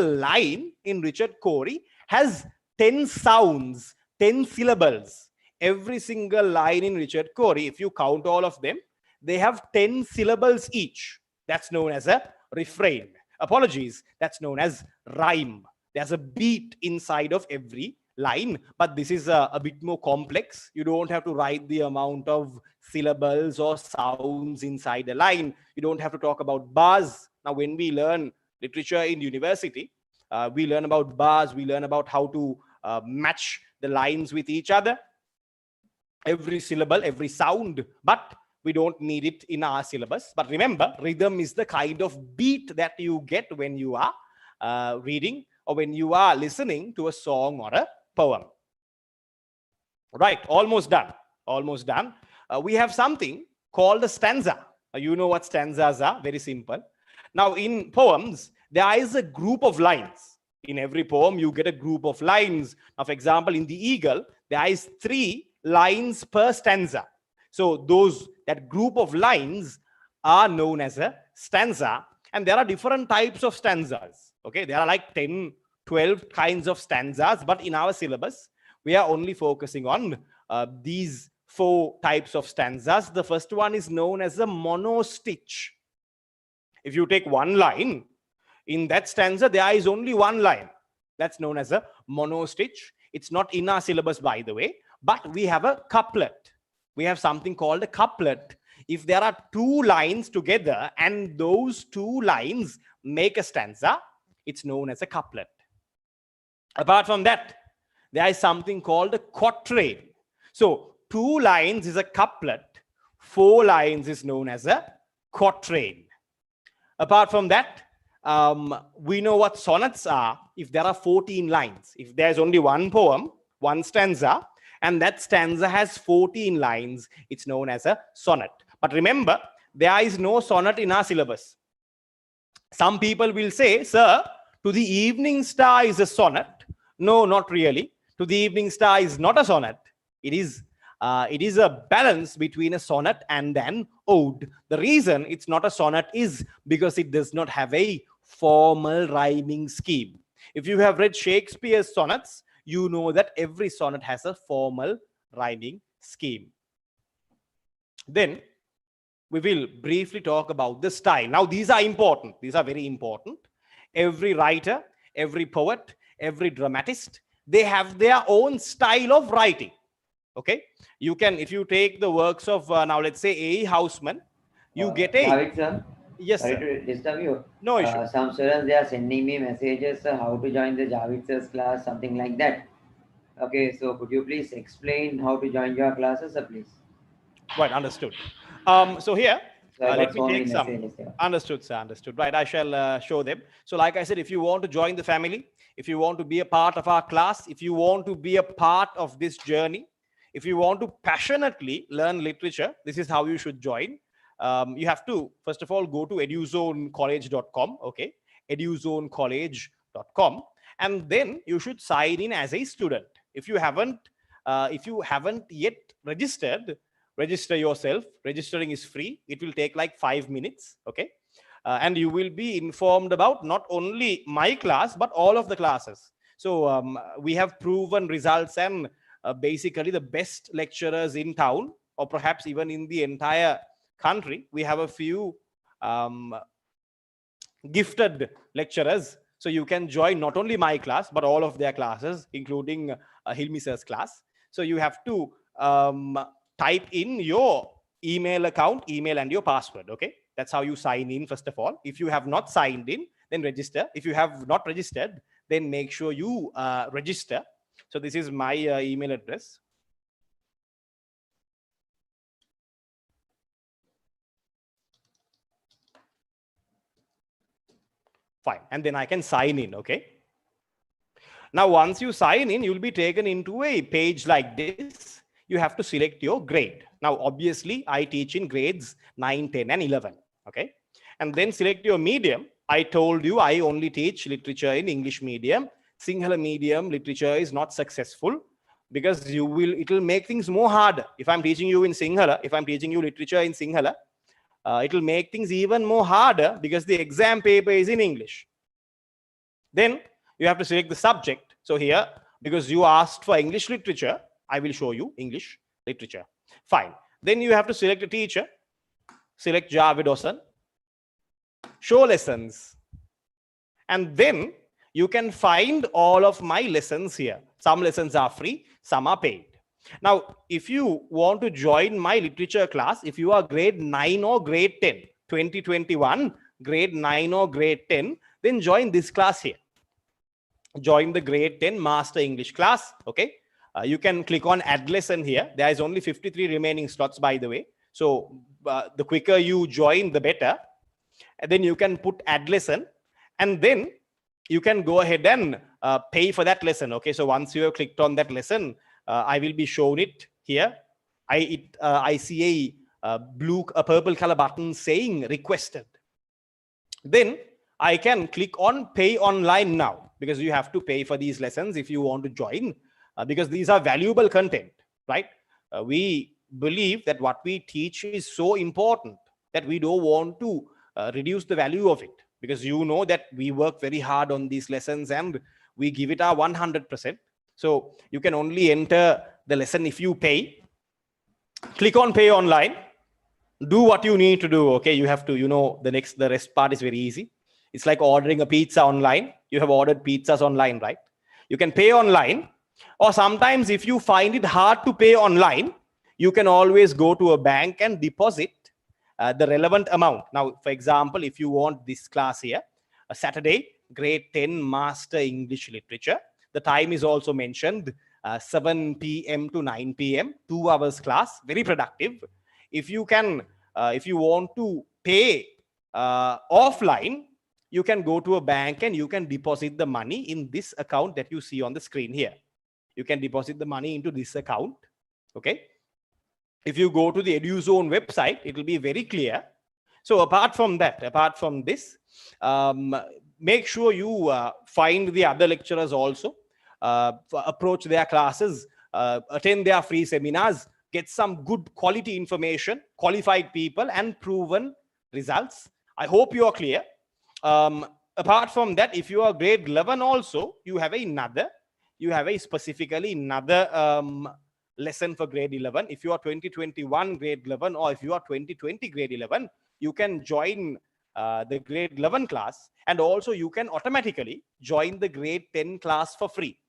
line in Richard Cory has 10 sounds, 10 syllables. Every single line in Richard Cory, if you count all of them, they have 10 syllables each. That's known as a refrain. Apologies, that's known as rhyme. There's a beat inside of every line, but this is a bit more complex. You don't have to write the amount of syllables or sounds inside a line. You don't have to talk about bars. Now, when we learn literature in university, we learn about bars. We learn about how to match the lines with each other, every syllable, every sound. But We don't need it in our syllabus. But remember, rhythm is the kind of beat that you get when you are reading or when you are listening to a song or a poem. Right, almost done. Almost done. We have something called a stanza. You know what stanzas are? Very simple. Now, in poems, there is a group of lines. In every poem, you get a group of lines. Now, for example, in the Eagle, there is 3 lines per stanza. So that group of lines are known as a stanza. And there are different types of stanzas. Okay, there are like 10, 12 kinds of stanzas. But in our syllabus, we are only focusing on these 4 types of stanzas. The first one is known as a monostitch. If you take one line, in that stanza, there is only one line. That's known as a monostitch. It's not in our syllabus, by the way, but we have a couplet. We have something called a couplet. If there are 2 lines together and those 2 lines make a stanza, it's known as a couplet. Apart from that, there is something called a quatrain. So 2 lines is a couplet, 4 lines is known as a quatrain. Apart from that, we know what sonnets are if there are 14 lines. If there's only one poem, one stanza, and that stanza has 14 lines, it's known as a sonnet. But remember, there is no sonnet in our syllabus. Some people will say, sir, to the evening star is a sonnet. No, not really. To the evening star is not a sonnet. It is a balance between a sonnet and an ode. The reason it's not a sonnet is because it does not have a formal rhyming scheme. If you have read Shakespeare's sonnets, you know that every sonnet has a formal rhyming scheme. Then we will briefly talk about the style. Now, these are important. These are very important. Every writer, every poet, every dramatist, they have their own style of writing. Okay, you can, if you take the works of now let's say A. Houseman, you get a David, sir. Yes, Sorry sir. to disturb you. No issue. Some students, they are sending me messages how to join the Javid sir's class, something like that. Okay, so could you please explain how to join your classes, sir, please? Right, understood. So here, So I let got me so many take some. messages here. Understood, sir. Understood. Right, I shall show them. So like I said, if you want to join the family, if you want to be a part of our class, if you want to be a part of this journey, if you want to passionately learn literature, this is how you should join. You have to, first of all, go to EDU-ZONEcollege.com, okay? EDU-ZONEcollege.com, and then you should sign in as a student. If you haven't yet registered, register yourself. Registering is free. It will take like 5 minutes, okay? And you will be informed about not only my class, but all of the classes. So we have proven results and basically the best lecturers in town, or perhaps even in the entire country. We have a few gifted lecturers. So you can join not only my class, but all of their classes, including Hilmi sir's class. So you have to type in your email account, email and your password, okay? That's how you sign in, first of all. If you have not signed in, then register. If you have not registered, then make sure you register. So this is my email address. Fine. And then I can sign in, okay? Now, once you sign in, you'll be taken into a page like this. You have to select your grade. Now, obviously, I teach in grades 9, 10, and 11, okay? And then select your medium. I told you I only teach literature in English medium. Sinhala medium literature is not successful because it will make things more harder. If I'm teaching you in Sinhala, if I'm teaching you literature in Sinhala, it will make things even more harder because the exam paper is in English. Then you have to select the subject. So here, because you asked for English literature, I will show you English literature. Fine. Then you have to select a teacher. Select Javid Hosan. Show lessons. And then you can find all of my lessons here. Some lessons are free, some are paid. Now, if you want to join my literature class, if you are grade 9 or grade 10, 2021, grade 9 or grade 10, then join this class here. Join the grade 10 Master English class, okay? You can click on add lesson here. There is only 53 remaining slots, by the way. So the quicker you join, the better. And then you can put add lesson, and then you can go ahead and pay for that lesson. Okay, so once you have clicked on that lesson, I will be shown it here. I see a purple color button saying requested. Then I can click on pay online now, because you have to pay for these lessons if you want to join, because these are valuable content, right? We believe that what we teach is so important that we don't want to reduce the value of it, because you know that we work very hard on these lessons and we give it our 100%. So you can only enter the lesson if you pay. Click on pay online. Do what you need to do. Okay, you have to, the rest part is very easy. It's like ordering a pizza online. You have ordered pizzas online, right? You can pay online, or sometimes if you find it hard to pay online, you can always go to a bank and deposit the relevant amount. Now, for example, if you want this class here, a Saturday, grade 10 Master English Literature, the time is also mentioned, 7 p.m. to 9 p.m., 2 hours class, very productive. If you want to pay offline, you can go to a bank and you can deposit the money in this account that you see on the screen here. You can deposit the money into this account. Okay. If you go to the EDU-ZONE website, it will be very clear. So apart from this, make sure you find the other lecturers also, approach their classes, attend their free seminars, get some good quality information, qualified people, and proven results. I hope you are clear. Apart from that, if you are grade 11 also, you have specifically another lesson for grade 11. If you are 2021 grade 11, or if you are 2020 grade 11, you can join the grade 11 class, and also you can automatically join the grade 10 class for free.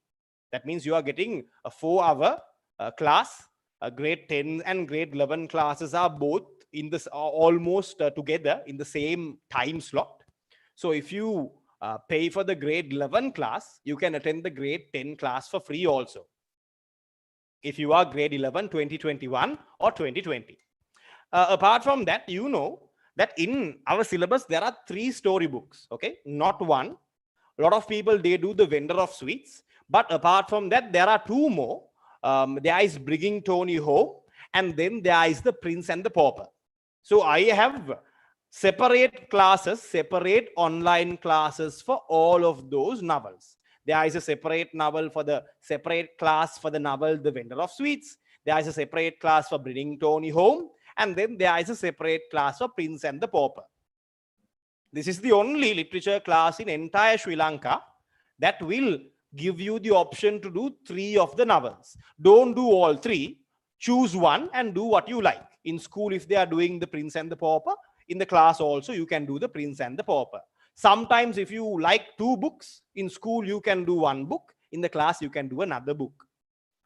That means you are getting a 4-hour class. Grade 10 and grade 11 classes are both in this almost together in the same time slot. So if you pay for the grade 11 class, you can attend the grade 10 class for free also, if you are grade 11 2021 or 2020. Apart from that, you know that in our syllabus there are 3 storybooks. Okay, not one. A lot of people, they do the Vendor of Sweets, but apart from that there are 2 more. There is Bringing Tony Home, and then there is The Prince and the Pauper. So I have separate classes, separate online classes for all of those novels. There is a separate class for the novel The Vendor of Sweets. There is a separate class for Bringing Tony Home, and then there is a separate class for Prince and the Pauper. This is the only literature class in entire Sri Lanka that will give you the option to do 3 of the novels. Don't do all 3. Choose one and do what you like. In school, if they are doing The Prince and the Pauper, in the class also you can do The Prince and the Pauper. Sometimes if you like 2 books, in school you can do 1 book. In the class you can do another book.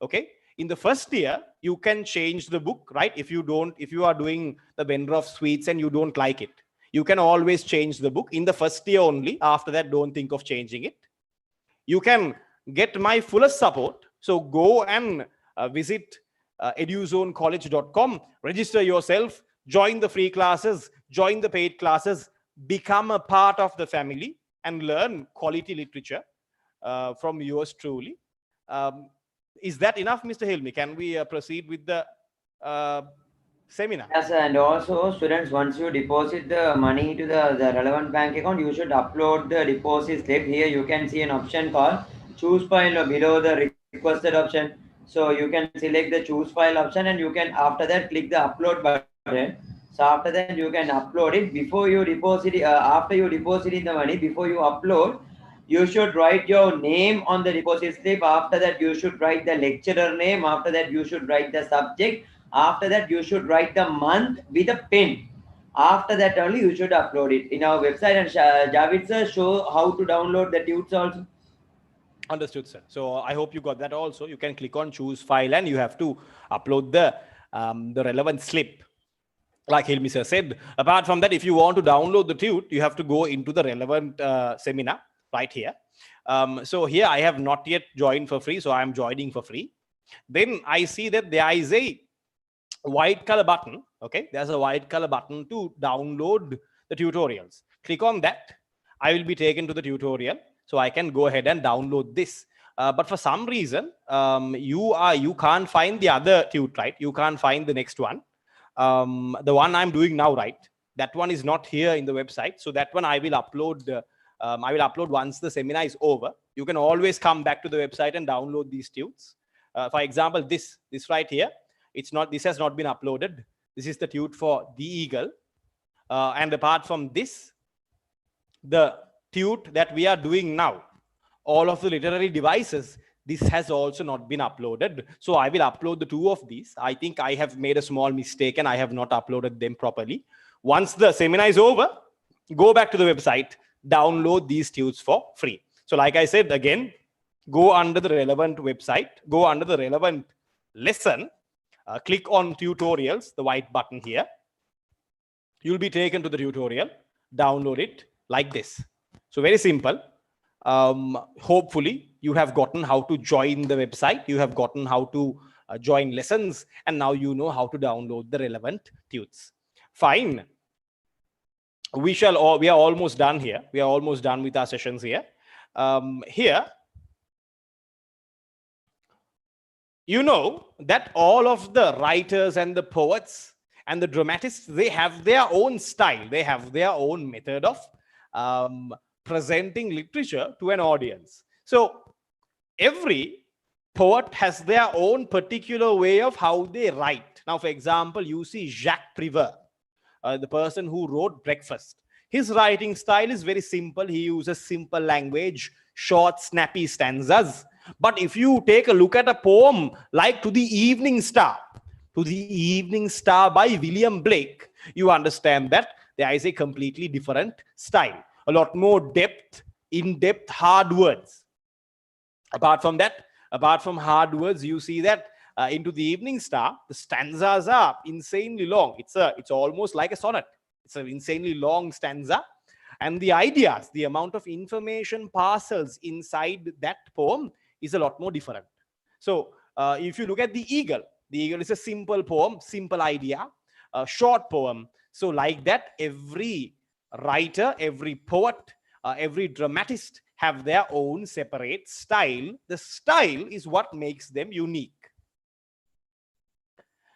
Okay. In the first year, you can change the book, right? If you are doing The Vendor of Sweets and you don't like it, you can always change the book in the first year only. After that, don't think of changing it. You can get my fullest support. So go and visit eduzonecollege.com, register yourself, join the free classes, join the paid classes, become a part of the family, and learn quality literature from yours truly. Is that enough, Mr. Hilmi? Can we proceed with the seminar? Yes, and also students, once you deposit the money to the relevant bank account, you should upload the deposit slip. Here you can see an option called choose file below the requested option. So you can select the choose file option, and you can after that click the upload button. So after that you can upload it. Before you deposit after you deposit the money, before you upload, you should write your name on the deposit slip. After that you should write the lecturer name. After that you should write the subject. After that you should write the month with a pen. After that only you should upload it in our website. And Javid sir show how to download the tutes also. Understood, sir. So I hope you got that also. You can click on choose file and you have to upload the relevant slip, like Hilmi sir said. Apart from that, if you want to download the tute, you have to go into the relevant seminar right here. So here I have not yet joined for free, so I am joining for free. Then I see that there is a white color button Okay, there's a white color button to download the tutorials. Click on that. I will be taken to the tutorial, so I can go ahead and download this. But for some reason, you can't find the other tute, right? You can't find the next one. The one I'm doing now, right? That one is not here in the website. So that one I will upload. I will upload once the seminar is over. You can always come back to the website and download these tutes. For example, this right here, it's not. This has not been uploaded. This is the tute for the eagle. And apart from this, the tute that we are doing now, all of the literary devices, this has also not been uploaded. So I will upload the two of these. I think I have made a small mistake and I have not uploaded them properly. Once the seminar is over, go back to the website, download these tutes for free. So like I said, again, go under the relevant website, go under the relevant lesson, click on tutorials, the white button here. You'll be taken to the tutorial, download it like this. So very simple. Hopefully you have gotten how to join the website, you have gotten how to join lessons, and now you know how to download the relevant tutes. Fine. We are almost done here. We are almost done with our sessions here. Here, you know that all of the writers and the poets and the dramatists, they have their own style. They have their own method of presenting literature to an audience. So every poet has their own particular way of how they write. Now, for example, you see Jacques Prévert, the person who wrote Breakfast. His writing style is very simple. He uses simple language, short, snappy stanzas. But if you take a look at a poem like To the Evening Star by William Blake, you understand that there is a completely different style. A lot more depth, in-depth, hard words. Apart from that, apart from hard words, you see that into the Evening Star, the stanzas are insanely long. It's almost like a sonnet. It's an insanely long stanza. And the ideas, the amount of information parcels inside that poem is a lot more different. So if you look at the Eagle is a simple poem, simple idea, a short poem. So like that, every writer, every poet, every dramatist have their own separate style. The style is what makes them unique.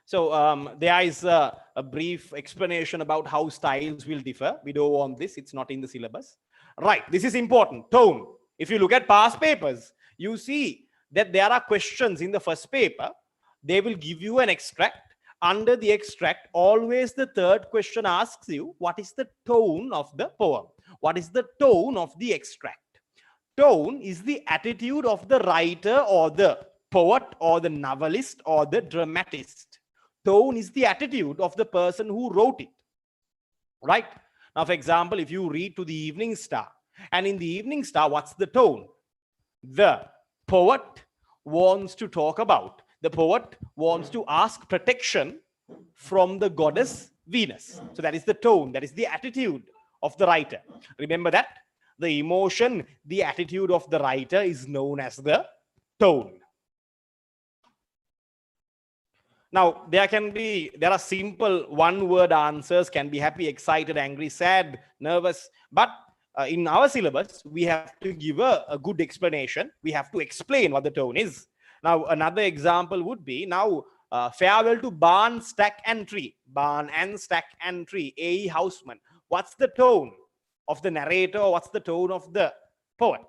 So there is a brief explanation about how styles will differ. We don't want this. It's not in the syllabus. Right. This is important. Tone. If you look at past papers, you see that there are questions in the first paper. They will give you an extract. Under the extract, always the third question asks you, what is the tone of the poem? What is the tone of the extract? Tone is the attitude of the writer or the poet or the novelist or the dramatist. Tone is the attitude of the person who wrote it. Right? Now, for example, if you read To the Evening Star, and in the Evening Star, what's the tone? The poet wants to talk about, the poet wants to ask protection from the goddess Venus. So that is the tone, that is the attitude of the writer. Remember that? The emotion, the attitude of the writer is known as the tone. Now, there are simple one-word answers, can be happy, excited, angry, sad, nervous. But in our syllabus, we have to give a good explanation. We have to explain what the tone is. Now, another example would be, now, farewell to barn, stack, and tree. Barn and stack and tree. A. Houseman. What's the tone of the narrator? What's the tone of the poet?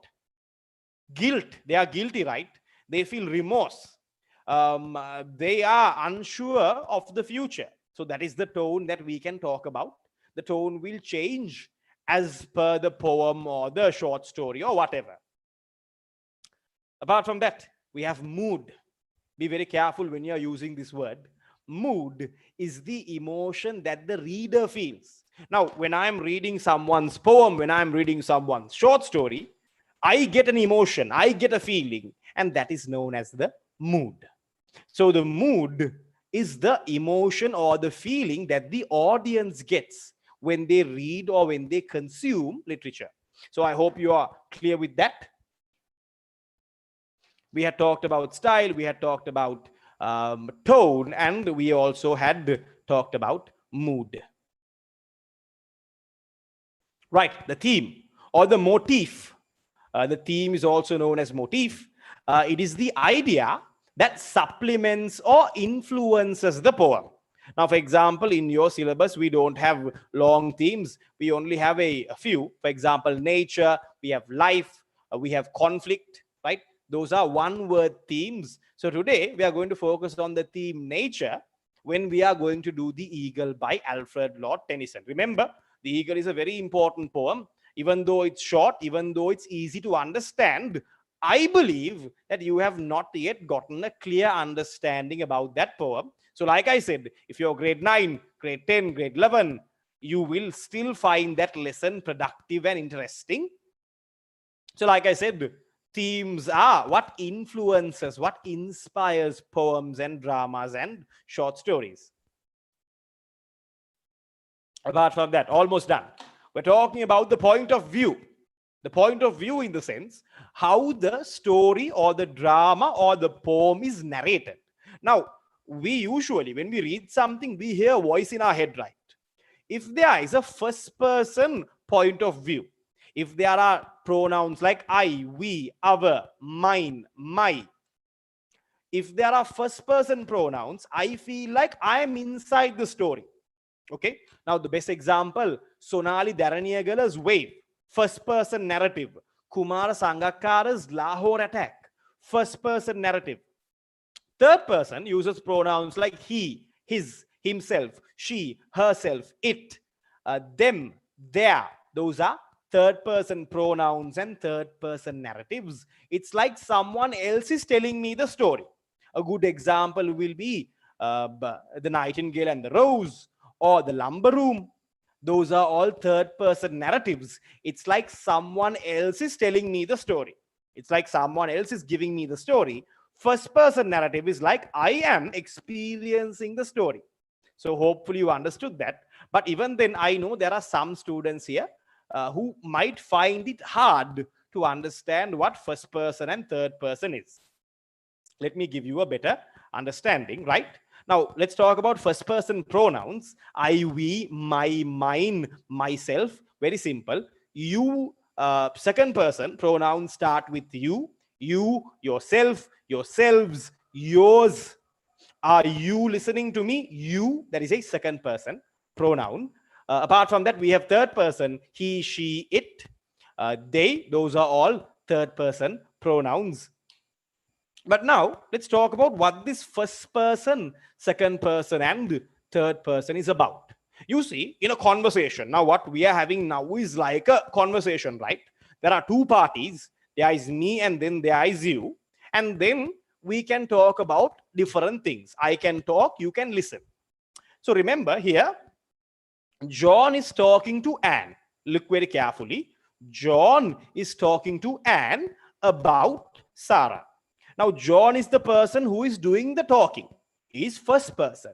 Guilt. They are guilty, right? They feel remorse. They are unsure of the future. So that is the tone that we can talk about. The tone will change as per the poem or the short story or whatever. Apart from that, we have mood. Be very careful when you are using this word. Mood is the emotion that the reader feels. Now, when I'm reading someone's poem, when I'm reading someone's short story, I get an emotion, I get a feeling, and that is known as the mood. So the mood is the emotion or the feeling that the audience gets when they read or when they consume literature. So I hope you are clear with that. We had talked about style, we had talked about tone, and we also had talked about mood. Right, the theme or the motif. The theme is also known as motif. It is the idea that supplements or influences the poem. Now, for example, in your syllabus, we don't have long themes. We only have a few. For example, nature, we have life, we have conflict, right? Those are one-word themes. So today, we are going to focus on the theme nature when we are going to do The Eagle by Alfred Lord Tennyson. Remember, The Eagle is a very important poem. Even though it's short, even though it's easy to understand, I believe that you have not yet gotten a clear understanding about that poem. So like I said, if you're grade 9, grade 10, grade 11, you will still find that lesson productive and interesting. So like I said, themes are what influences, what inspires poems and dramas and short stories. Apart from that, almost done. We're talking about the point of view. The point of view in the sense how the story or the drama or the poem is narrated. Now, we usually, when we read something, we hear a voice in our head, right? If there is a first person point of view, if there are pronouns like I, we, our, mine, my, if there are first person pronouns, I feel like I am inside the story. Okay, now the best example, Sonali Dharaniyagala's Wave, first person narrative. Kumara Sangakkara's Lahore Attack, first person narrative. Third person uses pronouns like he, his, himself, she, herself, it, them, their. Those are third person pronouns and third person narratives. It's like someone else is telling me the story. A good example will be The Nightingale and the Rose, or The Lumber Room. Those are all third person narratives. It's like someone else is telling me the story. It's like someone else is giving me the story. First person narrative is like I am experiencing the story. So hopefully you understood that. But even then, I know there are some students here who might find it hard to understand what first person and third person is. Let me give you a better understanding, right? Now, let's talk about first person pronouns. I, we, my, mine, myself. Very simple. You, second person pronouns start with you, yourself, yourselves, yours. Are you listening to me? You, that is a second person pronoun. Apart from that, we have third person, he, she, it, they. Those are all third person pronouns. But now let's talk about what this first person, second person, and third person is about. You see, in a conversation, now what we are having now is like a conversation, right? There are two parties. There is me and then there is you. And then we can talk about different things. I can talk, you can listen. So remember here, John is talking to Anne. Look very carefully. John is talking to Anne about Sarah. Now, John is the person who is doing the talking. He is first person.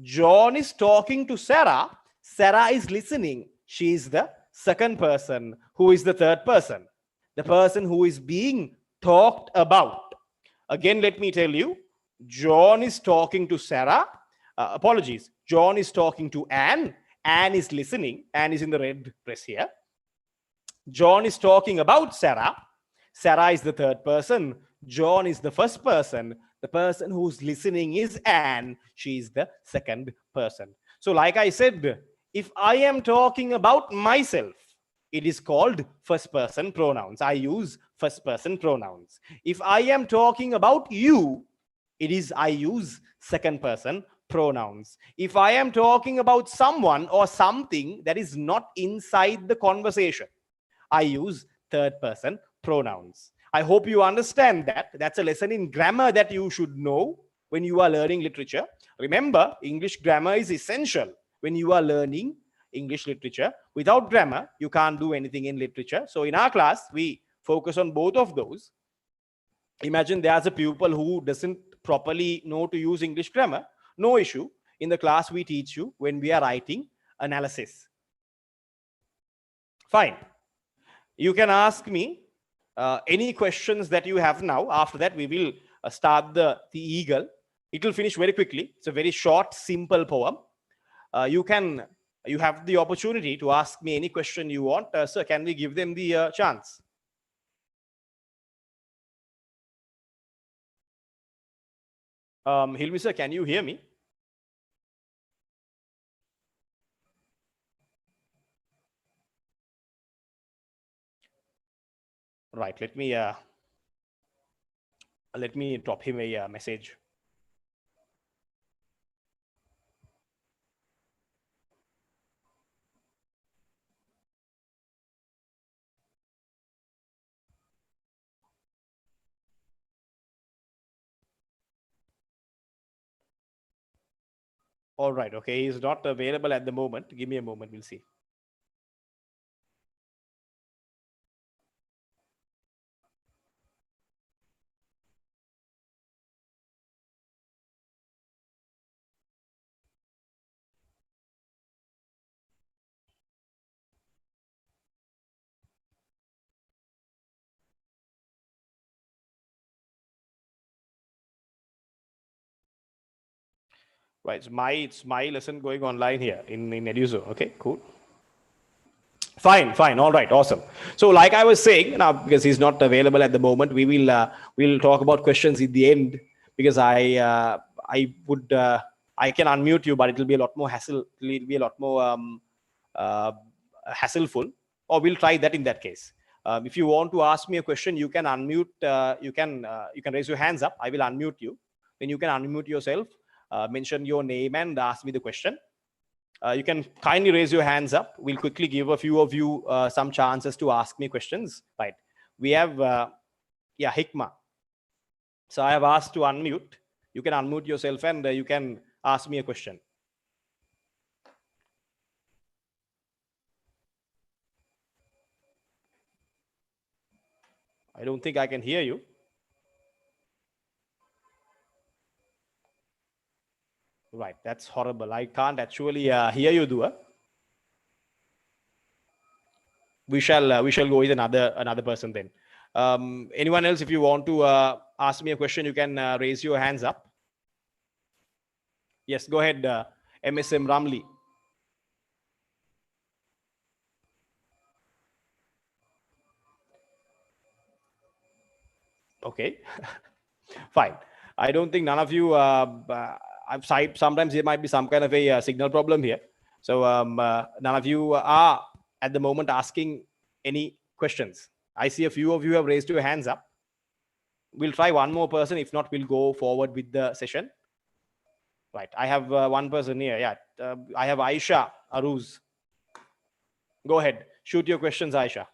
John is talking to Sarah. Sarah is listening. She is the second person. Who is the third person? The person who is being talked about. Again, let me tell you, John is talking to Sarah. Apologies. John is talking to Anne. Anne is listening. Anne is in the red dress here. John is talking about Sarah. Sarah is the third person. John is the first person. The person who's listening is Anne. She is the second person. So like I said, if I am talking about myself, it is called first person pronouns. I use first person pronouns. If I am talking about you, I use second person pronouns. If I am talking about someone or something that is not inside the conversation, I use third person pronouns. I hope you understand that. That's a lesson in grammar that you should know when you are learning literature. Remember, English grammar is essential when you are learning English literature. Without grammar, you can't do anything in literature. So in our class, we focus on both of those. Imagine there's a pupil who doesn't properly know to use English grammar. No issue. In the class, we teach you when we are writing analysis. Fine. You can ask me any questions that you have now. After that, we will start the Eagle. It will finish very quickly. It's a very short, simple poem. you have the opportunity to ask me any question you want. Sir, can we give them the chance? Hilmi sir, can you hear me? Right, let me drop him a message. All right, okay, he's not available at the moment. Give me a moment, we'll see. Right, it's my lesson going online here in EDU-ZONE. Okay, cool. Fine, all right, awesome. So like I was saying, now because he's not available at the moment, we'll talk about questions in the end, because I can unmute you, but it'll be a lot more hassle. It'll be a lot more hassleful, or we'll try that in that case. If you want to ask me a question, you can unmute. You can raise your hands up. I will unmute you. Then you can unmute yourself, mention your name, and ask me the question. You can kindly raise your hands up. We'll quickly give a few of you some chances to ask me questions. Right. We have, Hikma. So I have asked to unmute. You can unmute yourself and you can ask me a question. I don't think I can hear you. Right. That's horrible. I can't actually hear you, Dua. We shall go with another person then. Anyone else, if you want to ask me a question, you can raise your hands up. Yes, go ahead, MSM Ramli. Okay, fine. I don't think none of you. Sometimes there might be some kind of a signal problem here. So none of you are at the moment asking any questions. I see a few of you have raised your hands up. We'll try one more person. If not, we'll go forward with the session. Right. I have one person here. Yeah. I have Aisha Aruz. Go ahead. Shoot your questions, Aisha.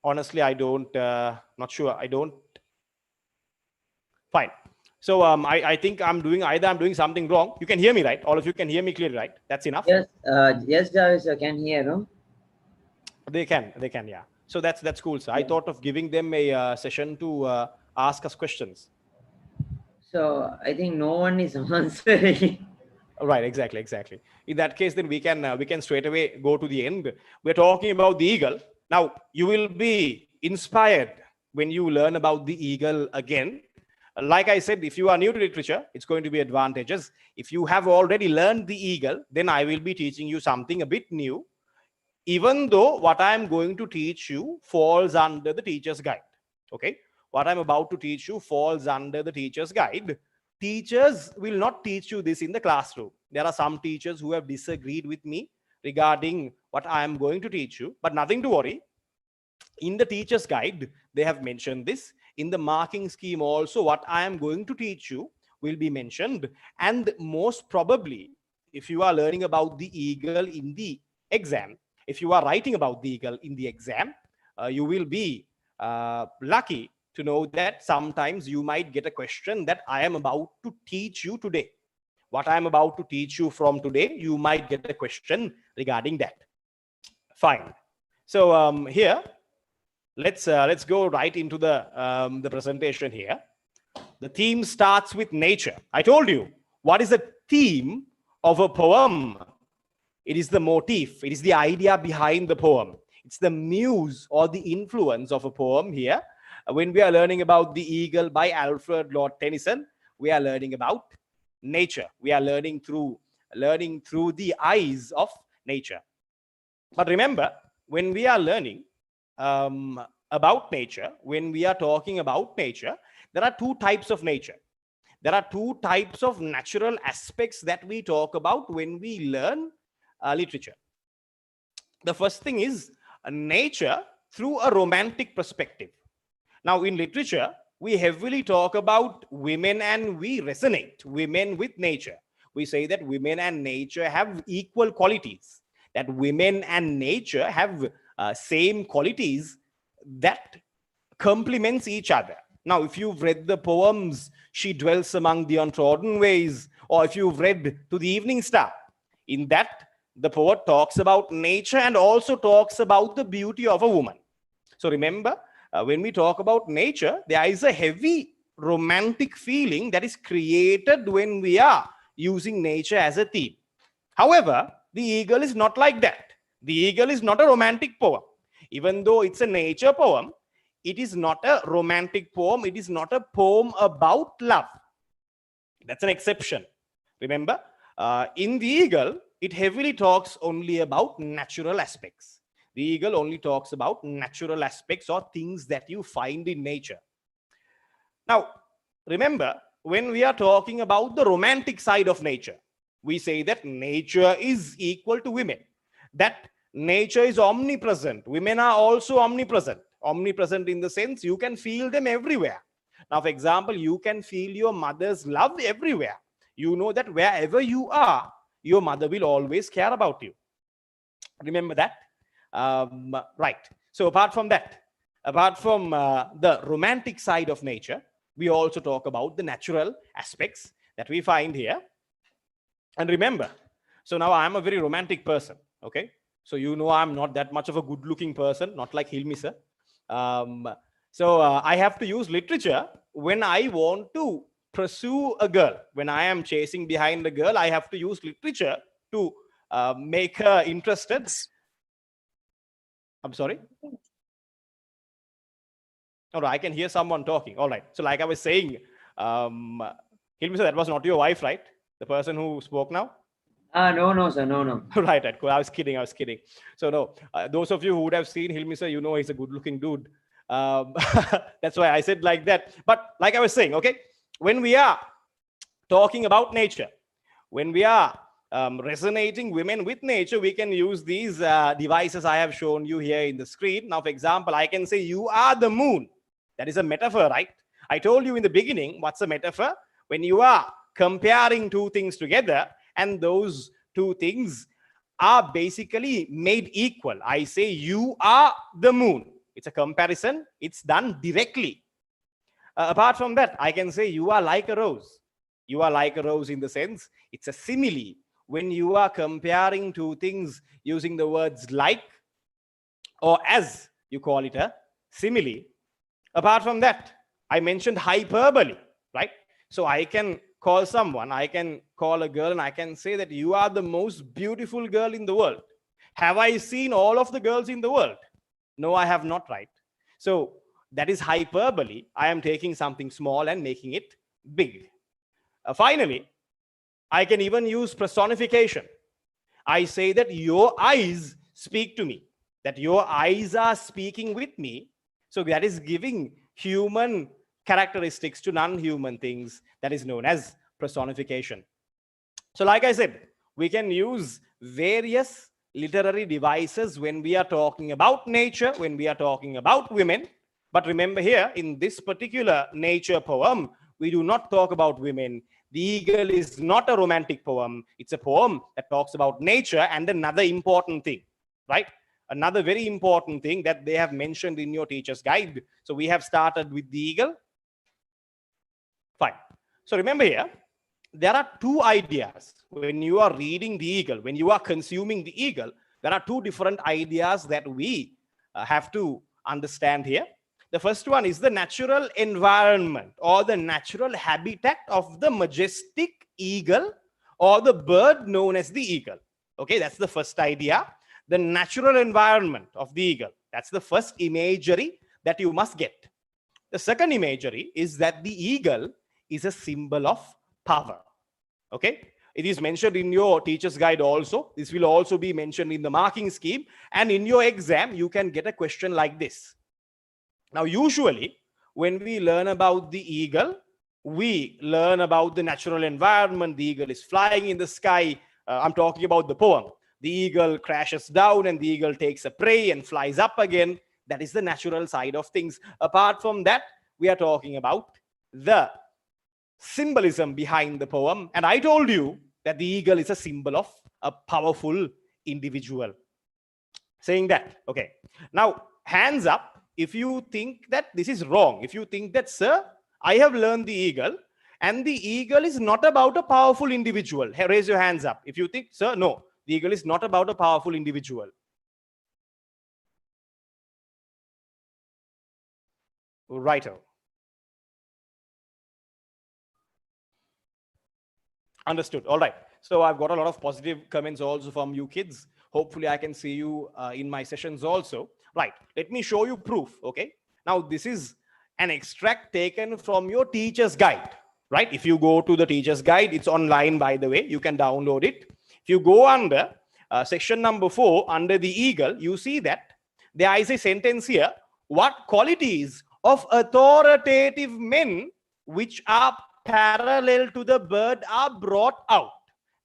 Honestly, I don't, not sure. I don't. Fine. So I think I'm doing something wrong. You can hear me, right? All of you can hear me clearly, right? That's enough. Yes, yes, Jarvis, I can hear them. They can, yeah. So that's cool. So yeah. I thought of giving them a session to ask us questions. So I think no one is answering. Right, exactly. In that case, then we can straight away go to the end. We're talking about the eagle. Now, you will be inspired when you learn about the eagle again. Like I said, if you are new to literature, it's going to be advantageous. If you have already learned the eagle, then I will be teaching you something a bit new, even though what I'm going to teach you falls under the teacher's guide. Okay, what I'm about to teach you falls under the teacher's guide. Teachers will not teach you this in the classroom. There are some teachers who have disagreed with me regarding what I am going to teach you, but nothing to worry. In the teacher's guide, they have mentioned this. In the marking scheme also, what I am going to teach you will be mentioned. And most probably, if you are learning about the eagle in the exam, if you are writing about the eagle in the exam, you will be lucky to know that sometimes you might get a question that I am about to teach you today. What I am about to teach you from today, you might get a question regarding that. Fine. So here, let's go right into the presentation here. The theme starts with nature. I told you, what is the theme of a poem? It is the motif. It is the idea behind the poem. It's the muse or the influence of a poem here. When we are learning about The Eagle by Alfred Lord Tennyson, we are learning about nature. We are learning through the eyes of nature. But remember, when we are learning about nature, when we are talking about nature, there are two types of nature. There are two types of natural aspects that we talk about when we learn literature. The first thing is nature through a romantic perspective. Now, in literature, we heavily talk about women and we resonate women with nature. We say that women and nature have equal qualities, that women and nature have same qualities that complements each other. Now, if you've read the poems, She Dwells Among the Untrodden Ways, or if you've read To the Evening Star, in that, the poet talks about nature and also talks about the beauty of a woman. So remember, when we talk about nature, there is a heavy romantic feeling that is created when we are using nature as a theme. However, The Eagle is not like that. The Eagle is not a romantic poem. Even though it's a nature poem, it is not a romantic poem. It is not a poem about love. That's an exception. Remember, in The Eagle, it heavily talks only about natural aspects. The Eagle only talks about natural aspects or things that you find in nature. Now, remember, when we are talking about the romantic side of nature, we say that nature is equal to women, that nature is omnipresent. Women are also omnipresent. Omnipresent in the sense you can feel them everywhere. Now, for example, you can feel your mother's love everywhere. You know that wherever you are, your mother will always care about you. Remember that? Right. So apart from that, apart from the romantic side of nature, we also talk about the natural aspects that we find here. And remember, so now I'm a very romantic person, okay? So you know I'm not that much of a good-looking person, not like Hilmi sir. So I have to use literature when I want to pursue a girl. When I am chasing behind a girl, I have to use literature to make her interested. I'm sorry? All right, I can hear someone talking. All right. So like I was saying, Hilmi sir, that was not your wife, right? The person who spoke now? No, sir, no. Right, cool. I was kidding. So no, those of you who would have seen Hilmi sir, you know he's a good-looking dude. That's why I said like that. But like I was saying, okay, when we are talking about nature, when we are resonating women with nature, we can use these devices I have shown you here in the screen. Now, for example, I can say, you are the moon. That is a metaphor, right? I told you in the beginning, what's a metaphor? When you are comparing two things together and those two things are basically made equal. I say, you are the moon. It's a comparison. It's done directly. Apart from that, I can say, you are like a rose. You are like a rose in the sense, it's a simile. When you are comparing two things using the words like or as, you call it a simile. Apart from that, I mentioned hyperbole, right? So I can call someone, I can call a girl and I can say that you are the most beautiful girl in the world. Have I seen all of the girls in the world? No, I have not, right? So that is hyperbole. I am taking something small and making it big. Finally, I can even use personification. I say that your eyes speak to me, that your eyes are speaking with me. So that is giving human characteristics to non-human things. That is known as personification. So like I said, we can use various literary devices when we are talking about nature, when we are talking about women. But remember here, in this particular nature poem, we do not talk about women. The Eagle is not a romantic poem. It's a poem that talks about nature. And another important thing, right? Another very important thing that they have mentioned in your teacher's guide. So we have started with the Eagle. Fine. So remember here, there are two ideas when you are reading the Eagle, when you are consuming the Eagle, there are two different ideas that we have to understand here. The first one is the natural environment or the natural habitat of the majestic eagle or the bird known as the eagle. Okay, that's the first idea. the natural environment of the eagle. That's the first imagery that you must get. The second imagery is that the eagle is a symbol of power. Okay, it is mentioned in your teacher's guide also. This will also be mentioned in the marking scheme, and in your exam you can get a question like this. Now usually when we learn about the eagle, we learn about the natural environment. The eagle is flying in the sky. I'm talking about the poem. The eagle crashes down and the eagle takes a prey and flies up again. That is the natural side of things. Apart from that, we are talking about the symbolism behind the poem. And I told you that the eagle is a symbol of a powerful individual. Saying that, okay. Now, hands up if you think that this is wrong. If you think that, sir, I have learned the eagle, and the eagle is not about a powerful individual. Raise your hands up. If you think, sir, no, the eagle is not about a powerful individual. Righto. Understood. All right. So I've got a lot of positive comments also from you kids. Hopefully I can see you in my sessions also. Right. Let me show you proof. Okay. Now this is an extract taken from your teacher's guide. Right. If you go to the teacher's guide, it's online, by the way. You can download it. If you go under section number 4, under the eagle, you see that there is a sentence here. What qualities of authoritative men which are parallel to the bird are brought out?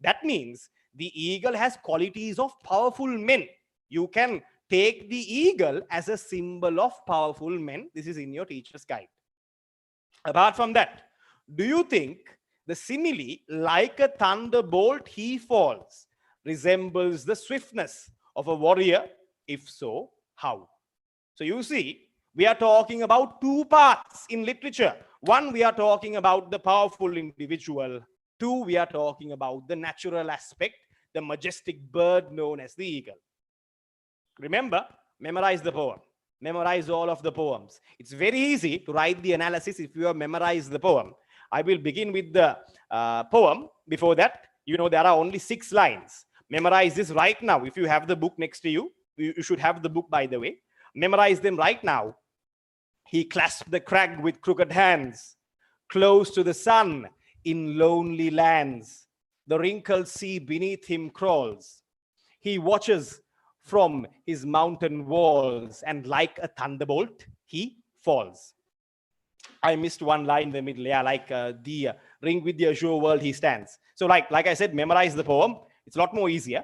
That means the eagle has qualities of powerful men. You can take the eagle as a symbol of powerful men. This is in your teacher's guide. Apart from that, do you think the simile, like a thunderbolt he falls, resembles the swiftness of a warrior? If so, how? So you see, we are talking about two parts in literature. One, we are talking about the powerful individual. Two, we are talking about the natural aspect, the majestic bird known as the eagle. Remember, memorize the poem. Memorize all of the poems. It's very easy to write the analysis if you have memorized the poem. I will begin with the poem. Before that, you know, there are only 6 lines. Memorize this right now. If you have the book next to you, you should have the book, by the way. Memorize them right now. He clasped the crag with crooked hands, close to the sun in lonely lands. The wrinkled sea beneath him crawls. He watches from his mountain walls, and like a thunderbolt, he falls. I missed one line in the middle. Yeah, like the ring with the azure world he stands. So like I said, memorize the poem. It's a lot more easier.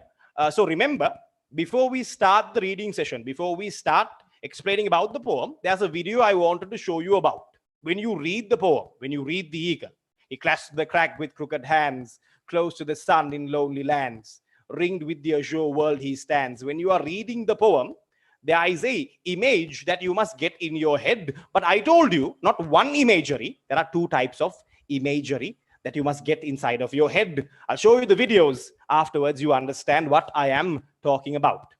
So remember, before we start the reading session, before we start explaining about the poem, there's a video I wanted to show you about. When you read the poem, when you read the eagle, he clasped the crag with crooked hands, close to the sun in lonely lands, ringed with the azure world he stands. When you are reading the poem, there is a image that you must get in your head. But I told you, not one imagery. There are 2 types of imagery that you must get inside of your head. I'll show you the videos. Afterwards, you understand what I am talking about.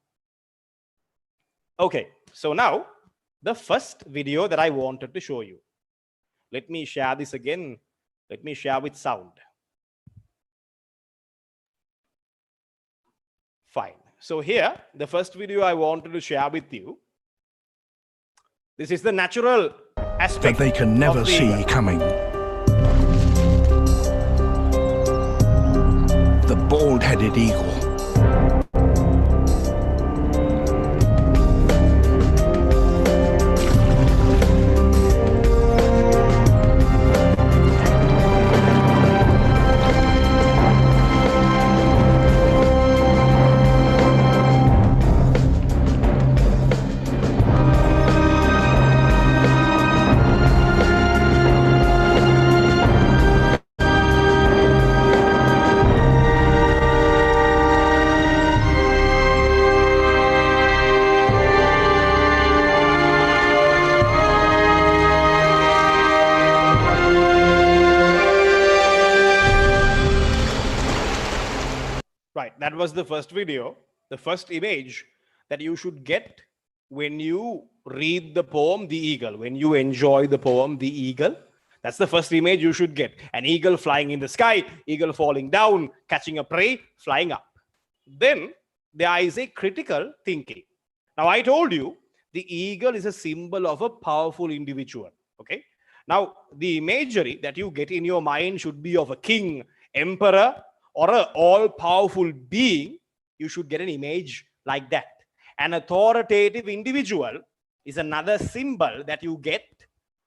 Okay, so now the first video that I wanted to show you. Let me share this again. Let me share with sound. Fine. So here, the first video I wanted to share with you. This is the natural aspect that they can never see coming. The bald-headed eagle. That was the first video, the first image that you should get when you read the poem, The Eagle. When you enjoy the poem, The Eagle, that's the first image you should get. An eagle flying in the sky, eagle falling down, catching a prey, flying up. Then there is a critical thinking. Now, I told you the eagle is a symbol of a powerful individual. Okay. Now, the imagery that you get in your mind should be of a king, emperor, or an all-powerful being. You should get an image like that. An authoritative individual is another symbol that you get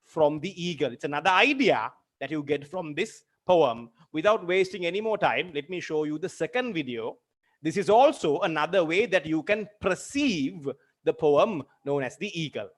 from the eagle. It's another idea that you get from this poem. Without wasting any more time, let me show you the second video. This is also another way that you can perceive the poem known as the eagle.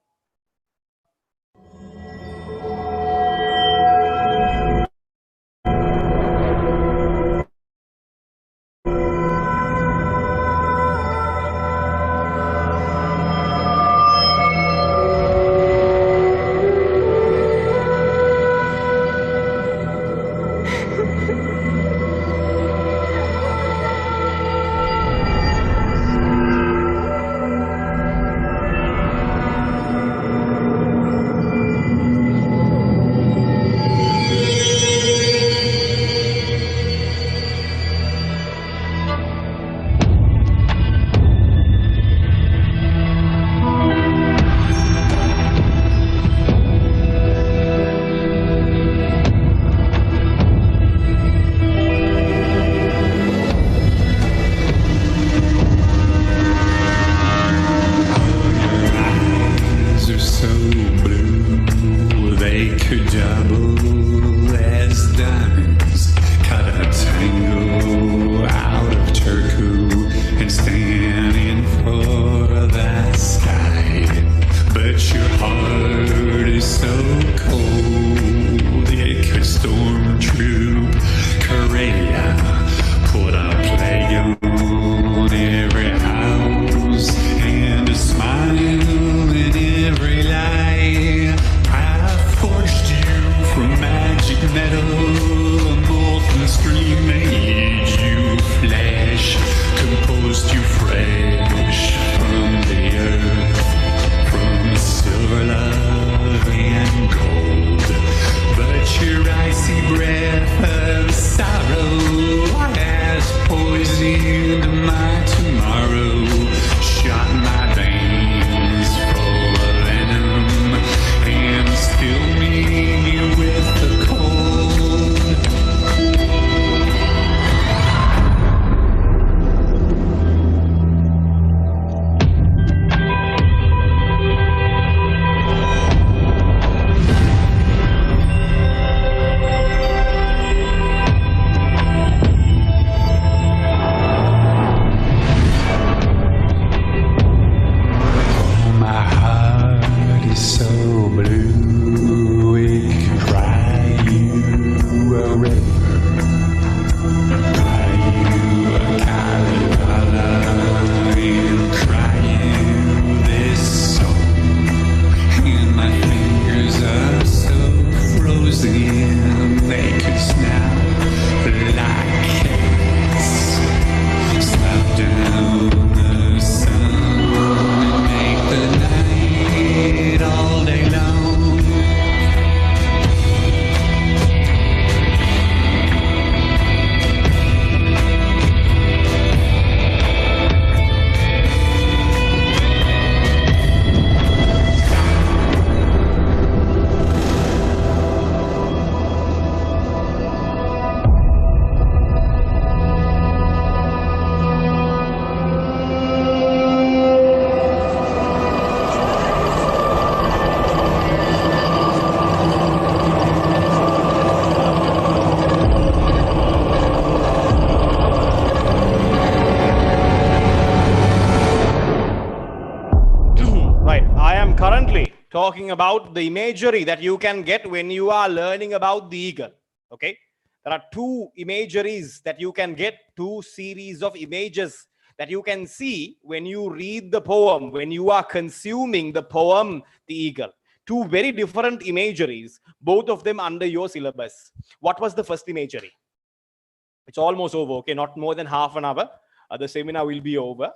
Talking about the imagery that you can get when you are learning about the eagle. Okay, there are two imageries that you can get, two series of images that you can see when you read the poem, when you are consuming the poem, the eagle. Two very different imageries, both of them under your syllabus. What was the first imagery? It's almost over. Okay, not more than half an hour. The seminar will be over.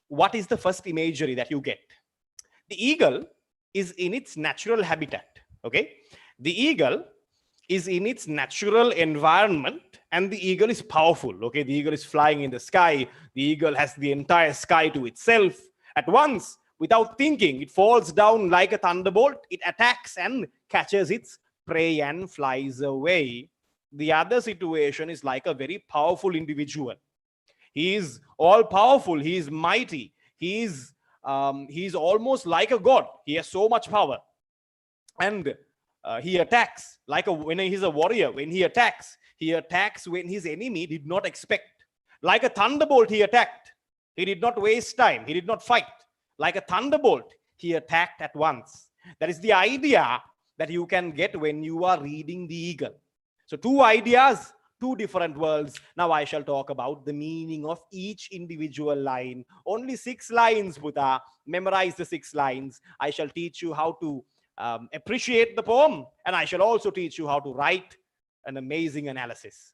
What is the first imagery that you get? The eagle is in its natural habitat. Okay, the eagle is in its natural environment, and the eagle is powerful. Okay, the eagle is flying in the sky. The eagle has the entire sky to itself. At once, without thinking, it falls down like a thunderbolt. It attacks and catches its prey and flies away. The other situation is like a very powerful individual. He is all powerful. He is mighty. He is almost like a god. He has so much power, and he attacks like when he's a warrior. When he attacks when his enemy did not expect. Like a thunderbolt, he attacked. He did not waste time. He did not fight. Like a thunderbolt, he attacked at once. That is the idea that you can get when you are reading the eagle. So two ideas, two different worlds. Now I shall talk about the meaning of each individual line. Only 6 lines, Buddha. Memorize the 6 lines. I shall teach you how to appreciate the poem, and I shall also teach you how to write an amazing analysis.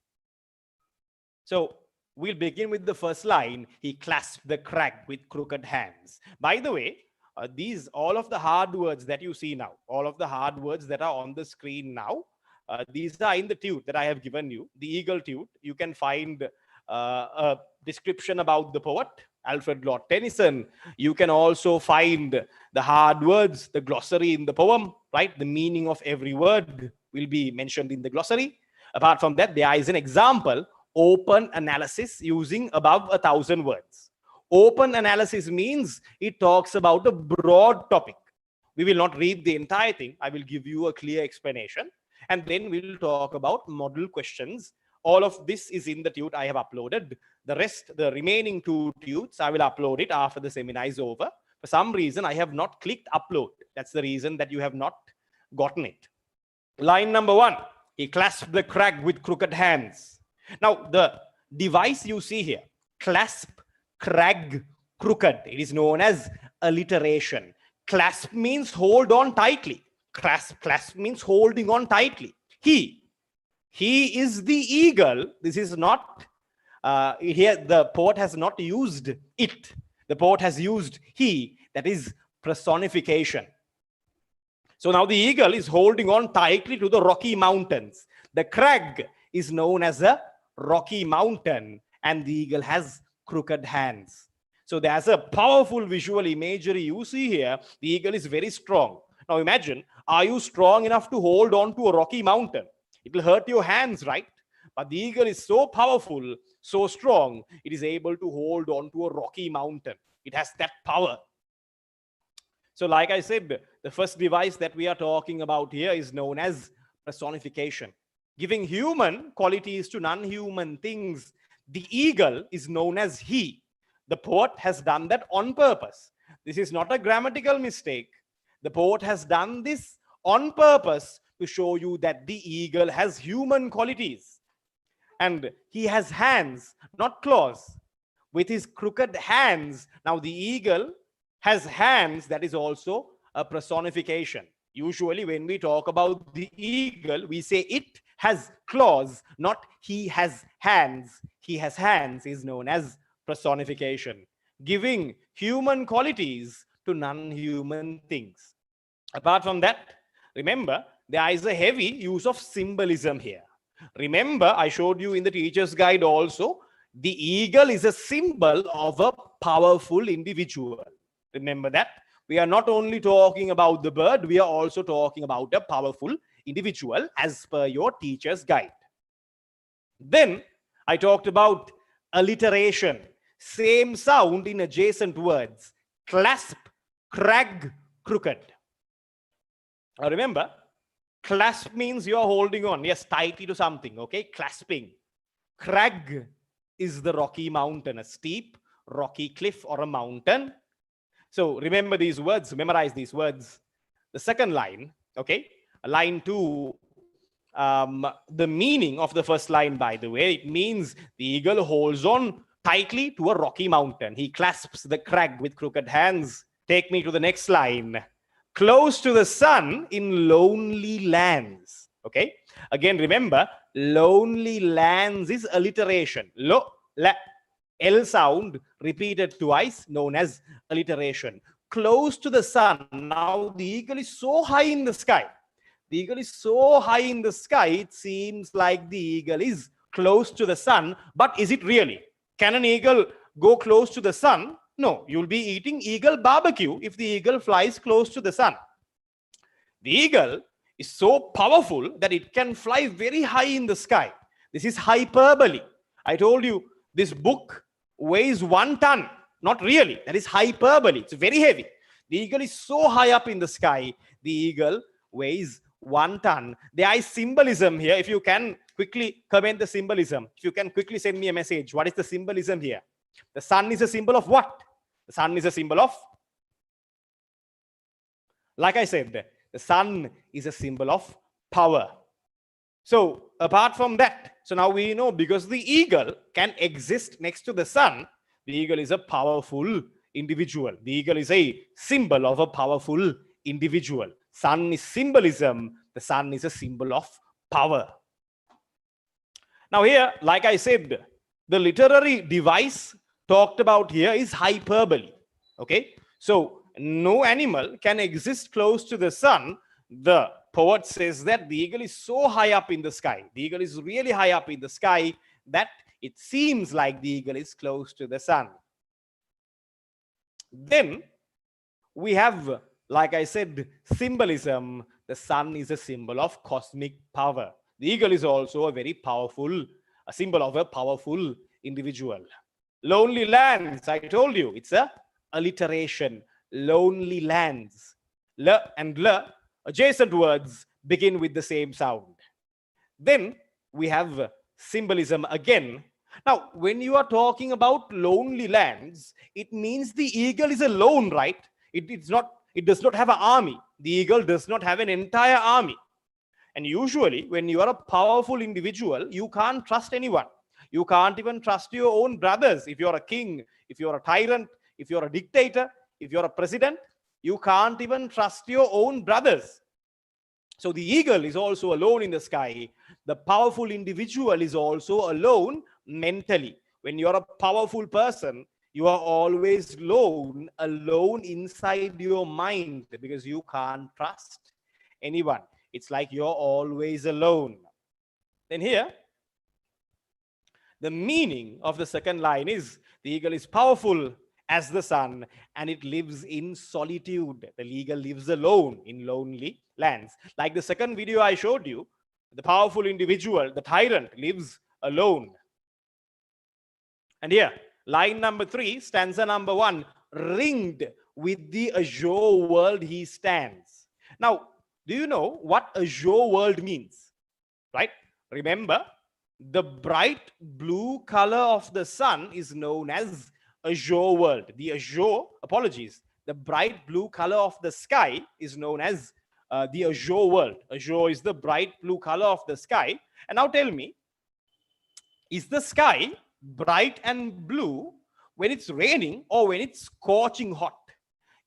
So we'll begin with the first line. He clasped the crag with crooked hands. By the way, all of the hard words that you see now, all of the hard words that are on the screen now, these are in the tute that I have given you, the eagle tute. You can find a description about the poet, Alfred Lord Tennyson. You can also find the hard words, the glossary in the poem, right? The meaning of every word will be mentioned in the glossary. Apart from that, there is an example, open analysis using above 1,000 words. Open analysis means it talks about a broad topic. We will not read the entire thing. I will give you a clear explanation, and then we'll talk about model questions. All of this is in the tute I have uploaded. The rest, the remaining 2 tutes, I will upload it after the seminar is over. For some reason, I have not clicked upload. That's the reason that you have not gotten it. Line number 1, he clasped the crag with crooked hands. Now, the device you see here, clasp, crag, crooked, it is known as alliteration. Clasp means hold on tightly. Clasp means holding on tightly. He is the eagle. This is not, here the poet has not used it. The poet has used he, that is personification. So now the eagle is holding on tightly to the Rocky Mountains. The crag is known as a rocky mountain, and the eagle has crooked hands. So there's a powerful visual imagery you see here. The eagle is very strong. Now imagine, are you strong enough to hold on to a rocky mountain? It will hurt your hands, right? But the eagle is so powerful, so strong, it is able to hold on to a rocky mountain. It has that power. So like I said, the first device that we are talking about here is known as personification. Giving human qualities to non-human things. The eagle is known as he. The poet has done that on purpose. This is not a grammatical mistake. The poet has done this on purpose to show you that the eagle has human qualities. And he has hands, not claws. With his crooked hands, now the eagle has hands. That is also a personification. Usually when we talk about the eagle, we say it has claws, not he has hands. He has hands is known as personification. Giving human qualities to non-human things. Apart from that, remember, there is a heavy use of symbolism here. Remember, I showed you in the teacher's guide also, the eagle is a symbol of a powerful individual. Remember that. We are not only talking about the bird, we are also talking about a powerful individual as per your teacher's guide. Then I talked about alliteration. Same sound in adjacent words. Clasp, crag, crooked. Now remember, clasp means you are holding on, yes, tightly to something, okay? Clasping. Crag is the rocky mountain, a steep, rocky cliff or a mountain. So remember these words, memorize these words. The second line, okay? Line 2, the meaning of the first line, by the way, it means the eagle holds on tightly to a rocky mountain. He clasps the crag with crooked hands. Take me to the next line. Close to the sun in lonely lands. Okay. Again, remember, lonely lands is alliteration. L sound repeated twice, known as alliteration. Close to the sun. Now the eagle is so high in the sky. The eagle is so high in the sky, it seems like the eagle is close to the sun. But is it really? Can an eagle go close to the sun? No, you'll be eating eagle barbecue if the eagle flies close to the sun. The eagle is so powerful that it can fly very high in the sky. This is hyperbole. I told you this book weighs 1 ton. Not really. That is hyperbole. It's very heavy. The eagle is so high up in the sky. The eagle weighs 1 ton. There is symbolism here. If you can quickly comment the symbolism. If you can quickly send me a message. What is the symbolism here? The sun is a symbol of what? The sun is a symbol of, like I said, the sun is a symbol of power. So apart from that, so now we know because the eagle can exist next to the sun, the eagle is a powerful individual. The eagle is a symbol of a powerful individual. Sun is symbolism. The sun is a symbol of power. Now here, like I said, the literary device talked about here is hyperbole. Okay, so no animal can exist close to the sun. The poet says that the eagle is so high up in the sky. The eagle is really high up in the sky that it seems like the eagle is close to the sun. Then we have, like I said, symbolism. The sun is a symbol of cosmic power. The eagle is also a very powerful, a symbol of a powerful individual. Lonely lands, I told you, it's a alliteration. Lonely lands. L and L, adjacent words, begin with the same sound. Then we have symbolism again. Now, when you are talking about lonely lands, it means the eagle is alone, right? It does not have an army. The eagle does not have an entire army. And usually, when you are a powerful individual, you can't trust anyone. You can't even trust your own brothers. If you're a king, if you're a tyrant, if you're a dictator, if you're a president, you can't even trust your own brothers. So the eagle is also alone in the sky. The powerful individual is also alone mentally. When you're a powerful person, you are always alone inside your mind because you can't trust anyone. It's like you're always alone. Then here, the meaning of the second line is the eagle is powerful as the sun and it lives in solitude. The eagle lives alone in lonely lands. Like the second video I showed you, the powerful individual, the tyrant, lives alone. And here, line number 3, stanza number 1, ringed with the azure world he stands. Now, do you know what azure world means? Right? Remember, the bright blue color of the sun is known as azure world. The azure, apologies, the bright blue color of the sky is known as the azure world. Azure is the bright blue color of the sky. And now tell me, is the sky bright and blue when it's raining or when it's scorching hot?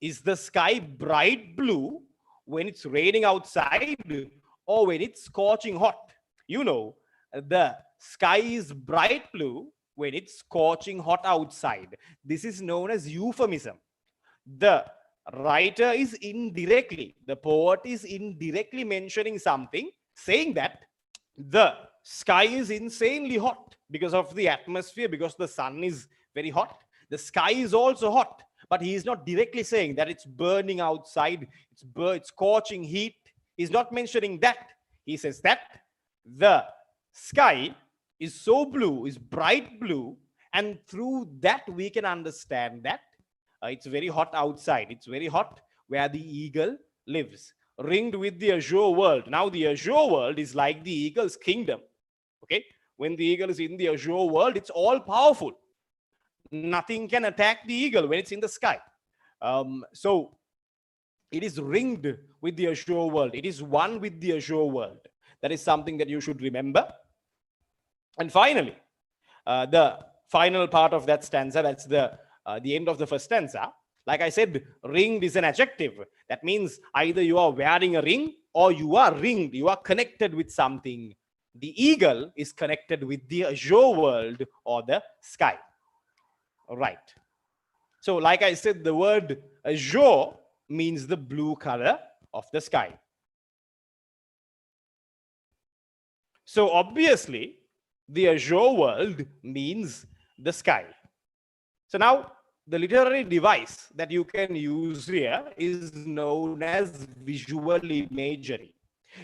Is the sky bright blue when it's raining outside or when it's scorching hot? You know, the sky is bright blue when it's scorching hot outside. This is known as euphemism. The writer is indirectly, the poet is indirectly mentioning something, saying that the sky is insanely hot because of the atmosphere, because the sun is very hot. The sky is also hot, but he is not directly saying that it's burning outside, it's scorching heat. He's not mentioning that. He says that the sky is so blue, is bright blue, and through that we can understand that it's very hot outside. It's very hot where the eagle lives, ringed with the azure world. Now the azure world is like the eagle's kingdom. Okay, when the eagle is in the azure world, it's all powerful. Nothing can attack the eagle when it's in the sky. So it is ringed with the azure world. It is one with the azure world. That is something that you should remember. And finally, the final part of that stanza, that's the end of the first stanza. Like I said, ringed is an adjective. That means either you are wearing a ring or you are ringed. You are connected with something. The eagle is connected with the azure world or the sky. All right. So like I said, the word azure means the blue color of the sky. So obviously, the azure world means the sky. So now, the literary device that you can use here is known as visual imagery.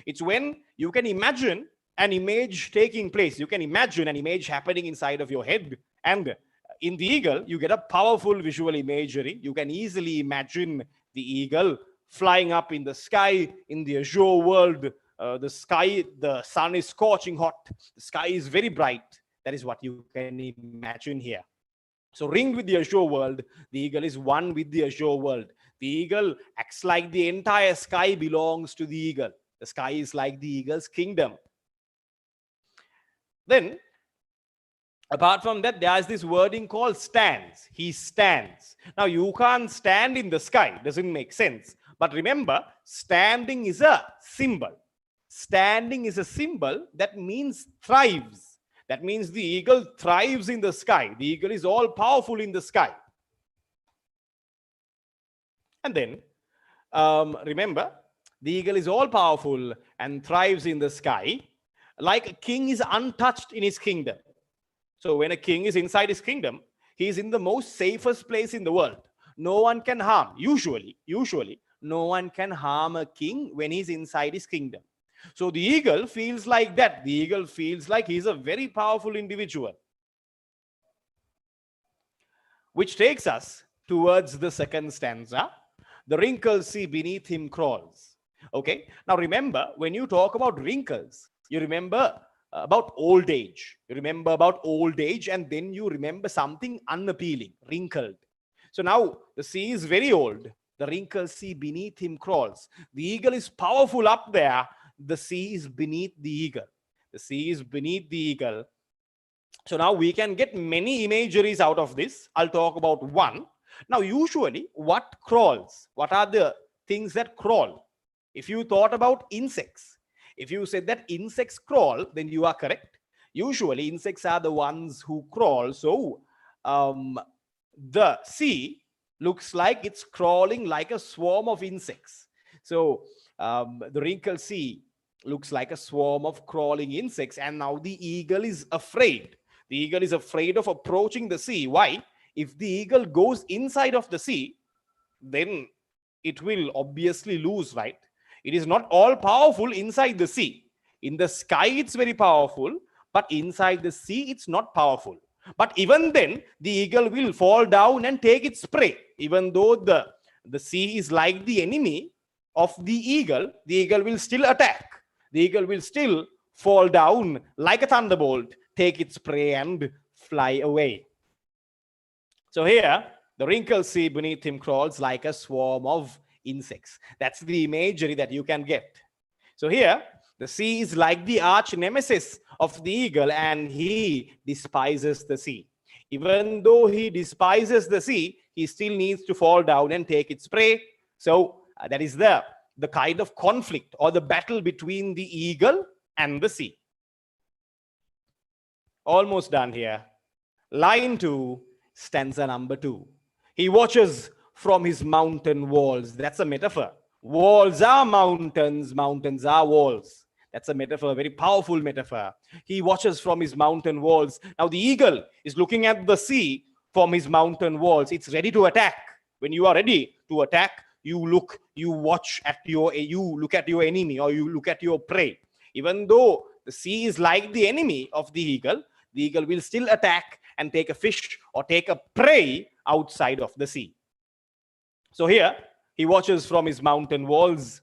It's when you can imagine an image taking place. You can imagine an image happening inside of your head. And in the eagle, you get a powerful visual imagery. You can easily imagine the eagle flying up in the sky, in the azure world. The sun is scorching hot. The sky is very bright. That is what you can imagine here. So ringed with the azure world, the eagle is one with the azure world. The eagle acts like the entire sky belongs to the eagle. The sky is like the eagle's kingdom. Then, apart from that, there is this wording called stands. He stands. Now, you can't stand in the sky. Doesn't make sense. But remember, standing is a symbol. Standing is a symbol that means thrives. That means the eagle thrives in the sky. The eagle is all powerful in the sky. And then, remember, the eagle is all powerful and thrives in the sky. Like a king is untouched in his kingdom. So when a king is inside his kingdom, he is in the most safest place in the world. No one can harm, usually, no one can harm a king when he's inside his kingdom. So the eagle feels like that. The eagle feels like he's a very powerful individual. Which takes us towards the second stanza. The wrinkles see beneath him crawls. Okay. Now remember, when you talk about wrinkles, you remember about old age. You remember about old age, and then you remember something unappealing, wrinkled. So now the sea is very old. The wrinkles see beneath him crawls. The eagle is powerful up there. The sea is beneath the eagle. The sea is beneath the eagle. So now we can get many imageries out of this. I'll talk about one. Now, usually, what crawls? What are the things that crawl? If you thought about insects, if you said that insects crawl, then you are correct. Usually, insects are the ones who crawl. So, the sea looks like it's crawling like a swarm of insects. So, the wrinkled sea looks like a swarm of crawling insects, and now the eagle is afraid. The eagle is afraid of approaching the sea. Why? If the eagle goes inside of the sea, then it will obviously lose, right? It is not all powerful inside the sea. In the sky, it's very powerful, but inside the sea, it's not powerful. But even then, the eagle will fall down and take its prey. Even though the sea is like the enemy of the eagle will still attack. The eagle will still fall down like a thunderbolt, take its prey and fly away. So here, the wrinkled sea beneath him crawls like a swarm of insects. That's the imagery that you can get. So here, the sea is like the arch nemesis of the eagle, and he despises the sea. Even though he despises the sea, he still needs to fall down and take its prey. So that is the kind of conflict or the battle between the eagle and the sea. Almost done here. Line 2, stanza number 2. He watches from his mountain walls. That's a metaphor. Walls are mountains, mountains are walls. That's a metaphor, a very powerful metaphor. He watches from his mountain walls. Now the eagle is looking at the sea from his mountain walls. It's ready to attack. When you are ready to attack, you look at your enemy, or you look at your prey. Even though the sea is like the enemy of the eagle will still attack and take a fish or take a prey outside of the sea. So here, he watches from his mountain walls.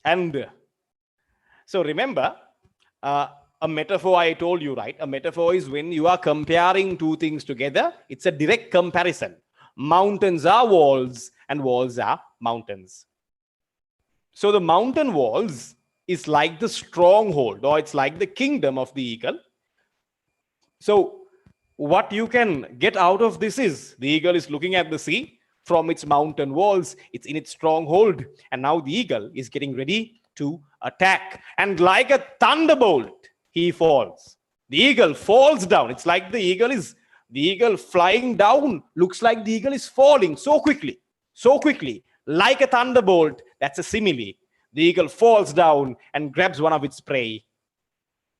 And so remember, a metaphor I told you, right? A metaphor is when you are comparing two things together. It's a direct comparison. Mountains are walls and walls are mountains. So the mountain walls is like the stronghold, or it's like the kingdom of the eagle. So what you can get out of this is the eagle is looking at the sea from its mountain walls. It's in its stronghold. And now the eagle is getting ready to attack. And like a thunderbolt, he falls. The eagle falls down. It's like the eagle flying down. Looks like the eagle is falling so quickly, like a thunderbolt. That's a simile. The eagle falls down and grabs one of its prey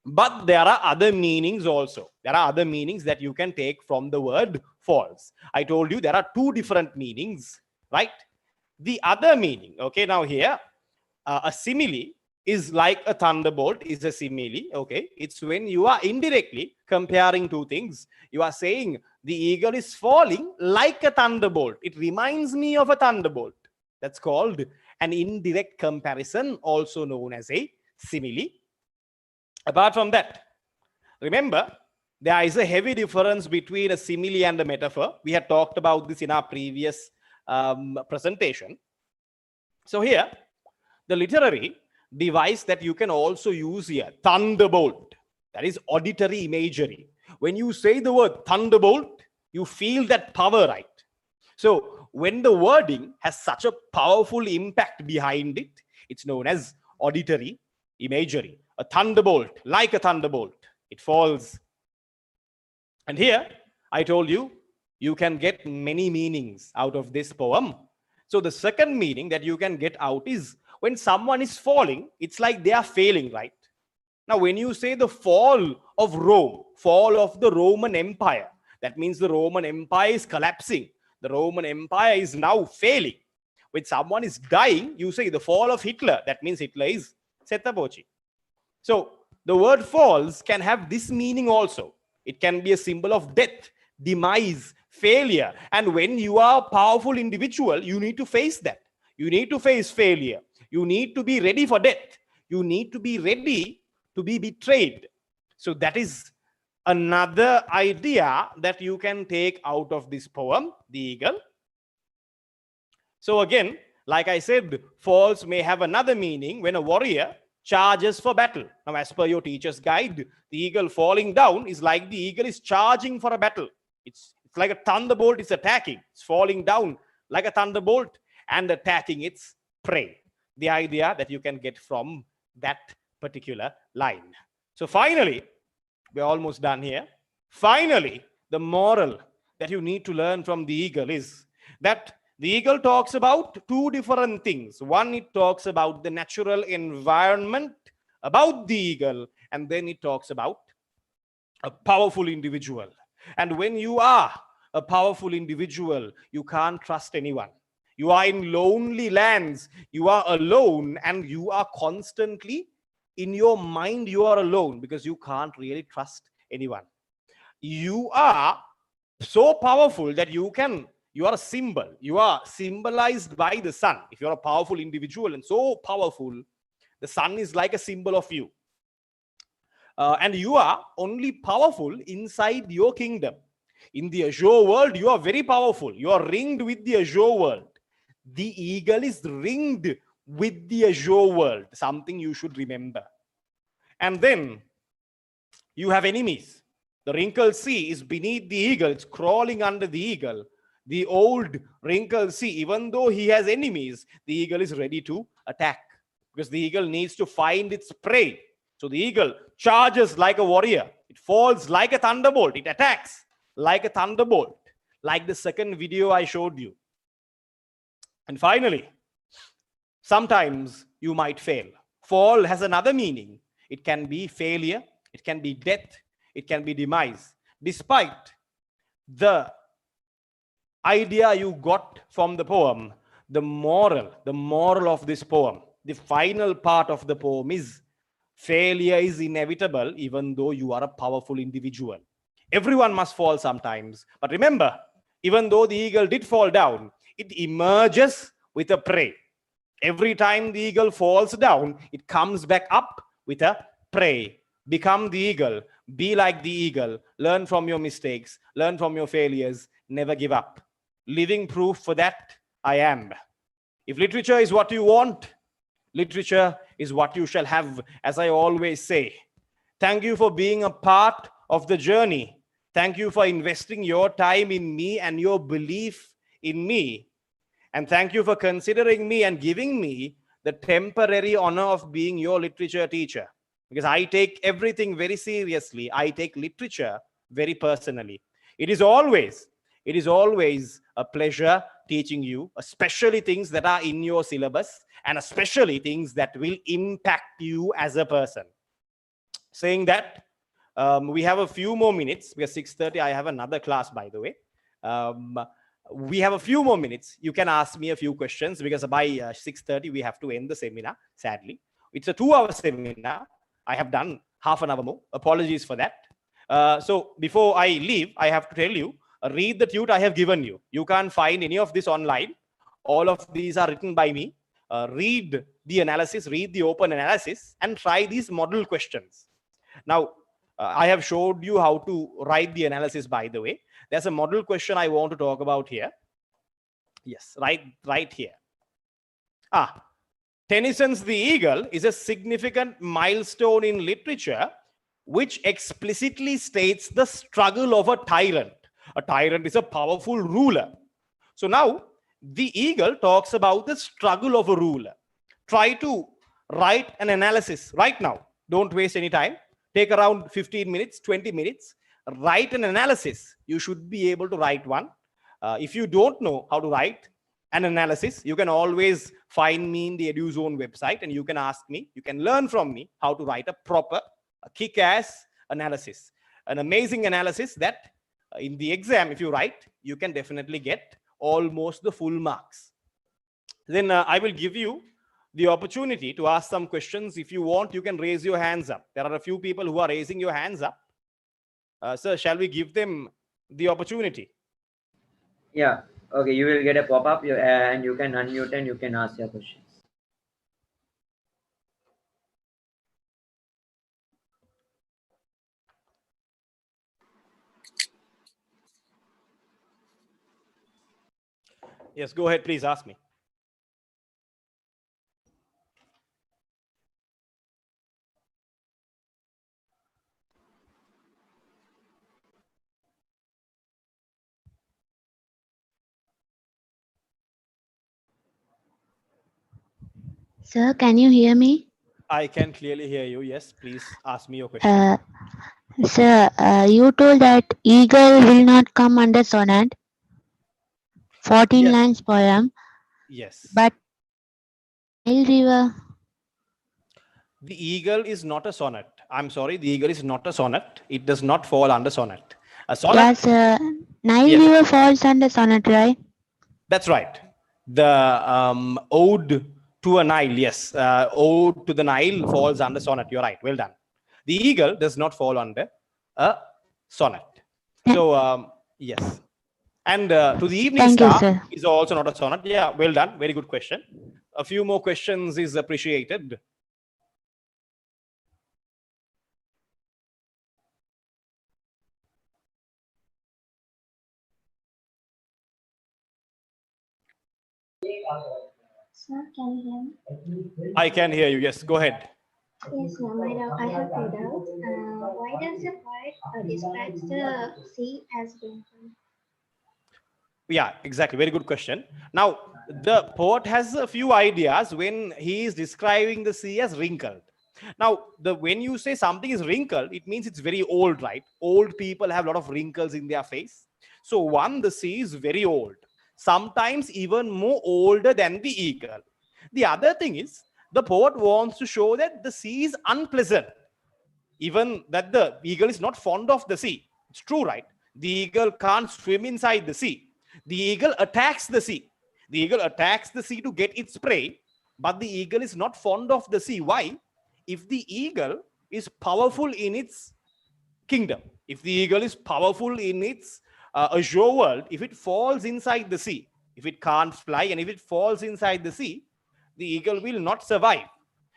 But there are other meanings also. There are other meanings that you can take from the word false. I told you there are two different meanings, right? The other meaning, okay, now here, a simile is like a thunderbolt is a simile, okay? It's when you are indirectly comparing two things. You are saying the eagle is falling like a thunderbolt. It reminds me of a thunderbolt. That's called an indirect comparison, also known as a simile. Apart from that, remember, there is a heavy difference between a simile and a metaphor. We had talked about this in our previous presentation. So here, the literary device that you can also use here, thunderbolt, that is auditory imagery. When you say the word thunderbolt, you feel that power, right? So when the wording has such a powerful impact behind it, it's known as auditory imagery. A thunderbolt, like a thunderbolt, it falls. And here, I told you, you can get many meanings out of this poem. So the second meaning that you can get out is when someone is falling, it's like they are failing, right? Now, when you say the fall of Rome, fall of the Roman Empire, that means the Roman Empire is collapsing. The Roman Empire is now failing. When someone is dying, you say the fall of Hitler. That means Hitler is setapochi. So the word falls can have this meaning also. It can be a symbol of death, demise, failure. And when you are a powerful individual, you need to face that. You need to face failure. You need to be ready for death. You need to be ready to be betrayed. So that is another idea that you can take out of this poem, The Eagle. So again, like I said, falls may have another meaning when a warrior charges for battle. Now, as per your teacher's guide, the eagle falling down is like the eagle is charging for a battle. It's like a thunderbolt is attacking. It's falling down like a thunderbolt and attacking its prey. The idea that you can get from that particular line. So finally, we're almost done here. Finally, the moral that you need to learn from the eagle is that the eagle talks about two different things. One, it talks about the natural environment about the eagle, and then it talks about a powerful individual. And when you are a powerful individual, you can't trust anyone. You are in lonely lands, you are alone, and you are constantly in your mind, you are alone because you can't really trust anyone. You are so powerful that you are a symbol. You are symbolized by the sun. If you're a powerful individual and so powerful, the sun is like a symbol of you. And you are only powerful inside your kingdom. In the azure world, you are very powerful. You are ringed with the azure world. The eagle is ringed with the azure world, something you should remember. And then you have enemies. The wrinkled sea is beneath the eagle. It's crawling under the eagle. The old wrinkled sea, even though he has enemies, the eagle is ready to attack because the eagle needs to find its prey. So the eagle charges like a warrior. It falls like a thunderbolt. It attacks like a thunderbolt, like the second video I showed you. And finally, sometimes you might fail. Fall has another meaning. It can be failure. It can be death. It can be demise. Despite the idea you got from the poem, the moral of this poem, the final part of the poem is failure is inevitable even though you are a powerful individual. Everyone must fall sometimes. But remember, even though the eagle did fall down, it emerges with a prey. Every time the eagle falls down, it comes back up with a prey. Become the eagle. Be like the eagle. Learn from your mistakes. Learn from your failures. Never give up. Living proof for that, I am. If literature is what you want, literature is what you shall have, as I always say. Thank you for being a part of the journey. Thank you for investing your time in me and your belief in me. And thank you for considering me and giving me the temporary honor of being your literature teacher. Because I take everything very seriously. I take literature very personally. It is always a pleasure teaching you, especially things that are in your syllabus and especially things that will impact you as a person. saying that we have a few more minutes because 6:30 I have another class, by the way. We have a few more minutes. You can ask me a few questions because by 6:30 we have to end the seminar, sadly. It's a 2-hour seminar. I have done half an hour more. Apologies for that. So before I leave, I have to tell you, read the tute I have given you. You can't find any of this online. All of these are written by me. Read the analysis, read the open analysis, and try these model questions. Now, I have showed you how to write the analysis, by the way. There's a model question I want to talk about here. Yes, right here. Tennyson's The Eagle is a significant milestone in literature which explicitly states the struggle of a tyrant. A tyrant is a powerful ruler. So now, The Eagle talks about the struggle of a ruler. Try to write an analysis right now. Don't waste any time. Take around 15 minutes, 20 minutes. Write an analysis. You should be able to write one. If you don't know how to write an analysis, you can always find me in the EDU-ZONE website and you can ask me, you can learn from me how to write a proper, a kick-ass analysis. An amazing analysis that in the exam, if you write, you can definitely get almost the full marks. Then I will give you the opportunity to ask some questions. If you want, you can raise your hands up. There are a few people who are raising your hands up. Sir, shall we give them the opportunity? Yeah. Okay, you will get a pop-up and you can unmute and you can ask your questions. Yes, go ahead, please ask me. Sir, can you hear me? I can clearly hear you. Yes, please ask me your question. Sir, you told that eagle will not come under sonnet. 14 Yes. lines poem. Yes. But Nile River. The Eagle is not a sonnet. I'm sorry, the Eagle is not a sonnet. It does not fall under sonnet. A sonnet. Yes, Nile Yes. River falls under sonnet, right? That's right. The Ode to a Nile, yes. Ode to the Nile falls under sonnet. You're right. Well done. The Eagle does not fall under a sonnet. So, yes. And To the Evening Thank you, Star sir. is also not a sonnet. Yeah, well done. Very good question. A few more questions is appreciated. Sir, can you hear me? I can hear you. Yes, go ahead. Yes, sir. I have a doubt. Why does the poet describe the sea as wrinkled? Yeah, exactly. Very good question. Now, the poet has a few ideas when he is describing the sea as wrinkled. Now, when you say something is wrinkled, it means it's very old, right? Old people have a lot of wrinkles in their face. So, one, the sea is very old, sometimes even more older than the eagle. The other thing is, the poet wants to show that the sea is unpleasant, even that the eagle is not fond of the sea. It's true, right? The eagle can't swim inside the sea. The eagle attacks the sea. The eagle attacks the sea to get its prey, but the eagle is not fond of the sea. Why? If the eagle is powerful in its kingdom, if the eagle is powerful in its azure world, if it falls inside the sea, if it can't fly and if it falls inside the sea, the eagle will not survive.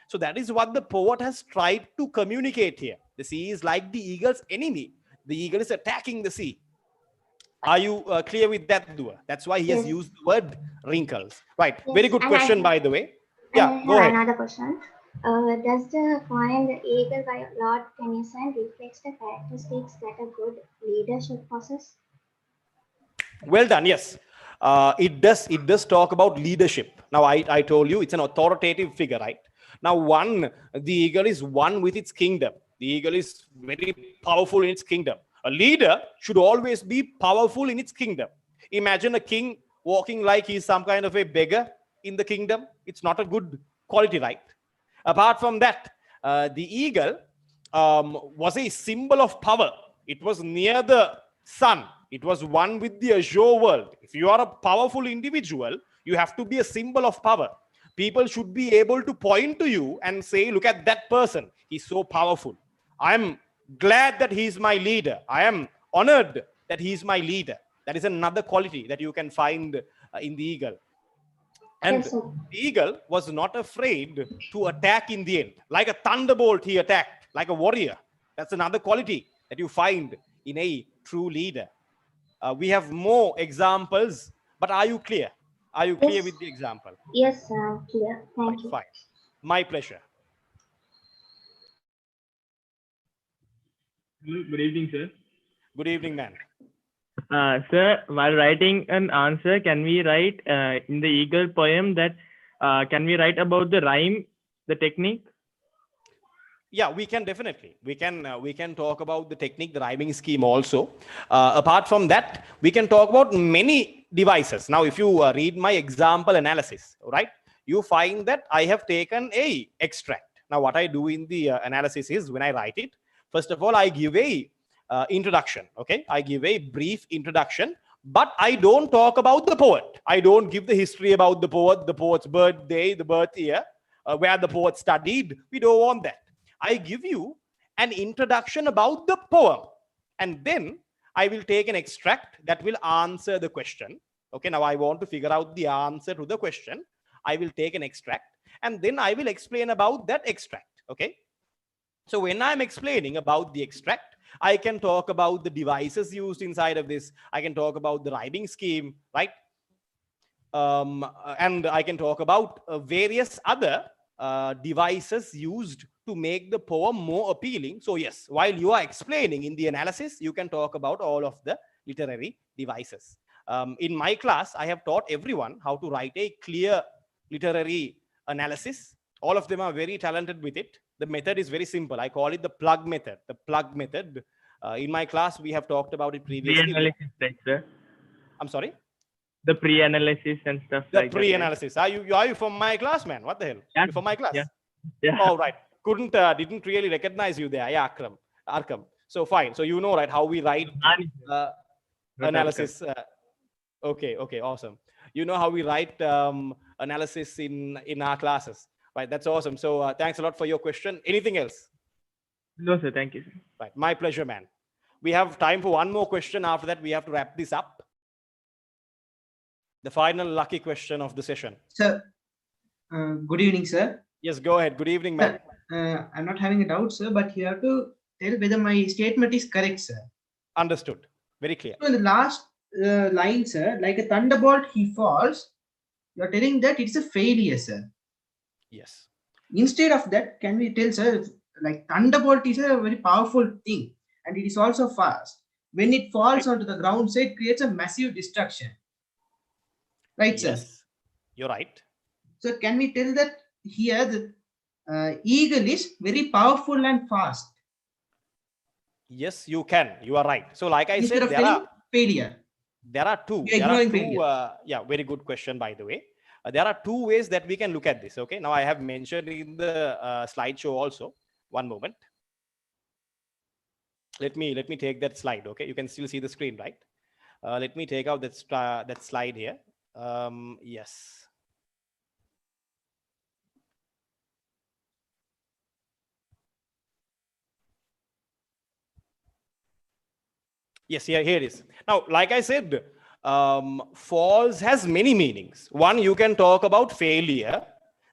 So that is what the poet has tried to communicate here. The sea is like the eagle's enemy. The eagle is attacking the sea. Are you clear with that, Dua? That's why he has used the word wrinkles. Right. Yes, Very good question, by the way. Yeah, go ahead. Another question. Does the poem The Eagle by Lord Tennyson reflects the characteristics that a good leadership possesses? Well done. Yes, it does. It does talk about leadership. Now, I told you it's an authoritative figure, right? Now, the eagle is one with its kingdom. The eagle is very powerful in its kingdom. A leader should always be powerful in its kingdom. Imagine a king walking like he's some kind of a beggar in the kingdom. It's not a good quality, right? Apart from that, the eagle was a symbol of power. It was near the sun. It was one with the azure world. If you are a powerful individual, you have to be a symbol of power. People should be able to point to you and say, look at that person. He's so powerful. I'm glad that he's my leader. I am honored that he's my leader. That is another quality that you can find in the eagle. And Yes, sir. the eagle was not afraid to attack in the end. Like a thunderbolt, he attacked, like a warrior. That's another quality that you find in a true leader. We have more examples, but are you clear? Are you clear Yes. with the example? Yes, sir. Clear. Thank you. Fine. My pleasure. Good evening, sir. Good evening, man. Sir, while writing an answer, can we write in the eagle poem that can we write about the rhyme, the technique? Yeah, we can definitely. We can talk about the technique, the rhyming scheme also. Apart from that, we can talk about many devices. Now, if you read my example analysis, right, you find that I have taken a extract. Now, what I do in the analysis is when I write it, first of all, I give a introduction. Okay, I give a brief introduction, but I don't talk about the poet. I don't give the history about the poet, the poet's birthday, the birth year, where the poet studied. We don't want that. I give you an introduction about the poem, and then I will take an extract that will answer the question. Okay, now I want to figure out the answer to the question. I will take an extract, and then I will explain about that extract. Okay, so when I'm explaining about the extract, I can talk about the devices used inside of this. I can talk about the rhyming scheme, right? And I can talk about various other devices used to make the poem more appealing. So yes, while you are explaining in the analysis, you can talk about all of the literary devices. In my class, I have taught everyone how to write a clear literary analysis. All of them are very talented with it. The method is very simple. I call it the plug method. The plug method. In my class, we have talked about it previously. Pre-analysis, right, sir? I'm sorry? The pre-analysis and stuff The like pre-analysis. Are you from my class, man? What the hell? Yeah. You from my class? Yeah. Yeah. Oh, right. Didn't really recognize you there. Yeah, Arkham. So fine. So you know, right, how we write analysis. Okay, awesome. You know how we write analysis in our classes, right? That's awesome. So thanks a lot for your question. Anything else? No, sir. Thank you, sir. Right. My pleasure, man. We have time for one more question. After that, we have to wrap this up. The final lucky question of the session. Sir, good evening, sir. Yes, go ahead. Good evening, man. I'm not having a doubt, sir, but you have to tell whether my statement is correct, sir. Understood. Very clear. So in the last line, sir, like a thunderbolt, he falls. You're telling that it's a failure, sir. Yes. Instead of that, can we tell, sir, like thunderbolt is a very powerful thing and it is also fast. When it falls onto the ground, sir, it creates a massive destruction. Right, sir? Yes, you're right. So can we tell that here the eagle is very powerful and fast? Yes, you can. You are right. So like I Instead said, of telling failure. There are two. Yeah, very good question, by the way. There are two ways that we can look at this. Okay, now I have mentioned in the slideshow also. One moment. Let me take that slide. Okay, you can still see the screen, right? Let me take out that slide here. Yes. Yes, here it is. Now, like I said, false has many meanings. One, you can talk about failure.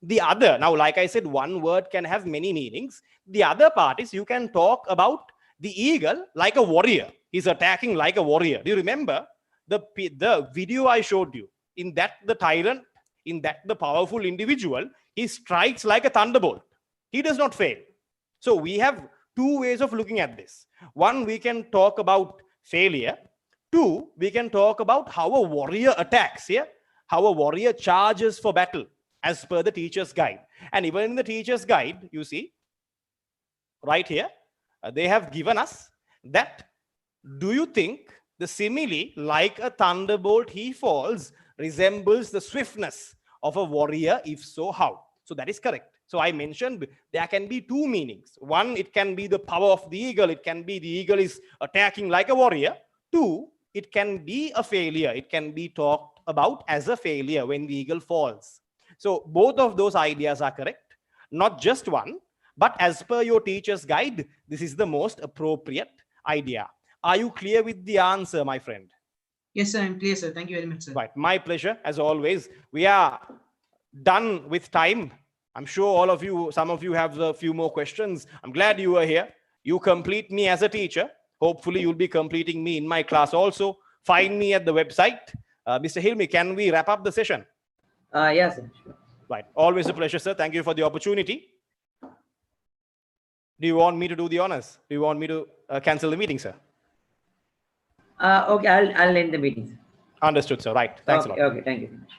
The other, now, like I said, one word can have many meanings. The other part is you can talk about the eagle like a warrior. He's attacking like a warrior. Do you remember the video I showed you? In that, the tyrant, in that, the powerful individual, he strikes like a thunderbolt. He does not fail. So we have two ways of looking at this. One, we can talk about failure. Two, we can talk about how a warrior attacks here, how a warrior charges for battle as per the teacher's guide. And even in the teacher's guide, you see, right here, they have given us that, do you think the simile, like a thunderbolt he falls, resembles the swiftness of a warrior? If so, how? So that is correct. So I mentioned there can be two meanings. One, it can be the power of the eagle. It can be the eagle is attacking like a warrior. Two, it can be a failure. It can be talked about as a failure when the eagle falls. So both of those ideas are correct. Not just one, but as per your teacher's guide, this is the most appropriate idea. Are you clear with the answer, my friend? Yes, sir, I'm clear, sir. Thank you very much, sir. Right, my pleasure, as always. We are done with time. I'm sure all of you, some of you have a few more questions. I'm glad you were here. You complete me as a teacher. Hopefully, you'll be completing me in my class also. Find me at the website. Mr. Hilmi, can we wrap up the session? Yes, sir. Sure. Right, always a pleasure, sir. Thank you for the opportunity. Do you want me to do the honors? Do you want me to cancel the meeting, sir? Okay, I'll end the meeting, sir. Understood, sir. Right. Thanks a lot. Okay, thank you so much.